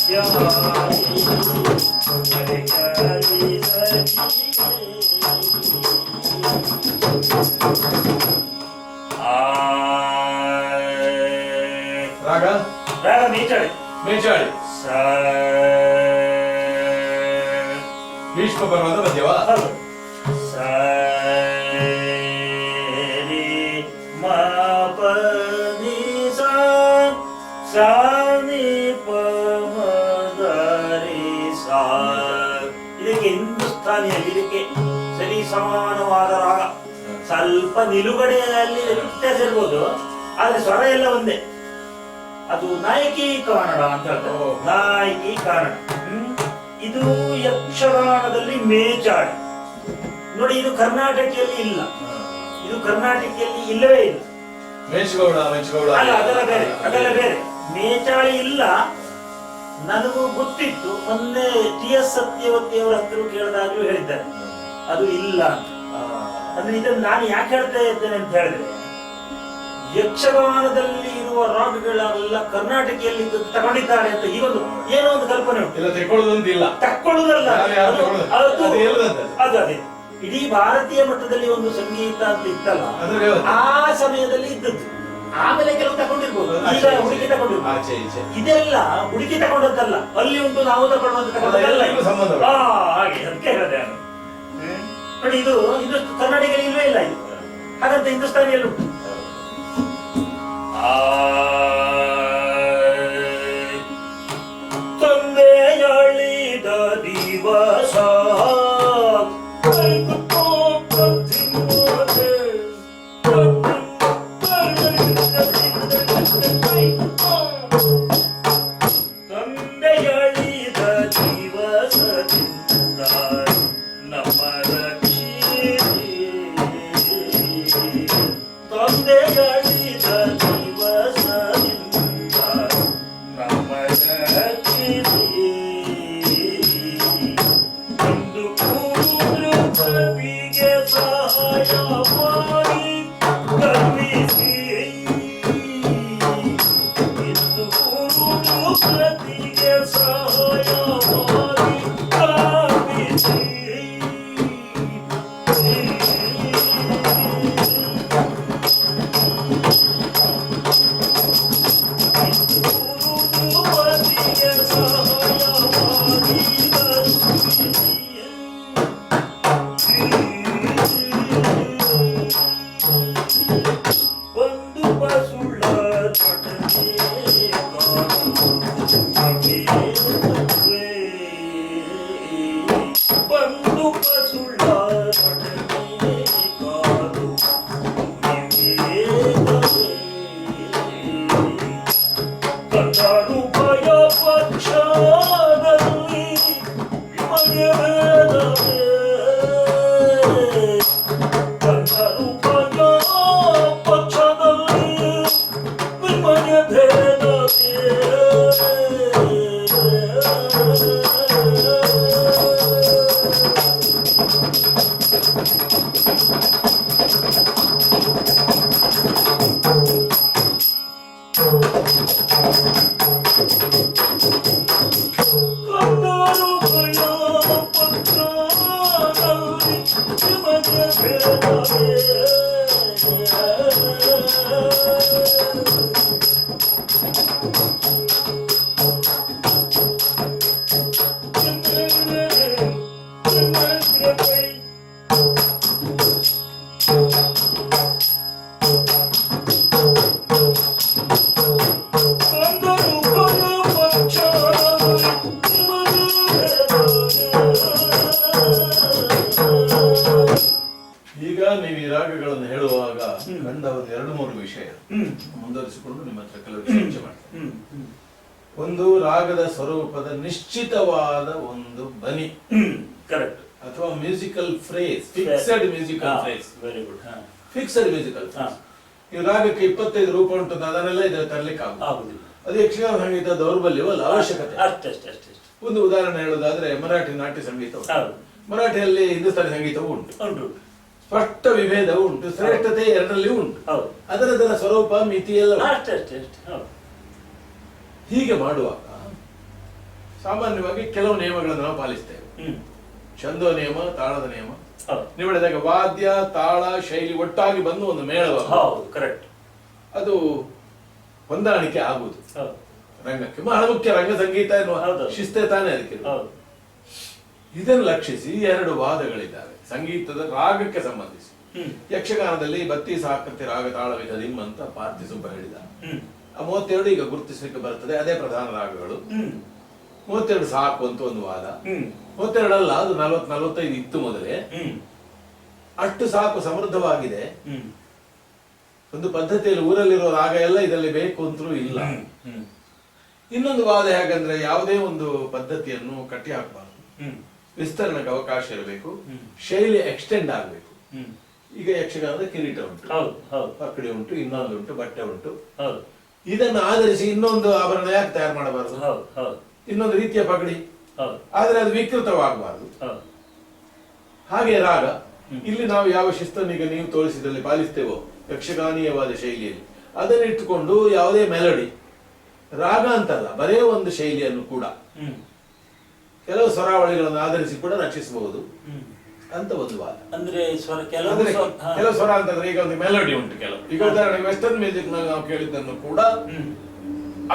ರಾಗ ರಾಗ ಮೇಚಾಳಿ ಮೇಚಾಳಿ ಭೀಷ್ಮ ಪರ್ವದ ಮಧ್ಯವ ಇದಕ್ಕೆ ಹಿಂದೂಸ್ಥಾನಿಯಲ್ಲಿ ಇದಕ್ಕೆ ಸರಿ ಸಮಾನವಾದ ರಾಗ. ಸ್ವಲ್ಪ ನಿಲುಗಡೆಯಲ್ಲಿ ವ್ಯತ್ಯಾಸ ಇರ್ಬೋದು, ಆದ್ರೆ ಸ್ವರ ಎಲ್ಲ ಒಂದೇ. ಅದು ನಾಯಕಿ ಕಾನಡ ಅಂತ ಹೇಳ್ತಾರೆ. ನಾಯಕಿ ಕಾನಡ. ಇದು ಯಕ್ಷಗಾನದಲ್ಲಿ ಮೇಚಾಳಿ. ನೋಡಿ, ಇದು ಕರ್ನಾಟಕಿಯಲ್ಲಿ ಇಲ್ಲ. ಇದು ಕರ್ನಾಟಕಿಯಲ್ಲಿ ಇಲ್ಲವೇ ಇಲ್ಲ. ಅಲ್ಲ, ಅದೆಲ್ಲ ಬೇರೆ. ಮೇಚಾಳಿ ಇಲ್ಲ. ನನಗೂ ಗೊತ್ತಿತ್ತು. ಮೊನ್ನೆ ಟಿ.ಎಸ್. ಸತ್ಯವತಿ ಅವರ ಹತ್ರ ಕೇಳಿದಾಗಲೂ ಹೇಳಿದ್ದಾರೆ ಅದು ಇಲ್ಲ ಅಂತ. ಅಂದ್ರೆ ಇದನ್ನು ನಾನು ಯಾಕೆ ಹೇಳ್ತಾ ಇದ್ದೇನೆ ಅಂತ ಹೇಳಿದ್ರೆ, ಯಕ್ಷಗಾನದಲ್ಲಿ ಇರುವ ರಾಗಗಳೆಲ್ಲ ಕರ್ನಾಟಕಿಯಲ್ಲಿ ತಗೊಂಡಿದ್ದಾರೆ ಅಂತ ಈಗೊಂದು ಏನೋ ಒಂದು ಕಲ್ಪನೆ ಉಂಟು. ತಕ್ಕೊಳ್ಳುವುದಲ್ಲ, ಅದು ಅದೇ. ಇಡೀ ಭಾರತೀಯ ಮಟ್ಟದಲ್ಲಿ ಒಂದು ಸಂಗೀತ ಅಂತ ಇತ್ತಲ್ಲ, ಆ ಸಮಯದಲ್ಲಿ ಇದ್ದದ್ದು. ಆಮೇಲೆ ಕೆಲವು ತಗೊಂಡಿರ್ಬೋದು, ಈಗ ಹುಡುಕಿ ತಗೊಂಡಿರ್ಬೋದು. ಇದೆಲ್ಲ ಹುಡುಕಿ ತಗೊಂಡದ್ದಲ್ಲ, ಅಲ್ಲಿ ಉಂಟು ನಾವು ತಗೊಂಡದ್ದಲ್ಲ. ಹಾಗೆ ಅದಕ್ಕೆ ಹೇಳಿದೆ ನಾನು. ನೋಡಿ, ಇದು ಕರ್ನಾಟಕದಲ್ಲಿ ಇಲ್ವೇ ಇಲ್ಲ. ಇದು ಹಾಗಂತ ಹಿಂದೂಸ್ತಾನಿಯಲ್ಲಿ ಉಂಟು. ತಂದೆಯಳಿದ ದಿವಸ ಕಂಡ ಒಂದು 2-3 ವಿಷಯ ಮುಂದುವರಿಸಿಕೊಂಡು ನಿಮ್ಮ ಹತ್ರ ಕೆಲವು ಚರ್ಚೆ ಮಾಡ್ತೇನೆ. ಒಂದು, ರಾಗದ ಸ್ವರೂಪದ ನಿಶ್ಚಿತವಾದ ಒಂದು ಬನಿ, ಕರೆಕ್ಟ್, ಅಥವಾ musical phrase, fixed musical phrase. Very good. Fixed musical phrase. ಈ ರಾಗಕ್ಕೆ 25 ರೂಪ ಉಂಟು, ಅದನ್ನೆಲ್ಲ ಇದನ್ನು ತರಲಿಕ್ಕೆ ಆಗುದಿಲ್ಲ. ಅದು ಯಕ್ಷಗಾನ ಸಂಗೀತ ದೌರ್ಬಲ್ಯವಲ್ಲ, ಅವಶ್ಯಕತೆ ಅಷ್ಟೇ. ಒಂದು ಉದಾಹರಣೆ ಹೇಳೋದಾದ್ರೆ ಮರಾಠಿ ನಾಟ್ಯ ಸಂಗೀತ, ಮರಾಠಿಯಲ್ಲಿ ಹಿಂದೂಸ್ತಾನಿ ಸಂಗೀತವೂ ಉಂಟು, ಸ್ಪಷ್ಟ ವಿಭೇದವೂ ಉಂಟು, ಶ್ರೇಷ್ಠತೆ ಎರಡರಲ್ಲಿ ಉಂಟು, ಅದರ ಸ್ವರೂಪ ಮಿತಿ ಎಲ್ಲ. ಹೀಗೆ ಮಾಡುವಾಗ ಸಾಮಾನ್ಯವಾಗಿ ಕೆಲವು ನಿಯಮಗಳನ್ನು ನಾವು ಪಾಲಿಸ್ತೇವೆ. ಛಂದೋ ನಿಯಮ, ತಾಳದ ನಿಯಮ. ನೀವು ಹೇಳಿದಾಗ ವಾದ್ಯ, ತಾಳ, ಶೈಲಿ ಒಟ್ಟಾಗಿ ಬಂದು ಒಂದು ಮೇಳವಾಗಿ ಅದು ಹೊಂದಾಣಿಕೆ ಆಗುವುದು ರಂಗಕ್ಕೆ. ಬಹಳ ಮುಖ್ಯ ರಂಗ ಸಂಗೀತ ಎನ್ನುವ ಶಿಸ್ತೆ ತಾನೇ ಅದಕ್ಕೆ. ಇದನ್ನು ಲಕ್ಷಿಸಿ ಎರಡು ವಾದಗಳಿದ್ದಾವೆ ಸಂಗೀತದ ರಾಗಕ್ಕೆ ಸಂಬಂಧಿಸಿ. ಯಕ್ಷಗಾನದಲ್ಲಿ 32 ಆಕೃತಿ ರಾಗ ತಾಳ ವಿಧ ಅಂತ ಪಾರ್ಥಿಸುಬ್ಬ ಹೇಳಿದ. ಆ 32 ಈಗ ಗುರುತಿಸಲಿಕ್ಕೆ ಬರ್ತದೆ, ಅದೇ ಪ್ರಧಾನ ರಾಗಗಳು. 32 ಸಾಕು ಅಂತ ಒಂದು ವಾದ. 32 ಅಲ್ಲ, ಅದು 40-45 ಇತ್ತು ಮೊದಲೇ. ಅಷ್ಟು ಸಾಕು, ಸಮೃದ್ಧವಾಗಿದೆ. ಒಂದು ಪದ್ಧತಿಯಲ್ಲಿ ಊರಲ್ಲಿರೋ ರಾಗ ಎಲ್ಲ ಇದರಲ್ಲಿ ಬೇಕು ಅಂತಲೂ ಇಲ್ಲ. ಇನ್ನೊಂದು ವಾದ ಹೇಗಂದ್ರೆ ಯಾವುದೇ ಒಂದು ಪದ್ಧತಿಯನ್ನು ಕಟ್ಟಿ ಹಾಕಬಾರ್ದು, ವಿಸ್ತರಣೆಗೆ ಅವಕಾಶ ಇರಬೇಕು, ಶೈಲಿ ಎಕ್ಸ್ಟೆಂಡ್ ಆಗಬೇಕು. ಈಗ ಯಕ್ಷಗಾನದ ಕಿರೀಟ ಉಂಟು, ಪಕ್ಕಡಿ ಉಂಟು, ಇನ್ನೊಂದು ಉಂಟು, ಬಟ್ಟೆ ಉಂಟು. ಇದನ್ನು ಆಧರಿಸಿ ಇನ್ನೊಂದು ಆಭರಣ ಯಾಕೆ ತಯಾರು ಮಾಡಬಾರದು? ಇನ್ನೊಂದು ರೀತಿಯ ಪಗಡಿ, ಆದ್ರೆ ಅದು ವಿಕೃತವಾಗಬಾರದು. ಹಾಗೆ ರಾಗ, ಇಲ್ಲಿ ನಾವು ಯಾವ ಶಿಸ್ತನ್ನು ಈಗ ನೀವು ತೋರಿಸಿದಲ್ಲಿ ಪಾಲಿಸ್ತೇವೋ ಯಕ್ಷಗಾನೀಯವಾದ ಶೈಲಿಯಲ್ಲಿ, ಅದನ್ನು ಇಟ್ಟುಕೊಂಡು ಯಾವುದೇ ಮೆಲಡಿ, ರಾಗ ಅಂತಲ್ಲ, ಬರೇ ಒಂದು ಶೈಲಿಯನ್ನು ಕೂಡ ಕೆಲವು ಸ್ವರಾವಳಿಗಳನ್ನು ಆಧರಿಸಿ ಕೂಡ ರಚಿಸಬಹುದು ಅಂತ ಒಂದು ವಾದ. ಅಂದ್ರೆ ಕೆಲವು ಸ್ವರ ಅಂತಂದ್ರೆ ಈಗ ಒಂದು ಮೆಲೋಡಿ ಉಂಟು. ಕೆಲವು ಈಗ ಉದಾಹರಣೆಗೆ ವೆಸ್ಟರ್ನ್ ಮ್ಯೂಸಿಕ್ ನಲ್ಲಿ ನಾವು ಕೇಳಿದ್ದನ್ನು ಕೂಡ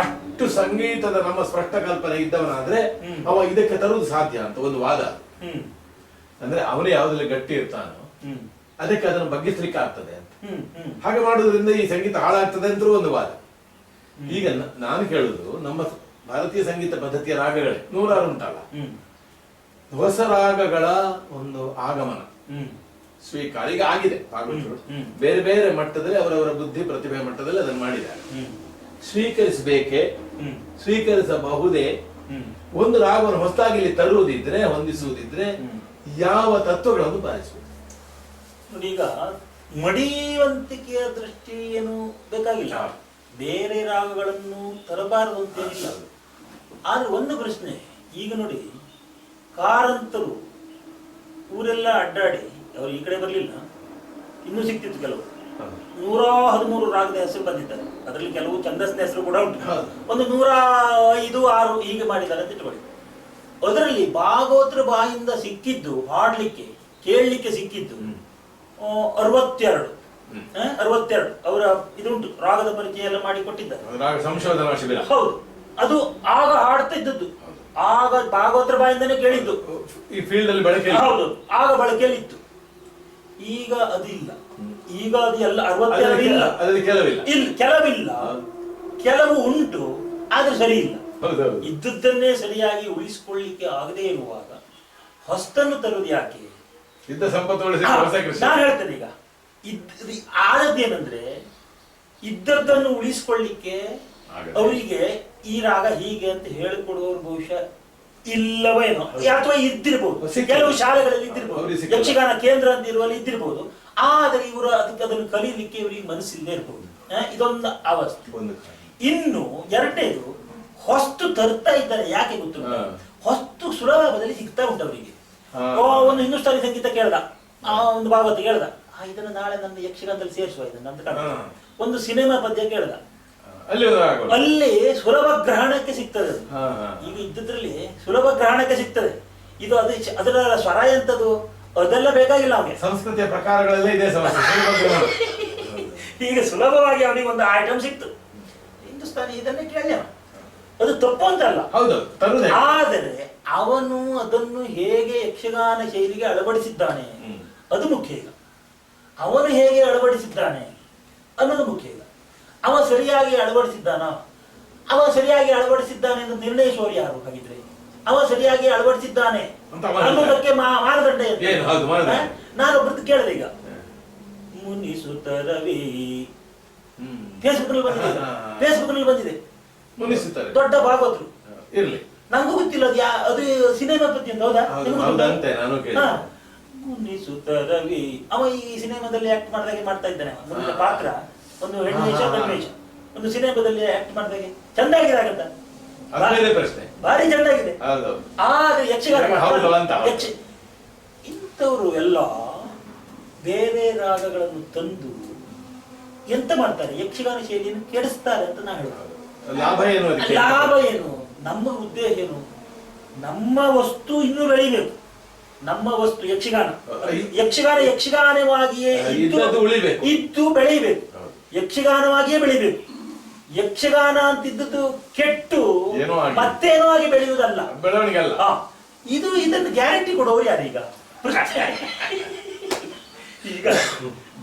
ಅಷ್ಟು ಸಂಗೀತದ ನಮ್ಮ ಸ್ಪಷ್ಟ ಕಲ್ಪನೆ ಇದ್ದವನಾದ್ರೆ ಅವ ಇದಕ್ಕೆ ತರುವುದು ಸಾಧ್ಯ ಅಂತ ಒಂದು ವಾದ. ಅಂದ್ರೆ ಅವನು ಯಾವುದ್ರಲ್ಲಿ ಗಟ್ಟಿ ಇರ್ತಾನೋ ಅದಕ್ಕೆ ಅದನ್ನು ಬಗ್ಗಿಸ್ಲಿಕ್ಕೆ ಆಗ್ತದೆ ಅಂತ. ಹಾಗೆ ಮಾಡುವುದರಿಂದ ಈ ಸಂಗೀತ ಹಾಳಾಗ್ತದೆ ಅಂತ ಒಂದು ವಾದ. ಈಗ ನಾನು ಕೇಳುದು, ನಮ್ಮ ಭಾರತೀಯ ಸಂಗೀತ ಪದ್ಧತಿಯ ರಾಗಗಳೇ 106 ಉಂಟಲ್ಲ, ಹೊಸ ರಾಗಗಳ ಒಂದು ಆಗಮನ ಸ್ವೀಕಾರ ಈಗ ಆಗಿದೆ. ಬೇರೆ ಬೇರೆ ಮಟ್ಟದಲ್ಲಿ ಅವರವರ ಬುದ್ಧಿ ಪ್ರತಿಭೆ ಮಟ್ಟದಲ್ಲಿ ಅದನ್ನು ಮಾಡಿದ್ದಾರೆ. ಸ್ವೀಕರಿಸಬೇಕೇ, ಸ್ವೀಕರಿಸಬಹುದೇ? ಒಂದು ರಾಗವನ್ನು ಹೊಸದಾಗಿ ಇಲ್ಲಿ ತರುವುದಿದ್ರೆ, ಹೊಂದಿಸುವುದಿದ್ರೆ ಯಾವ ತತ್ವಗಳನ್ನು ಪಾಲಿಸಬೇಕು? ನೋಡಿ, ಈಗ ಮಡಿವಂತಿಕೆಯ ದೃಷ್ಟಿ ಏನು ಬೇಕಾಗಿಲ್ಲ, ಬೇರೆ ರಾಗಗಳನ್ನು ತರಬಾರದು ಅಂತೇನಿಲ್ಲ. ಆದ್ರೆ ಒಂದು ಪ್ರಶ್ನೆ, ಈಗ ನೋಡಿ, ಕಾರಂತರು ಊರೆಲ್ಲ ಅಡ್ಡಾಡಿ ಅವರು ಈ ಕಡೆ ಬರಲಿಲ್ಲ, ಇನ್ನೂ ಸಿಕ್ತಿತ್ತು ಕೆಲವು 113 ರಾಗದ ಹೆಸರು ಬಂದಿದ್ದಾರೆ. ಅದರಲ್ಲಿ ಕೆಲವು ಛಂದಸ್ನ ಹೆಸರು ಕೂಡ ಉಂಟು. ಒಂದು 105, 6 ಹೀಗೆ ಮಾಡಿದ್ದಾರೆ ಅಂತ ಇಟ್ಕೊಳ್ಳಿ. ಅದರಲ್ಲಿ ಭಾಗವತರ ಬಾಯಿಂದ ಸಿಕ್ಕಿದ್ದು, ಹಾಡ್ಲಿಕ್ಕೆ ಕೇಳಲಿಕ್ಕೆ ಸಿಕ್ಕಿದ್ದು 62 ಅವರ ಇದುಂಟು, ರಾಗದ ಪರಿಚಯ ಎಲ್ಲ ಮಾಡಿ ಕೊಟ್ಟಿದ್ದಾರೆ. ಹೌದು, ಅದು ಆಗ ಹಾಡ್ತಾ ಇದ್ದದ್ದು, ಆಗ ಭಾಗವತರ ಬಾಯಿಂದನೇ ಕೇಳಿದ್ದು, ಈ ಫೀಲ್ಡ್ ಅಲ್ಲಿ ಬಳಕೆ. ಹೌದು, ಆಗ ಬಳಕೆಯಲ್ಲಿತ್ತು. ಈಗ ಅದಿಲ್ಲ. ಈಗ ಅದು ಎಲ್ಲ 62 ಇಲ್ಲ, ಕೆಲವಿಲ್ಲ, ಕೆಲವು ಉಂಟು, ಆದ್ರೆ ಸರಿ ಇಲ್ಲ. ಇದ್ದದ್ದನ್ನೇ ಸರಿಯಾಗಿ ಉಳಿಸಿಕೊಳ್ಳಿಕ್ಕೆ ಆಗದೆ ಇರುವಾಗ ಹೊಸ್ತನ್ನು ತರುವುದು ಯಾಕೆ? ನಾನು ಹೇಳ್ತೇನೆ, ಈಗ ಆದದ್ದೇನೆಂದ್ರೆ ಇದ್ದದ್ದನ್ನು ಉಳಿಸಿಕೊಳ್ಳಿಕ್ಕೆ ಅವರಿಗೆ ಈ ರಾಗ ಹೀಗೆ ಅಂತ ಹೇಳಿಕೊಡುವವರು ಬಹುಶಃ ಇಲ್ಲವೇನೋ, ಅಥವಾ ಇದ್ದಿರಬಹುದು, ಕೆಲವು ಶಾಲೆಗಳಲ್ಲಿ ಇದ್ದಿರಬಹುದು, ಯಕ್ಷಗಾನ ಕೇಂದ್ರ ಅಂತ ಇರುವಲ್ಲಿ ಇದ್ದಿರಬಹುದು. ಆದರೆ ಇವರು ಅದನ್ನು ಕಲೀಲಿಕ್ಕೆ ಇವರಿಗೆ ಮನಸ್ಸಿಲ್ಲದೆ ಇರಬಹುದು. ಇದೊಂದು ಅವಸ್ಥೆ. ಇನ್ನು ಎರಡನೇದು, ಹೊಸ್ತು ತರ್ತಾ ಇದ್ದಾರೆ. ಯಾಕೆ ಗೊತ್ತುಂಟ? ಹೊಸ್ತು ಸುಲಭದಲ್ಲಿ ಸಿಗ್ತಾ ಉಂಟು ಅವರಿಗೆ. ಒಂದು ಹಿಂದೂಸ್ತಾನಿ ಸಂಗೀತ ಕೇಳ್ದ, ಒಂದು ಭಾಗವತ ಕೇಳ್ದ, ಇದನ್ನು ನಾಳೆ ನನ್ನ ಯಕ್ಷಗಾನದಲ್ಲಿ ಸೇರಿಸುವ ಇದನ್ನ ಅಂತ ಕಾಣ. ಒಂದು ಸಿನಿಮಾ ಪದ್ಯ ಕೇಳ್ದ, ಅಲ್ಲಿ ಸುಲಭ ಗ್ರಹಣಕ್ಕೆ ಸಿಗ್ತದೆ. ಈಗ ಇದ್ದದ್ರಲ್ಲಿ ಸುಲಭ ಗ್ರಹಣಕ್ಕೆ ಸಿಗ್ತದೆ. ಇದು ಅದರ ಸ್ವರ ಎಂತದ್ದು ಅದೆಲ್ಲ ಬೇಕಾಗಿಲ್ಲ ಅವನಿಗೆ. ಸಂಸ್ಕೃತಿಯ ಪ್ರಕಾರಗಳೆಲ್ಲ ಇದೆ. ಈಗ ಸುಲಭವಾಗಿ ಅವನಿಗೆ ಒಂದು ಐಟಮ್ ಸಿಕ್ತು, ಹಿಂದೂಸ್ತಾನಿ ಇದನ್ನೇ ಕೇಳಿ, ಅದು ತಪ್ಪು ಅಂತಲ್ಲ. ಆದರೆ ಅವನು ಅದನ್ನು ಹೇಗೆ ಯಕ್ಷಗಾನ ಶೈಲಿಗೆ ಅಳವಡಿಸಿದ್ದಾನೆ ಅದು ಮುಖ್ಯ. ಈಗ ಅವನು ಹೇಗೆ ಅಳವಡಿಸಿದ್ದಾನೆ ಅನ್ನೋದು ಮುಖ್ಯ. ಈಗ ಅವ ಸರಿಯಾಗಿ ಅಳವಡಿಸಿದ್ದಾನ, ಎಂದು ನಿರ್ಣಯಿಸುವವರು ಯಾರು? ಹಾಗಿದ್ರೆ ಅವ ಸರಿಯಾಗಿ ಅಳವಡಿಸಿದ್ದಾನೆ ಅನ್ನೋದಕ್ಕೆ ಮಾನದಂಡ ಏನು? ನಾನೊಬ್ಬರದ್ದು ಕೇಳಿದೆ, ಈಗ ಮುನಿಸುತ್ತ ರವಿ ಫೇಸ್ಬುಕ್ ನಲ್ಲಿ ಬಂದಿದೆ, ದೊಡ್ಡ ಭಾಗವತರು ಇರ್ಲಿ, ನಂಗೂ ಗೊತ್ತಿಲ್ಲ ಅದು ಸಿನಿಮಾ ಪದ್ಯ ಅಂತ. ಹೌದಾ? ಮುನಿಸುತ್ತ ರವಿ ಅವ ಈ ಸಿನಿಮಾದಲ್ಲಿ ಆಕ್ಟ್ ಮಾಡಿದಾಗೆ ಮಾಡ್ತಾ ಇದ್ದಾನೆ. ಒಂದು ಪಾತ್ರ, ಒಂದು ಹೆಣ್ಣು ವೇಷ, ಗಂಡು ವೇಷ, ಒಂದು ಸಿನಿಮಾದಲ್ಲಿ ಆಕ್ಟ್ ಮಾಡಿದಾಗೆ ಚಂದಾಗಿದೆ ಆಗತ್ತ, ಭಾರಿ ಚಂದಾಗಿದೆ. ಆದ್ರೆ ಯಕ್ಷಗಾನ ಇಂಥವ್ರು ಎಲ್ಲ ಬೇರೆ ರಾಗಗಳನ್ನು ತಂದು ಎಂತ ಮಾಡ್ತಾರೆ? ಯಕ್ಷಗಾನ ಶೈಲಿಯನ್ನು ಕೆಡಿಸ್ತಾರೆ ಅಂತ ನಾ ಹೇಳುದು. ಲಾಭ ಏನು? ನಮ್ಮ ಉದ್ದೇಶ ಏನು? ನಮ್ಮ ವಸ್ತು ಇನ್ನೂ ಬೆಳಿಬೇಕು. ನಮ್ಮ ವಸ್ತು ಯಕ್ಷಗಾನ, ಯಕ್ಷಗಾನವಾಗಿಯೇ ಇದ್ದು ಬೆಳಿಬೇಕು, ಯಕ್ಷಗಾನವಾಗಿಯೇ ಬೆಳಿಬೇಕು. ಯಕ್ಷಗಾನ ಅಂತಿದ್ದದ್ದು ಕೆಟ್ಟು ಮತ್ತೇನೋ ಆಗಿ ಬೆಳೆಯುವುದಲ್ಲ, ಬೆಳವಣಿಗೆ ಅಲ್ಲ. ಇದನ್ನು ಗ್ಯಾರಂಟಿ ಕೊಡೋರು ಯಾರೀಗ? ಈಗ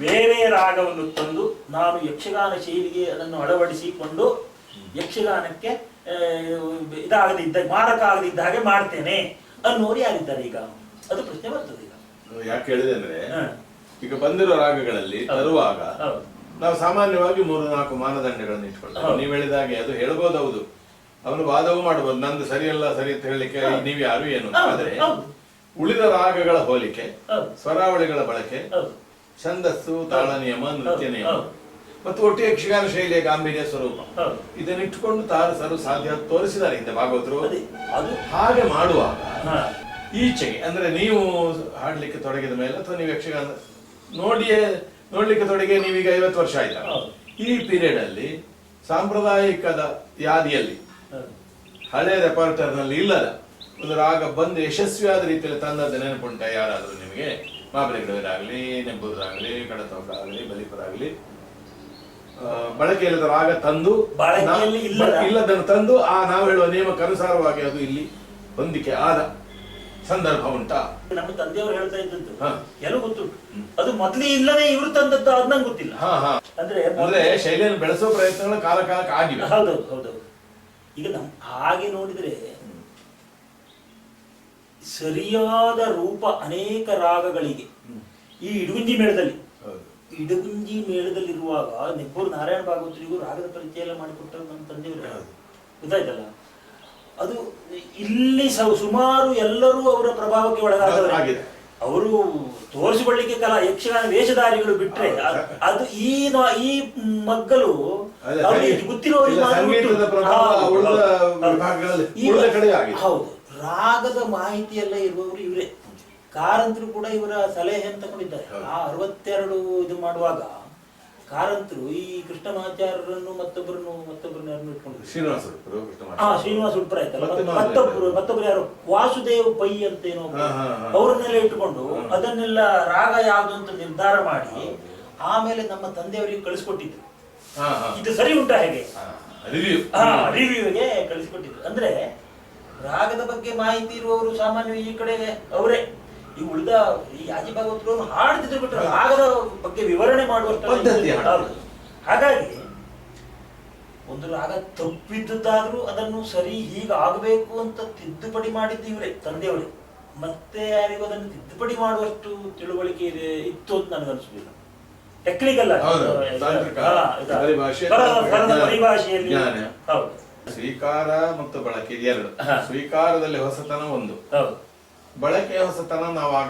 ಬೇರೆ ರಾಗವನ್ನು ತಂದು ನಾನು ಯಕ್ಷಗಾನ ಶೈಲಿಗೆ ಅದನ್ನು ಅಳವಡಿಸಿಕೊಂಡು ಯಕ್ಷಗಾನಕ್ಕೆ ಇದಾಗದಿದ್ದ ಮಾರಕ ಆಗದಿದ್ದ ಹಾಗೆ ಮಾಡ್ತೇನೆ ಅನ್ನೋರು ಯಾರಿದ್ದಾರೆ ಈಗ? ಅದು ಪ್ರಶ್ನೆ ಬರ್ತದೆ ಈಗ. ಯಾಕೆ ಹೇಳಿದೆ ಅಂದ್ರೆ, ಈಗ ಬಂದಿರೋ ರಾಗಗಳಲ್ಲಿ ತರುವಾಗ ನಾವು ಸಾಮಾನ್ಯವಾಗಿ 3-4 ಮಾನದಂಡಗಳನ್ನು ಇಟ್ಕೊಳ್ತೇವೆ. ನೀವು ಹೇಳಿದಾಗೆ ಅದು ಹೇಳ್ಬೋದೌದು, ಅವನು ವಾದವೂ ಮಾಡಬಹುದು, ನಂದು ಸರಿಯಲ್ಲ ಸರಿ ಅಂತ ಹೇಳಲಿಕ್ಕೆ ನೀವು ಯಾರು ಏನು. ಆದ್ರೆ ಉಳಿದ ರಾಗಗಳ ಹೋಲಿಕೆ, ಸ್ವರಾವಳಿಗಳ ಬಳಕೆ, ಛಂದಸ್ಸು, ತಾಳ ನಿಯಮ, ನೃತ್ಯ ನಿಯಮ ಮತ್ತು ಒಟ್ಟು ಯಕ್ಷಗಾನ ಶೈಲಿಯ ಗಾಂಭೀರ್ಯ ಸ್ವರೂಪ ಇದನ್ನಿಟ್ಟುಕೊಂಡು ತಾರಸರು ಸಾಧ್ಯ ತೋರಿಸಿದ್ದಾರೆ ಹಿಂದೆ ಭಾಗವತರು. ಹಾಗೆ ಮಾಡುವಾಗ ಈಚೆಗೆ ಅಂದ್ರೆ ನೀವು ಹಾಡ್ಲಿಕ್ಕೆ ತೊಡಗಿದ ಮೇಲೆ ಅಥವಾ ನೀವು ಯಕ್ಷಗಾನ ನೋಡ್ಲಿಕ್ಕೆ ತೊಡಗಿ ನೀವೀಗ 50 ವರ್ಷ ಆಯ್ತಾ, ಈ ಪೀರಿಯಡ್ ಅಲ್ಲಿ ಸಾಂಪ್ರದಾಯಿಕದ ಯಾದಿಯಲ್ಲಿ ಹಳೆ ರೆಪರ್ಟರ್ ನಲ್ಲಿ ಇಲ್ಲದ ಒಂದು ರಾಗ ಬಂದು ಯಶಸ್ವಿಯಾದ ರೀತಿಯಲ್ಲಿ ತಂದದ್ದು ನೆನಪುಂಟ ಯಾರಾದ್ರೂ ನಿಮಗೆ? ಮಾಬಲಿಗಡವರಾಗ್ಲಿ, ನೆಬ್ಬೂರಾಗ್ಲಿ, ಕಡತವರಾಗ್ಲಿ, ಬಲಿಪರಾಗ್ಲಿ ಬಳಕೆಯಿಲ್ಲದ ರಾಗ ತಂದು ಇಲ್ಲದನ್ನು ತಂದು ನಾವು ಹೇಳುವ ನಿಯಮಕ್ಕೆ ಅನುಸಾರವಾಗಿ ಅದು ಇಲ್ಲಿ ಹೊಂದಿಕೆ ಆದ ಸಂದರ್ಭ ಉಂಟಾ? ನಮ್ಮ ತಂದೆಯವರು ಹೇಳ್ತಾ ಇದ್ದದ್ದು ಕೆಲವು ಗೊತ್ತುಂಟು, ಅದು ಮೊದಲೇ ಇಲ್ಲದೆ ಇವರು ತಂದದ್ದು ಅದ್ ನಂಗೆ ಗೊತ್ತಿಲ್ಲ. ಅಂದ್ರೆ ಶೈಲಿಯನ್ನು ಬೆಳೆಸೋ ಪ್ರಯತ್ನಗಳು ಕಾಲ ಕಾಲಕ್ಕೆ ಆಗಿವೆ. ಹೌದೌದು ಹೌದೌದು. ಈಗ ಹಾಗೆ ನೋಡಿದ್ರೆ ಸರಿಯಾದ ರೂಪ ಅನೇಕ ರಾಗಗಳಿಗೆ ಈ ಇಡಗುಂಜಿ ಮೇಳದಲ್ಲಿರುವಾಗ ನೆಬ್ಬೂರು ನಾರಾಯಣ ಭಾಗವತರಿಗೂ ರಾಗದ ಪರಿಚಯ ಎಲ್ಲ ಮಾಡಿಕೊಟ್ಟರು ನಮ್ಮ ತಂದೆಯವರು, ಗೊತ್ತಾಯ್ತಲ್ಲ. ಅದು ಇಲ್ಲಿ ಸುಮಾರು ಎಲ್ಲರೂ ಅವರ ಪ್ರಭಾವಕ್ಕೆ ಒಳಗಾದವರಾಗಿದೆ. ಅವರು ತೋರಿಸಿಕೊಳ್ಳಿಕ್ಕೆ ಯಕ್ಷಗಾನ ವೇಷಧಾರಿಗಳು ಬಿಟ್ರೆ ಅದು ಈ ಮಗ್ಗಲು ಗೊತ್ತಿರೋರಿಗೆ ಹೌದು. ರಾಗದ ಮಾಹಿತಿ ಎಲ್ಲ ಇರುವವರು ಇವರೇ. ಕಾರಂತರು ಕೂಡ ಇವರ ಸಲಹೆ ಅಂತ ತಗೊಂಡಿದ್ದಾರೆ. ಆ 62 ಇದು ಮಾಡುವಾಗ ಕಾರಂತರು ಈ ಕೃಷ್ಣಮಾಚಾರ್ಯರನ್ನು ಮತ್ತೊಬ್ಬರನ್ನು ಇಟ್ಕೊಂಡಿದ್ದಾರೆ. ಶ್ರೀನಿವಾಸ ಉಡುಪರ ಆಯ್ತಲ್ಲ, ಮತ್ತೊಬ್ಬರು ಯಾರು ವಾಸುದೇವ್ ಪೈ ಅಂತೇನೋ ಅವರನ್ನೆಲ್ಲ ಇಟ್ಟುಕೊಂಡು ಅದನ್ನೆಲ್ಲ ರಾಗ ಯಾವುದು ಅಂತ ನಿರ್ಧಾರ ಮಾಡಿ ಆಮೇಲೆ ನಮ್ಮ ತಂದೆಯವರಿಗೆ ಕಳಿಸ್ಕೊಟ್ಟಿದ್ರು. ಇದು ಸರಿ ಉಂಟಾ ಹೇಗೆ ರಿವ್ಯೂಗೆ ಕಳಿಸ್ಕೊಟ್ಟಿದ್ರು. ಅಂದ್ರೆ ರಾಗದ ಬಗ್ಗೆ ಮಾಹಿತಿ ಇರುವವರು ಸಾಮಾನ್ಯ ಈ ಕಡೆ ಅವರೇ. ಈ ಉಳಿದ ಈ ಆಜಿ ಭಾಗವತರು ಹಾಡ್ತಿದ್ರು ಬಿಟ್ಟರೆ ರಾಗದ ಬಗ್ಗೆ ವಿವರಣೆ ಮಾಡುವಷ್ಟು. ಹಾಗಾಗಿ ಒಂದು ರಾಗ ತಪ್ಪಿದ್ದಾದ್ರೂ ಅದನ್ನು ಸರಿ ಹೀಗಾಗಬೇಕು ಅಂತ ತಿದ್ದುಪಡಿ ಮಾಡಿದ್ದು ಇವರೇ, ತಂದೆಯವರೇ. ಮತ್ತೆ ಯಾರಿಗೂ ಅದನ್ನು ತಿದ್ದುಪಡಿ ಮಾಡುವಷ್ಟು ತಿಳುವಳಿಕೆ ಇತ್ತು ಅಂತ ನನಗನ್ಸುವುದಿಲ್ಲ. ಟೆಕ್ನಿಕಲ್ ಪರಿಭಾಷೆಯಲ್ಲಿ ಹೌದು. ಸ್ವೀಕಾರ ಮತ್ತು ಬಳಕೆ ಎರಡು. ಸ್ವೀಕಾರದಲ್ಲಿ ಹೊಸತನ ಒಂದು, ಬಳಕೆಯ ಹೊಸತನ ನಾವು ಆಗ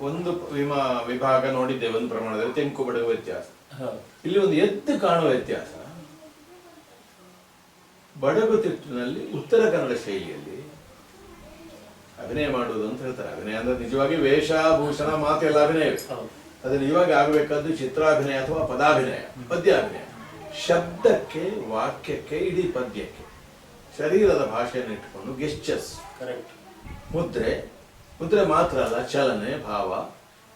ಒಂದು ವಿಭಾಗ ನೋಡಿದ್ದೇವೆ ಒಂದು ಪ್ರಮಾಣದಲ್ಲಿ, ತೆಂಕು ಬಡಗುವ ವ್ಯತ್ಯಾಸ. ಇಲ್ಲಿ ಒಂದು ಎದ್ದು ಕಾಣುವ ವ್ಯತ್ಯಾಸ. ಬಡಗುತಿಟ್ಟಿನಲ್ಲಿ ಉತ್ತರ ಕನ್ನಡ ಶೈಲಿಯಲ್ಲಿ ಅಭಿನಯ ಮಾಡುವುದು ಅಂತ ಹೇಳ್ತಾರೆ. ಅಭಿನಯ ಅಂದ್ರೆ ನಿಜವಾಗಿ ವೇಷಭೂಷಣ ಮಾತೆಲ್ಲ ಅಭಿನಯವೇ. ಅದನ್ನು ಇವಾಗ ಆಗಬೇಕಾದ್ದು ಚಿತ್ರಾಭಿನಯ ಅಥವಾ ಪದಾಭಿನಯ, ಪದ್ಯಾಭಿನಯ. ಶಬ್ದಕ್ಕೆ, ವಾಕ್ಯಕ್ಕೆ, ಇಡೀ ಪದ್ಯಕ್ಕೆ ಶರೀರದ ಭಾಷೆಯನ್ನು ಇಟ್ಟುಕೊಂಡು ಗೆಸ್ಚರ್ಸ್, ಮುದ್ರೆ ಮಾತ್ರ ಅಲ್ಲ, ಚಲನೆ, ಭಾವ.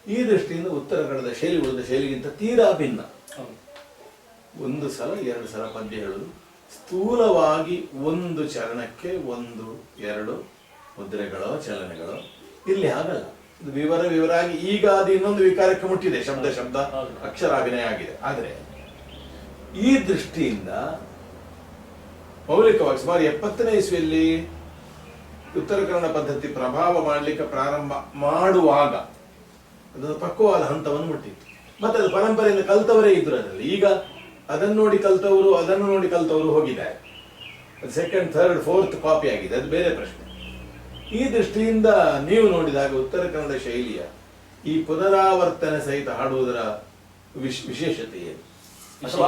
ಈ ದೃಷ್ಟಿಯಿಂದ ಉತ್ತರ ಕನ್ನಡದ ಶೈಲಿ ಉಳಿದ ಶೈಲಿಗಿಂತ ತೀರಾ ಭಿನ್ನ. ಒಂದು ಸಲ 2 ಸಲ ಪದ್ಯ ಹೇಳುವುದು, ಸ್ಥೂಲವಾಗಿ ಒಂದು ಚರಣಕ್ಕೆ 1-2 ಮುದ್ರೆಗಳೋ ಚಲನೆಗಳೋ. ಇಲ್ಲಿ ಹಾಗಲ್ಲ, ವಿವರ ಆಗಿ ಈಗ ಅದು ಇನ್ನೊಂದು ವಿಕಾರಕ್ಕೆ ಮುಟ್ಟಿದೆ. ಶಬ್ದ ಅಕ್ಷರಾಭಿನಯ ಆಗಿದೆ. ಆದರೆ ಈ ದೃಷ್ಟಿಯಿಂದ ಮೌಲಿಕವಾಗಿ ಸುಮಾರು 70ನೇ ಇಸ್ವಿಯಲ್ಲಿ ಉತ್ತರ ಕನ್ನಡ ಪದ್ಧತಿ ಪ್ರಭಾವ ಮಾಡಲಿಕ್ಕೆ ಪ್ರಾರಂಭ ಮಾಡುವಾಗ ಅದೊಂದು ಪಕ್ವವಾದ ಹಂತವನ್ನು ಮುಟ್ಟಿತ್ತು. ಮತ್ತೆ ಅದು ಪರಂಪರೆಯಿಂದ ಕಲ್ತವರೇ ಇದ್ರು ಅದರಲ್ಲಿ. ಈಗ ಅದನ್ನು ನೋಡಿ ಕಲ್ತವರು ಹೋಗಿದ್ದಾರೆ. ಅದು 2nd, 3rd, 4th ಕಾಪಿ ಆಗಿದೆ, ಅದು ಬೇರೆ ಪ್ರಶ್ನೆ. ಈ ದೃಷ್ಟಿಯಿಂದ ನೀವು ನೋಡಿದಾಗ ಉತ್ತರ ಕನ್ನಡ ಶೈಲಿಯ ಈ ಪುನರಾವರ್ತನೆ ಸಹಿತ ಹಾಡುವುದರ ವಿಶೇಷತೆ ಏನು,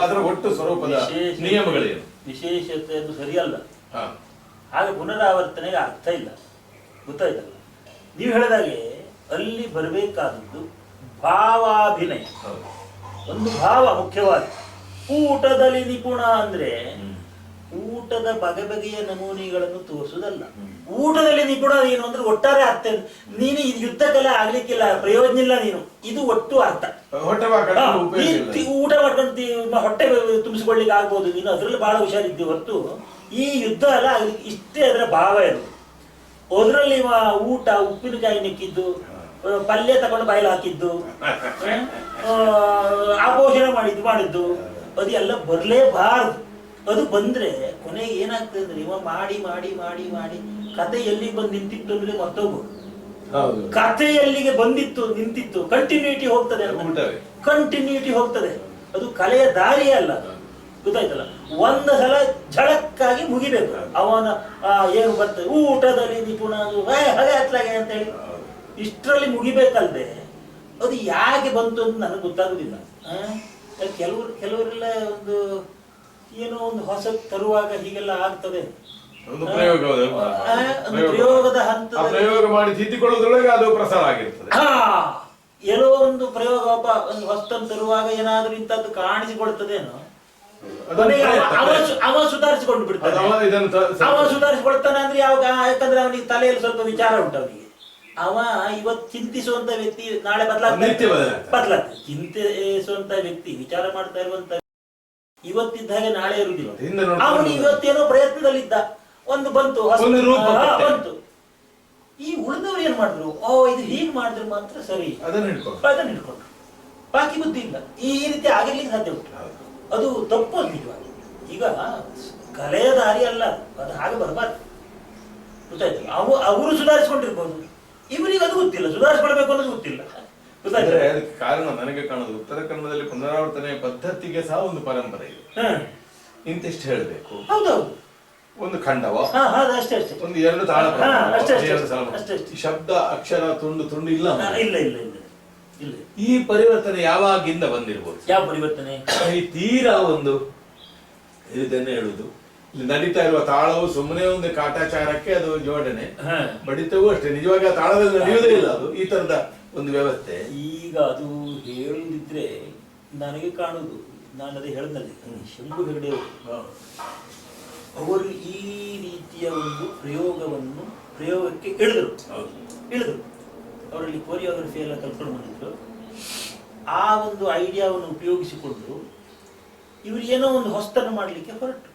ಅದರ ಒಟ್ಟು ಸ್ವರೂಪದ ನಿಯಮಗಳೇನು? ವಿಶೇಷತೆ ಅದು ಸರಿಯಲ್ಲ. ಹಾಗೆ ಪುನರಾವರ್ತನೆಗೆ ಅರ್ಥ ಇಲ್ಲ, ಗೊತ್ತಾಯ್ತಲ್ಲ. ನೀವು ಹೇಳಿದಾಗೆ ಅಲ್ಲಿ ಬರಬೇಕಾದದ್ದು ಭಾವಾಭಿನಯ. ಒಂದು ಭಾವ ಮುಖ್ಯವಾಗಿ. ಊಟದಲ್ಲಿ ನಿಪುಣ ಅಂದ್ರೆ ಊಟದ ಬಗೆ ಬಗೆಯ ನಮೂನೆಗಳನ್ನು ತೋರಿಸುವುದಲ್ಲ. ಊಟದಲ್ಲಿ ನಿಪುಣ ನೀನು ಅಂದ್ರೆ ಒಟ್ಟಾರೆ ಅರ್ಥ ಏನು? ನೀನು ಇದು ಯುದ್ಧ ಕಲೆ ಆಗ್ಲಿಕ್ಕಿಲ್ಲ, ಪ್ರಯೋಜನ ಇಲ್ಲ ನೀನು, ಇದು ಒಟ್ಟು ಅರ್ಥ. ಊಟ ಮಾಡ್ಕೊಂಡು ಹೊಟ್ಟೆ ತುಂಬಿಸ್ಕೊಳ್ಲಿಕ್ಕೆ ಆಗ್ಬೋದು, ನೀನು ಅದ್ರಲ್ಲಿ ಬಹಳ ಹುಷಾರಿದ್ದೀವಿ ಹೊರತು ಈ ಯುದ್ಧ ಎಲ್ಲ ಆಗ್ಲಿಕ್ಕೆ ಇಷ್ಟೇ ಅದರ ಭಾವ ಇರೋದು. ಅದ್ರಲ್ಲಿ ಊಟ ಉಪ್ಪಿನಕಾಯಿ ನೆಕ್ಕಿದ್ದು, ಪಲ್ಯ ತಗೊಂಡು ಬಾಯಲ್ಲಿ ಹಾಕಿದ್ದು, ಆಪೋಷಣ ಮಾಡಿದ್ದು ಅದು ಎಲ್ಲ ಬರಲೇಬಾರದು. ಅದು ಬಂದ್ರೆ ಕೊನೆಗೆ ಏನಾಗ್ತದೆ ಅಂದ್ರೆ ಇವ ಮಾಡಿ ಮಾಡಿ ಮಾಡಿ ಮಾಡಿ ಕತೆ ಎಲ್ಲಿಗೆ ಬಂದು ನಿಂತಿತ್ತು ಅಂದ್ರೆ ಮತ್ತೋಗ್ಬೋದು. ಕತೆ ಎಲ್ಲಿಗೆ ಬಂದಿತ್ತು ನಿಂತಿತ್ತು ಕಂಟಿನ್ಯೂಟಿ ಹೋಗ್ತದೆ, ಕಂಟಿನ್ಯೂಟಿ ಹೋಗ್ತದೆ. ಅದು ಕಲೆಯ ದಾರಿಯೇ ಅಲ್ಲ, ಗೊತ್ತಾಯ್ತಲ್ಲ. ಒಂದು ಸಲ ಝಳಕ್ಕಾಗಿ ಮುಗಿಬೇಕು. ಅವನ ಏನು ಬರ್ತದೆ ಊಟದಲ್ಲಿ ನಿಪುಣ ಹಾಗೆ ಹತ್ಲಾಗೆ ಅಂತ ಹೇಳಿ ಮುಗಿಬೇಕಲ್ದೆ ಅದು ಯಾಕೆ ಬಂತು ಅಂತ ನನಗೆ ಗೊತ್ತಾಗುದಿಲ್ಲ. ಕೆಲವರೆಲ್ಲ ಒಂದು ಏನೋ ಒಂದು ಹೊಸ ತರುವಾಗ ಹೀಗೆಲ್ಲ ಆಗ್ತದೆ. ಪ್ರಯೋಗದ ಹಂತದಲ್ಲಿ ಮಾಡಿ ತಿದ್ದಿಕೊಳ್ಳೋದ್ರೊಳಗೆ ಅದು ಪ್ರಸಾರ ಆಗಿರ್ತದೆ. ಎಲ್ಲೋ ಒಂದು ಪ್ರಯೋಗ ಒಂದು ಹೊಸ್ತನ್ನು ತರುವಾಗ ಏನಾದ್ರೂ ಇಂಥದ್ದು ಕಾಣಿಸಿಕೊಳ್ತದೇನೋ, ಅವ ಸುಧಾರಿಸಿಕೊಂಡು ಬಿಡ್ತಾನೆ. ಅವ ಸುಧಾರಿಸಿಕೊಳ್ತಾನೆ ಅಂದ್ರೆ ಯಾವಾಗ? ಯಾಕಂದ್ರೆ ಅವನಿಗೆ ತಲೆಯಲ್ಲಿ ಸ್ವಲ್ಪ ವಿಚಾರ ಉಂಟು. ಅವನಿಗೆ ಅವ ಇವತ್ತು ಚಿಂತಿಸುವಂತ ವ್ಯಕ್ತಿ ನಾಳೆ ಬದಲಾಗ್ತಾನೆ. ಚಿಂತಿಸುವಂತ ವ್ಯಕ್ತಿ, ವಿಚಾರ ಮಾಡ್ತಾ ಇರುವಂತ ಇವತ್ತಿದ್ದ ಹಾಗೆ ನಾಳೆ ಇರುವುದಿಲ್ಲ. ಅವನು ಇವತ್ತೇನೋ ಪ್ರಯತ್ನದಲ್ಲಿದ್ದ, ಒಂದು ಬಂತು ಬಂತು. ಈ ಉಳಿದವ್ರು ಏನ್ ಮಾಡಿದ್ರು? ಇದು ಹೀಗ್ ಮಾಡಿದ್ರೆ ಮಾತ್ರ ಸರಿ, ಅದನ್ನ ಹಿಡ್ಕೊಂಡ್ರು. ಬಾಕಿ ಬುದ್ಧಿ ಇಲ್ಲ. ಈ ರೀತಿ ಆಗಿರ್ಲಿಕ್ಕೆ ಸಾಧ್ಯ ಉಂಟು. ಅದು ತಪ್ಪು ನಿಜವಾಗಿ. ಈಗ ಕಲೆಯ ದಾರಿ ಅಲ್ಲ, ಅದು ಹಾಗೆ ಬರಬಾರ್ದು, ಗೊತ್ತಾಯ್ತಲ್ಲ. ಅವರು ಸುಧಾರಿಸ್ಕೊಂಡಿರ್ಬೋದು, ಇವರಿಗೆ ಅದು ಗೊತ್ತಿಲ್ಲ, ಸುಧಾರಿಸ್ಕೊಳ್ಬೇಕು ಅನ್ನೋದು ಗೊತ್ತಿಲ್ಲ. ಅದಕ್ಕೆ ಕಾರಣ ನನಗೆ ಕಾಣೋದು ಉತ್ತರ ಕನ್ನಡದಲ್ಲಿ ಪುನರಾವರ್ತನೆ ಪದ್ಧತಿಗೆ ಸಹ ಒಂದು ಪರಂಪರೆ ಇದೆ. ಇಂತಿಷ್ಟು ಹೇಳಬೇಕು, ಹೌದೌದು, ಒಂದು ಖಂಡವ, ಒಂದು ಎರಡು ತಾಳ, ಶಬ್ದ ಅಕ್ಷರ ತುಂಡು ಇಲ್ಲ. ಈ ಪರಿವರ್ತನೆ ಯಾವಾಗಿಂದ ಬಂದಿರ್ಬೋದು? ಯಾವ ಪರಿವರ್ತನೆ? ಈ ತೀರಾ ಒಂದು ಇದನ್ನೇ ಹೇಳುದು, ಇಲ್ಲಿ ನಡೀತಾ ಇರುವ ತಾಳವು ಸುಮ್ಮನೆ ಒಂದು ಕಾಟಾಚಾರಕ್ಕೆ ಅದು ಜೋಡಣೆ, ಬಡಿತವೂ ಅಷ್ಟೇ, ನಿಜವಾಗಿ ಆ ತಾಳದಲ್ಲಿ ನಡೆಯುವುದೇ ಇಲ್ಲ. ಅದು ಈ ತರದ ಒಂದು ವ್ಯವಸ್ಥೆ. ಈಗ ಅದು ಹೇಳುದಿದ್ರೆ ನನಗೆ ಕಾಣುದು, ನಾನು ಅದೇ ಹೇಳಿದ್ನಲ್ಲಿ ಶಂಭು ಹೆಗಡೆ ಅವರು ಈ ರೀತಿಯ ಒಂದು ಪ್ರಯೋಗಕ್ಕೆ ಇಳಿದ್ರು. ಅವರಲ್ಲಿ ಕೋರಿಯೋಗ್ರಫಿ ಎಲ್ಲ ಕಲ್ತ್ಕೊಂಡು ಬಂದಿದ್ರು. ಆ ಒಂದು ಐಡಿಯಾವನ್ನು ಉಪಯೋಗಿಸಿಕೊಂಡು ಇವರು ಏನೋ ಒಂದು ಹೊಸ್ತನ್ನು ಮಾಡಲಿಕ್ಕೆ ಹೊರಟು.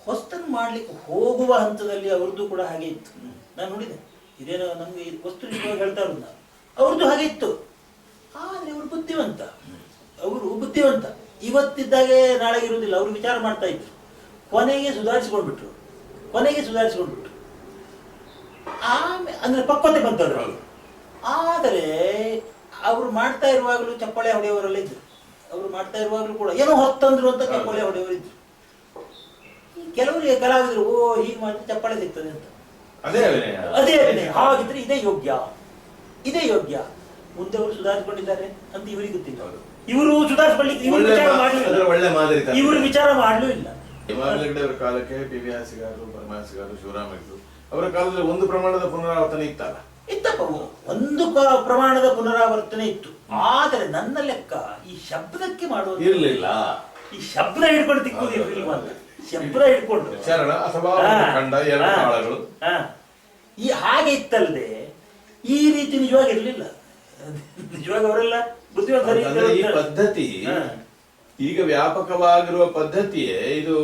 ಹೊಸ್ತನ್ನು ಮಾಡಲಿಕ್ಕೆ ಹೋಗುವ ಹಂತದಲ್ಲಿ ಅವ್ರದ್ದು ಕೂಡ ಹಾಗೆ ಇತ್ತು. ನಾನು ನೋಡಿದೆ, ಇದೇನೋ ನಮ್ಗೆ ವಸ್ತು ನಿಜವಾಗಿ ಹೇಳ್ತಾ ಇರೋದು ನಾನು, ಅವ್ರದ್ದು ಹಾಗೆ ಇತ್ತು. ಆದರೆ ಅವರು ಬುದ್ಧಿವಂತ. ಇವತ್ತಿದ್ದಾಗೆ ನಾಳೆ ಇರುವುದಿಲ್ಲ. ಅವರು ವಿಚಾರ ಮಾಡ್ತಾ ಇದ್ರು, ಕೊನೆಗೆ ಸುಧಾರಿಸಿಕೊಂಡ್ಬಿಟ್ರು. ಅಂದ್ರೆ ಪಕ್ವತೆ ಬಂತದ್ರು. ಆದರೆ ಅವರು ಮಾಡ್ತಾ ಇರುವಾಗಲೂ ಚಪ್ಪಾಳೆ ಹೊಡೆಯವರೆಲ್ಲ ಇದ್ರು. ಅವರು ಮಾಡ್ತಾ ಇರುವಾಗಲೂ ಕೂಡ ಏನೋ ಹೊತ್ತಂದ್ರು ಅಂತ ಚಪ್ಪಾಳೆ ಹೊಡೆಯವರು ಇದ್ರು. ಕೆಲವರಿಗೆ ಕಲಾವಿದರು ಹೀಗೆ ಮಾಡಿದ್ರೆ ಚಪ್ಪಾಳೆ ಸಿಗ್ತದೆ ಅಂತ, ಅದೇ ಅಭಿನಯ. ಹಾಗಿದ್ರೆ ಇದೇ ಯೋಗ್ಯ. ಮುಂದೆ ಅವರು ಸುಧಾರಿಸಿಕೊಂಡಿದ್ದಾರೆ ಅಂತ ಇವರಿಗೆ ಗೊತ್ತಿಲ್ಲ. ಇವರು ಸುಧಾರಿಸಿಕೊಳ್ಳಿಕ್ಕೆ ಇವರು ವಿಚಾರ ಮಾಡಲೂ ಇಲ್ಲ. ಅವರ ಕಾಲಕ್ಕೆ ಪಿ.ವಿ. ಹಾಸಿಗಾರರು, ಪರಮಹಾಸಿಗಾರರು, ಶಿವರಾಮಯ್ಯರು ಅವರ ಕಾಲದಲ್ಲಿ ಒಂದು ಪ್ರಮಾಣದ ಪುನರಾವರ್ತನೆ ಇತ್ತಪ್ಪ, ಒಂದು ಪ್ರಮಾಣದ ಪುನರಾವರ್ತನೆ ಇತ್ತು. ಆದರೆ ನನ್ನ ಲೆಕ್ಕ ಈ ಶಬ್ದಕ್ಕೆ ಮಾಡೋದು ಇರಲಿಲ್ಲ. ಈ ಶಬ್ದ ಹಿಡ್ಕೊಂಡು ತಿಕ್ಕುದಿರ್ಲಿಲ್ಲ, ಶಬ್ದ ಹಿಡ್ಕೊಂಡು ಚರಣ ಅಥವಾ ಖಂಡ, ಎರಡು ತಾಳಗಳು ಈ ಹಾಗೆ ಇತ್ತಲ್ಲದೆ ಈ ರೀತಿ ನಿಜವಾಗಿ ಇರಲಿಲ್ಲ. ನಿಜವಾಗಿ ಅವರೆಲ್ಲ ಬುದ್ಧಿವಂತ. ಈ ಪದ್ಧತಿ ಈಗ ವ್ಯಾಪಕವಾಗಿರುವ ಪದ್ಧತಿಯೇ ಇದು.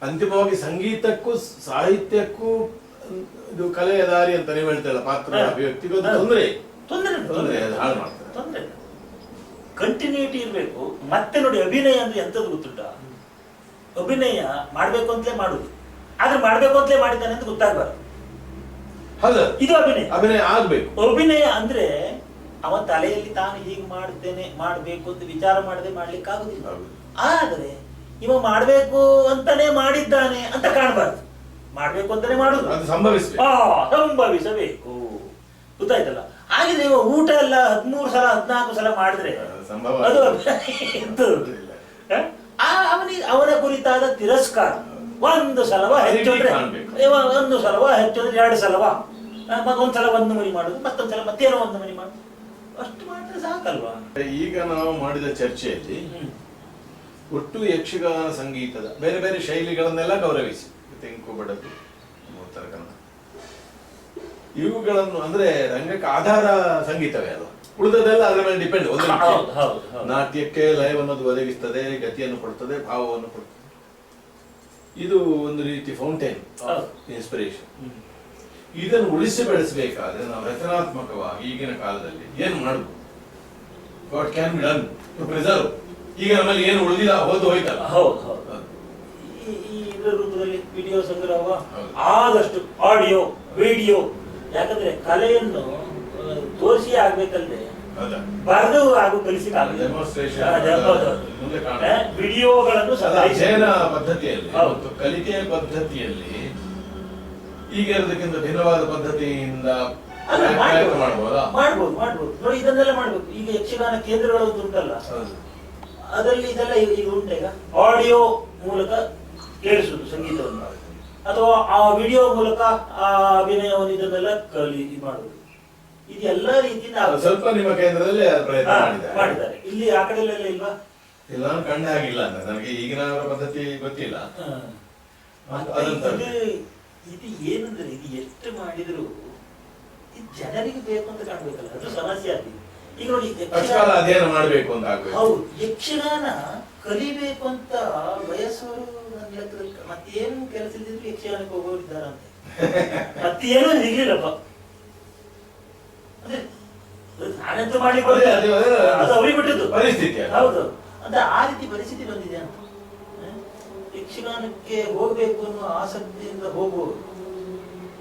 ಅಂತಿಮವಾಗಿ ಸಂಗೀತಕ್ಕೂ ಸಾಹಿತ್ಯಕ್ಕೂ ಇದು ಕಲೆಯ ದಾರಿ ಅಂತ ನೀವು ಹೇಳ್ತಾರಲ್ಲ, ಪಾತ್ರ ಅಭಿವ್ಯಕ್ತಿಗೂ ತೊಂದರೆ ಹಾಳು ಮಾಡ್ತಾರೆ. ಕಂಟಿನ್ಯೂಟಿ ಇರಬೇಕು. ಮತ್ತೆ ನೋಡಿ, ಅಭಿನಯ ಅಂದ್ರೆ ಎಂತದ್ದು ಗೊತ್ತುಂಟ? ಅಭಿನಯ ಮಾಡ್ಬೇಕು ಅಂತಲೇ ಮಾಡುದು, ಆದ್ರೆ ಮಾಡ್ಬೇಕು ಅಂತಲೇ ಮಾಡಿದ್ದಾನೆ ಅಂತ ಗೊತ್ತಾಗಬಾರ್ದು. ಇದು ಅಭಿನಯ ಆಗ್ಬೇಕು. ಅಭಿನಯ ಅಂದ್ರೆ ಅವ ತಲೆಯಲ್ಲಿ ತಾನು ಹೀಗೆ ಮಾಡ್ಬೇಕು ಅಂತ ವಿಚಾರ ಮಾಡದೆ ಮಾಡ್ಲಿಕ್ಕೆ ಆಗುದಿಲ್ಲ. ಆದರೆ ಇವ ಮಾಡ್ಬೇಕು ಅಂತಾನೆ ಮಾಡಿದ್ದಾನೆ ಅಂತ ಕಾಣಬಾರ್ದು. ಮಾಡ್ಬೇಕು ಅಂತಾನೆ ಮಾಡುದು, ಸಂಭವಿಸಬೇಕು. ಗೊತ್ತಾಯ್ತಲ್ಲ. ಹಾಗಿದ್ರೆ ಇವ ಊಟ ಎಲ್ಲ 13 ಸಲ 14 ಸಲ ಮಾಡಿದ್ರೆ ಅದು ಅವನ ಕುರಿತಾದ ತಿರಸ್ಕಾರ. ಒಂದು ಸಲವ ಹೆಚ್ಚು, 2 ಸಲವ, ಒಂದ್ಸಲ 1 ಮನಿ ಮಾಡುದು, ಮತ್ತೊಂದ್ಸಲ ಮತ್ತೇನೋ 1 ಮನಿ ಮಾಡುದು, ಅಷ್ಟು ಮಾಡಿದ್ರೆ ಸಾಕಲ್ವಾ? ಈಗ ನಾವು ಮಾಡಿದ ಚರ್ಚೆಯಲ್ಲಿ ಒಟ್ಟು ಯಕ್ಷಗಾನ ಸಂಗೀತದ ಬೇರೆ ಬೇರೆ ಶೈಲಿಗಳನ್ನೆಲ್ಲ ಗೌರವಿಸಿ ತೆಂಕು ಬಡಗು ಉತ್ತರ ಕನ್ನಡ. ಇವುಗಳನ್ನು ಅಂದ್ರೆ ರಂಗಕ್ಕೆ ಆಧಾರ ಸಂಗೀತವೇ ಅಲ್ಲ, ಉಳಿದದೆಲ್ಲ ಅದರ ಮೇಲೆ ಡಿಪೆಂಡ್. ಒಂದು ನಾಟ್ಯಕ್ಕೆ ಲಯವನ್ನು ಒದಗಿಸ್ತದೆ, ಗತಿಯನ್ನು ಕೊಡ್ತದೆ, ಭಾವವನ್ನು ಕೊಡ್ತದೆ. ಇದು ಒಂದು ರೀತಿ ಫೌಂಟೇನ್ ಇನ್ಸ್ಪಿರೇಷನ್. ಇದನ್ನು ಉಳಿಸಿ ಬೆಳೆಸಬೇಕಾದ್ರೆ ನಾವು ರಚನಾತ್ಮಕವಾಗಿ ಈಗಿನ ಕಾಲದಲ್ಲಿ ಏನು ಮಾಡಬಹುದು, what can be done to preserve. ಈಗ ನಮ್ಮಲ್ಲಿ ಏನು ಉಳಿದಿಲ್ಲ, ಹೋಯ್ತಲ್ಲ. ಈ ರೂಪದಲ್ಲಿ ವಿಡಿಯೋ ಸಂಗ್ರಹ, ಆದಷ್ಟು ಆಡಿಯೋ ವಿಡಿಯೋ, ಯಾಕಂದ್ರೆ ಕಲೆಯನ್ನು ತೋರಿಸಿ ಆಗ್ಬೇಕಲ್ದೆ ಬರೆದು ಹಾಗೂ ಕಲಿಸಿಕಾಗಲ್ಲ. ವಿಡಿಯೋಗಳನ್ನು ಅಧ್ಯಯನ ಪದ್ಧತಿಯಲ್ಲಿ ಮತ್ತು ಕಲಿಕೆಯ ಪದ್ಧತಿಯಲ್ಲಿ ಈಗ ಇರೋದಕ್ಕಿಂತ ಭಿನ್ನವಾದ ಪದ್ಧತಿಯಿಂದ ಮಾಡ್ಬೋದು ನೋಡಿ, ಇದನ್ನೆಲ್ಲ ಮಾಡ್ಬೇಕು. ಈಗ ಯಕ್ಷಗಾನ ಕೇಂದ್ರಗಳು ಉಂಟಲ್ಲ, ಅದರಲ್ಲಿ ಇದೆಲ್ಲ ಈಗ ಉಂಟು. ಈಗ ಆಡಿಯೋ ಮೂಲಕ ಕೇಳಿಸುದು ಸಂಗೀತವನ್ನು, ಅಥವಾ ಆ ವಿಡಿಯೋ ಮೂಲಕ ಆ ಅಭಿನಯವನ್ನು ಇದನ್ನೆಲ್ಲ ಮಾಡುದು. ಇದು ಎಲ್ಲ ರೀತಿಯಿಂದ ಸ್ವಲ್ಪ ನಿಮ್ಮ ಕೇಂದ್ರದಲ್ಲಿ ಪ್ರಯತ್ನ ಮಾಡಿದ್ದಾರೆ. ಇಲ್ಲಿ ಆ ಕಡೆ ಎಲ್ಲ ಇಲ್ವಾ? ಇಲ್ಲ, ಕಂಡ ಹಾಗಿಲ್ಲ. ನನಗೆ ಈಗಿನ ಪದ್ಧತಿ ಗೊತ್ತಿಲ್ಲ. ಇದು ಏನಂದ್ರೆ, ಇದು ಎಷ್ಟು ಮಾಡಿದ್ರು ಇದು ಜನರಿಗೆ ಬೇಕು ಅಂತ ಕಾಣ್ಬೇಕಲ್ಲ, ಅದು ಸಮಸ್ಯೆ ಆಗ್ತದೆ. ಈಗ ನೋಡಿ, ಅಧ್ಯಯನ ಮಾಡ್ಬೇಕು ಅಂತ ಆಗ್ಬೇಕು. ಹೌದು, ಯಕ್ಷಗಾನ ಕಲಿಬೇಕು ಅಂತ ವಯಸ್ಸವರು ನನ್ನ ಲೆಕ್ಕದಲ್ಲಿ ಮತ್ತೇನು ಕೆಲಸ ಇದ್ದಿದ್ರು ಯಕ್ಷಗಾನಕ್ಕೆ ಹೋಗೋರಿದ್ದಾರಂತೆ. ಮತ್ತೇನು ಸಿಗ್ಲಿಲ್ಲಪ್ಪ. ನಾನೆಂತ ಮಾಡ್ಲಿಕ್ಕೆ ಅದು ಅವ್ರಿಗೆ ಬಿಟ್ಟಿದ್ದು ಪರಿಸ್ಥಿತಿ. ಹೌದು, ಅಂತ ಆ ರೀತಿ ಪರಿಸ್ಥಿತಿ ಬಂದಿದೆ ಅಂತ. ಯಕ್ಷಗಾನಕ್ಕೆ ಹೋಗ್ಬೇಕು ಅನ್ನೋ ಆಸಕ್ತಿಯಿಂದ ಹೋಗುವುದು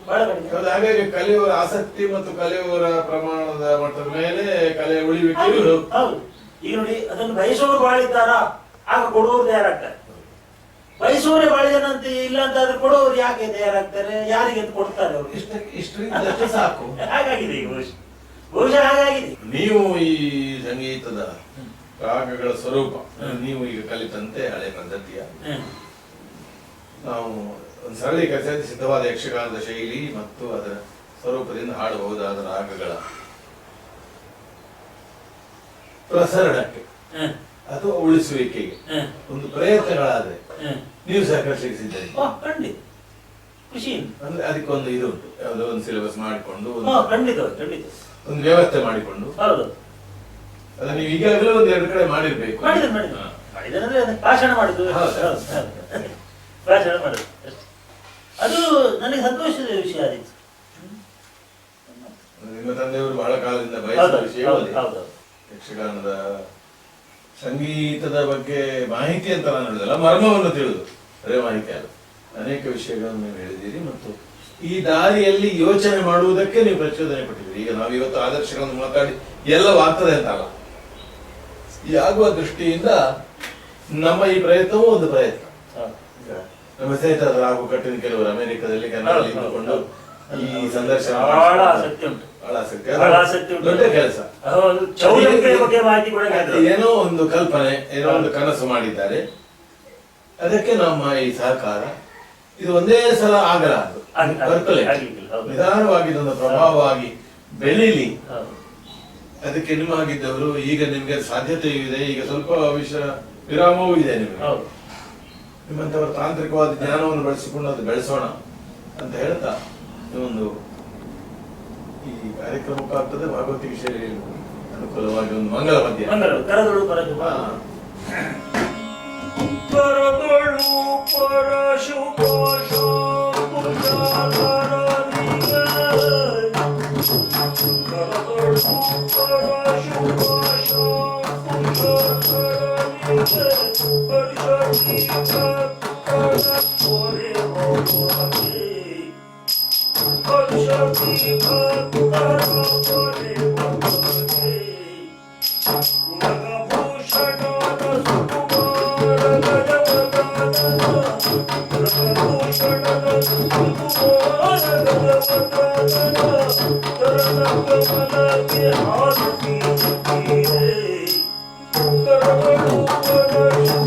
ಬಹಳ ಕಡಿಮೆ. ಹಾಗಾಗಿ ಕಲಿಯುವ ಆಸಕ್ತಿ ಮತ್ತು ಕಲಿಯುವವರ ಪ್ರಮಾಣದ ಮಟ್ಟದ ಮೇಲೆ ಕಲೆ ಉಳಿವಿಕೆ. ಹೌದು, ಈಗ ನೋಡಿ, ಅದನ್ನು ಬಯಸೋರು ಬಾಳಿದ್ದಾರಾ, ಆಗ ಕೊಡುವವರು ತಯಾರಾಗ್ತಾರೆ. ಬಯಸೋರೆ ಬಾಳಿದನಂತೆ ಇಲ್ಲ ಅಂತ ಆದ್ರೆ ಕೊಡೋರು ಯಾಕೆ ತಯಾರಾಗ್ತಾರೆ, ಯಾರಿಗೆ ಅಂತ ಕೊಡ್ತಾರೆ ಅವರು. ಇಷ್ಟರಿಂದ ಸಾಕು. ಹಾಗಾಗಿದೆ ಈಗ ಬಹುಶಃ ಹಾಗಾಗಿದೆ. ನೀವು ಈ ಸಂಗೀತದ ರಾಗಗಳ ಸ್ವರೂಪ ನೀವು ಈಗ ಕಲಿತಂತೆ ಹಳೆ ಪದ್ಧತಿಯ ನಾವು ಒಂದು ಸರಳೀಕರಿಸಿ ಸಿದ್ಧವಾದ ಯಕ್ಷಗಾನದ ಶೈಲಿ ಮತ್ತು ಅದರ ಸ್ವರೂಪದಿಂದ ಹಾಡಬಹುದಾದ ರಾಗಗಳ ಪ್ರಸರಣಕ್ಕೆ ಅಥವಾ ಉಳಿಸುವಿಕೆಗೆ ಒಂದು ಪ್ರಯತ್ನಗಳಾದ್ರೆ ನೀವು ಸಹಕರಿಸಲಿಕ್ಕೆ ಸಿದ್ಧರಿ. ಖಂಡಿತ, ಖುಷಿ. ಅಂದ್ರೆ ಅದಕ್ಕೊಂದು ಇದು ಉಂಟು, ಯಾವುದೋ ಒಂದು ಸಿಲೆಬಸ್ ಮಾಡಿಕೊಂಡು ಒಂದು ವ್ಯವಸ್ಥೆ ಮಾಡಿಕೊಂಡು. ಹೌದು, ಅದ ನೀವು ಈಗಾಗಲೇ ಒಂದು ಎರಡು ಕಡೆ ಮಾಡಿರ್ಬೇಕು. ಭಾಷಣ ಮಾಡುದು, ಭಾಷಣ ಮಾಡುದು, ಅದು ನನಗೆ ಸಂತೋಷದ ವಿಷಯ ಆದಿತ್ತು. ನಿಮ್ಮ ತಂದೆಯವರು ಬಹಳ ಕಾಲದಿಂದ ಬಯಸಿದ ವಿಷಯ ಯಕ್ಷಗಾನದ ಸಂಗೀತದ ಬಗ್ಗೆ ಮಾಹಿತಿ ಅಂತ ನಾನು ಹೇಳಿದಲ್ಲ, ಮರ್ಮವನ್ನು ತಿಳಿದು, ಅದೇ ಮಾಹಿತಿ ಅಲ್ಲ, ಅನೇಕ ವಿಷಯಗಳನ್ನು ನೀವು ಹೇಳಿದ್ದೀರಿ. ಮತ್ತು ಈ ದಾರಿಯಲ್ಲಿ ಯೋಚನೆ ಮಾಡುವುದಕ್ಕೆ ನೀವು ಪ್ರಚೋದನೆ ಕೊಟ್ಟಿದ್ದೀರಿ. ಈಗ ನಾವು ಇವತ್ತು ಆದರ್ಶಗಳನ್ನು ಮಾತಾಡಿ ಎಲ್ಲವೂ ಆಗ್ತದೆ ಅಂತಲ್ಲ, ಈ ಆಗುವ ದೃಷ್ಟಿಯಿಂದ ನಮ್ಮ ಈ ಪ್ರಯತ್ನವೂ ಒಂದು ಪ್ರಯತ್ನ. ನಮ್ಮ ಸ್ನೇಹಿತರು ರಾಘು ಕಟ್ಟಿನ ಕೆಲವರು ಅಮೆರಿಕದಲ್ಲಿ ಕನ್ನಡದಲ್ಲಿ ಇದ್ದುಕೊಂಡು ಈ ಸಂದರ್ಶನ ಬಹಳ ಆಸಕ್ತಿ, ದೊಡ್ಡ ಕೆಲಸ. ಏನೋ ಒಂದು ಕಲ್ಪನೆ, ಏನೋ ಒಂದು ಕನಸು ಮಾಡಿದ್ದಾರೆ, ಅದಕ್ಕೆ ನಮ್ಮ ಈ ಸಹಕಾರ. ಇದು ಒಂದೇ ಸಲ ಆಗಲಾರದು, ನಿಧಾನವಾಗಿ ಇದೊಂದು ಪ್ರಭಾವವಾಗಿ ಬೆಳೀಲಿ. ಅದಕ್ಕೆ ನಿಮ್ಮಾಗಿದ್ದವರು ಈಗ ನಿಮ್ಗೆ ಸಾಧ್ಯತೆಯೂ ಇದೆ, ಈಗ ಸ್ವಲ್ಪ ವಿರಾಮವೂ ಇದೆ ನಿಮಗೆ. ನಿಮ್ಮಂತವರ ತಾಂತ್ರಿಕವಾದ ಜ್ಞಾನವನ್ನು ಬಳಸಿಕೊಂಡು ಅದು ಬೆಳೆಸೋಣ ಅಂತ ಹೇಳ್ತಾ ಒಂದು ಈ ಕಾರ್ಯಕ್ರಮಕ್ಕಾಗ್ತದೆ. ಭಾಗವತಿ ವಿಷಯ ಅನುಕೂಲವಾಗಿ ಒಂದು ಮಂಗಲ ಮಧ್ಯ Thank you.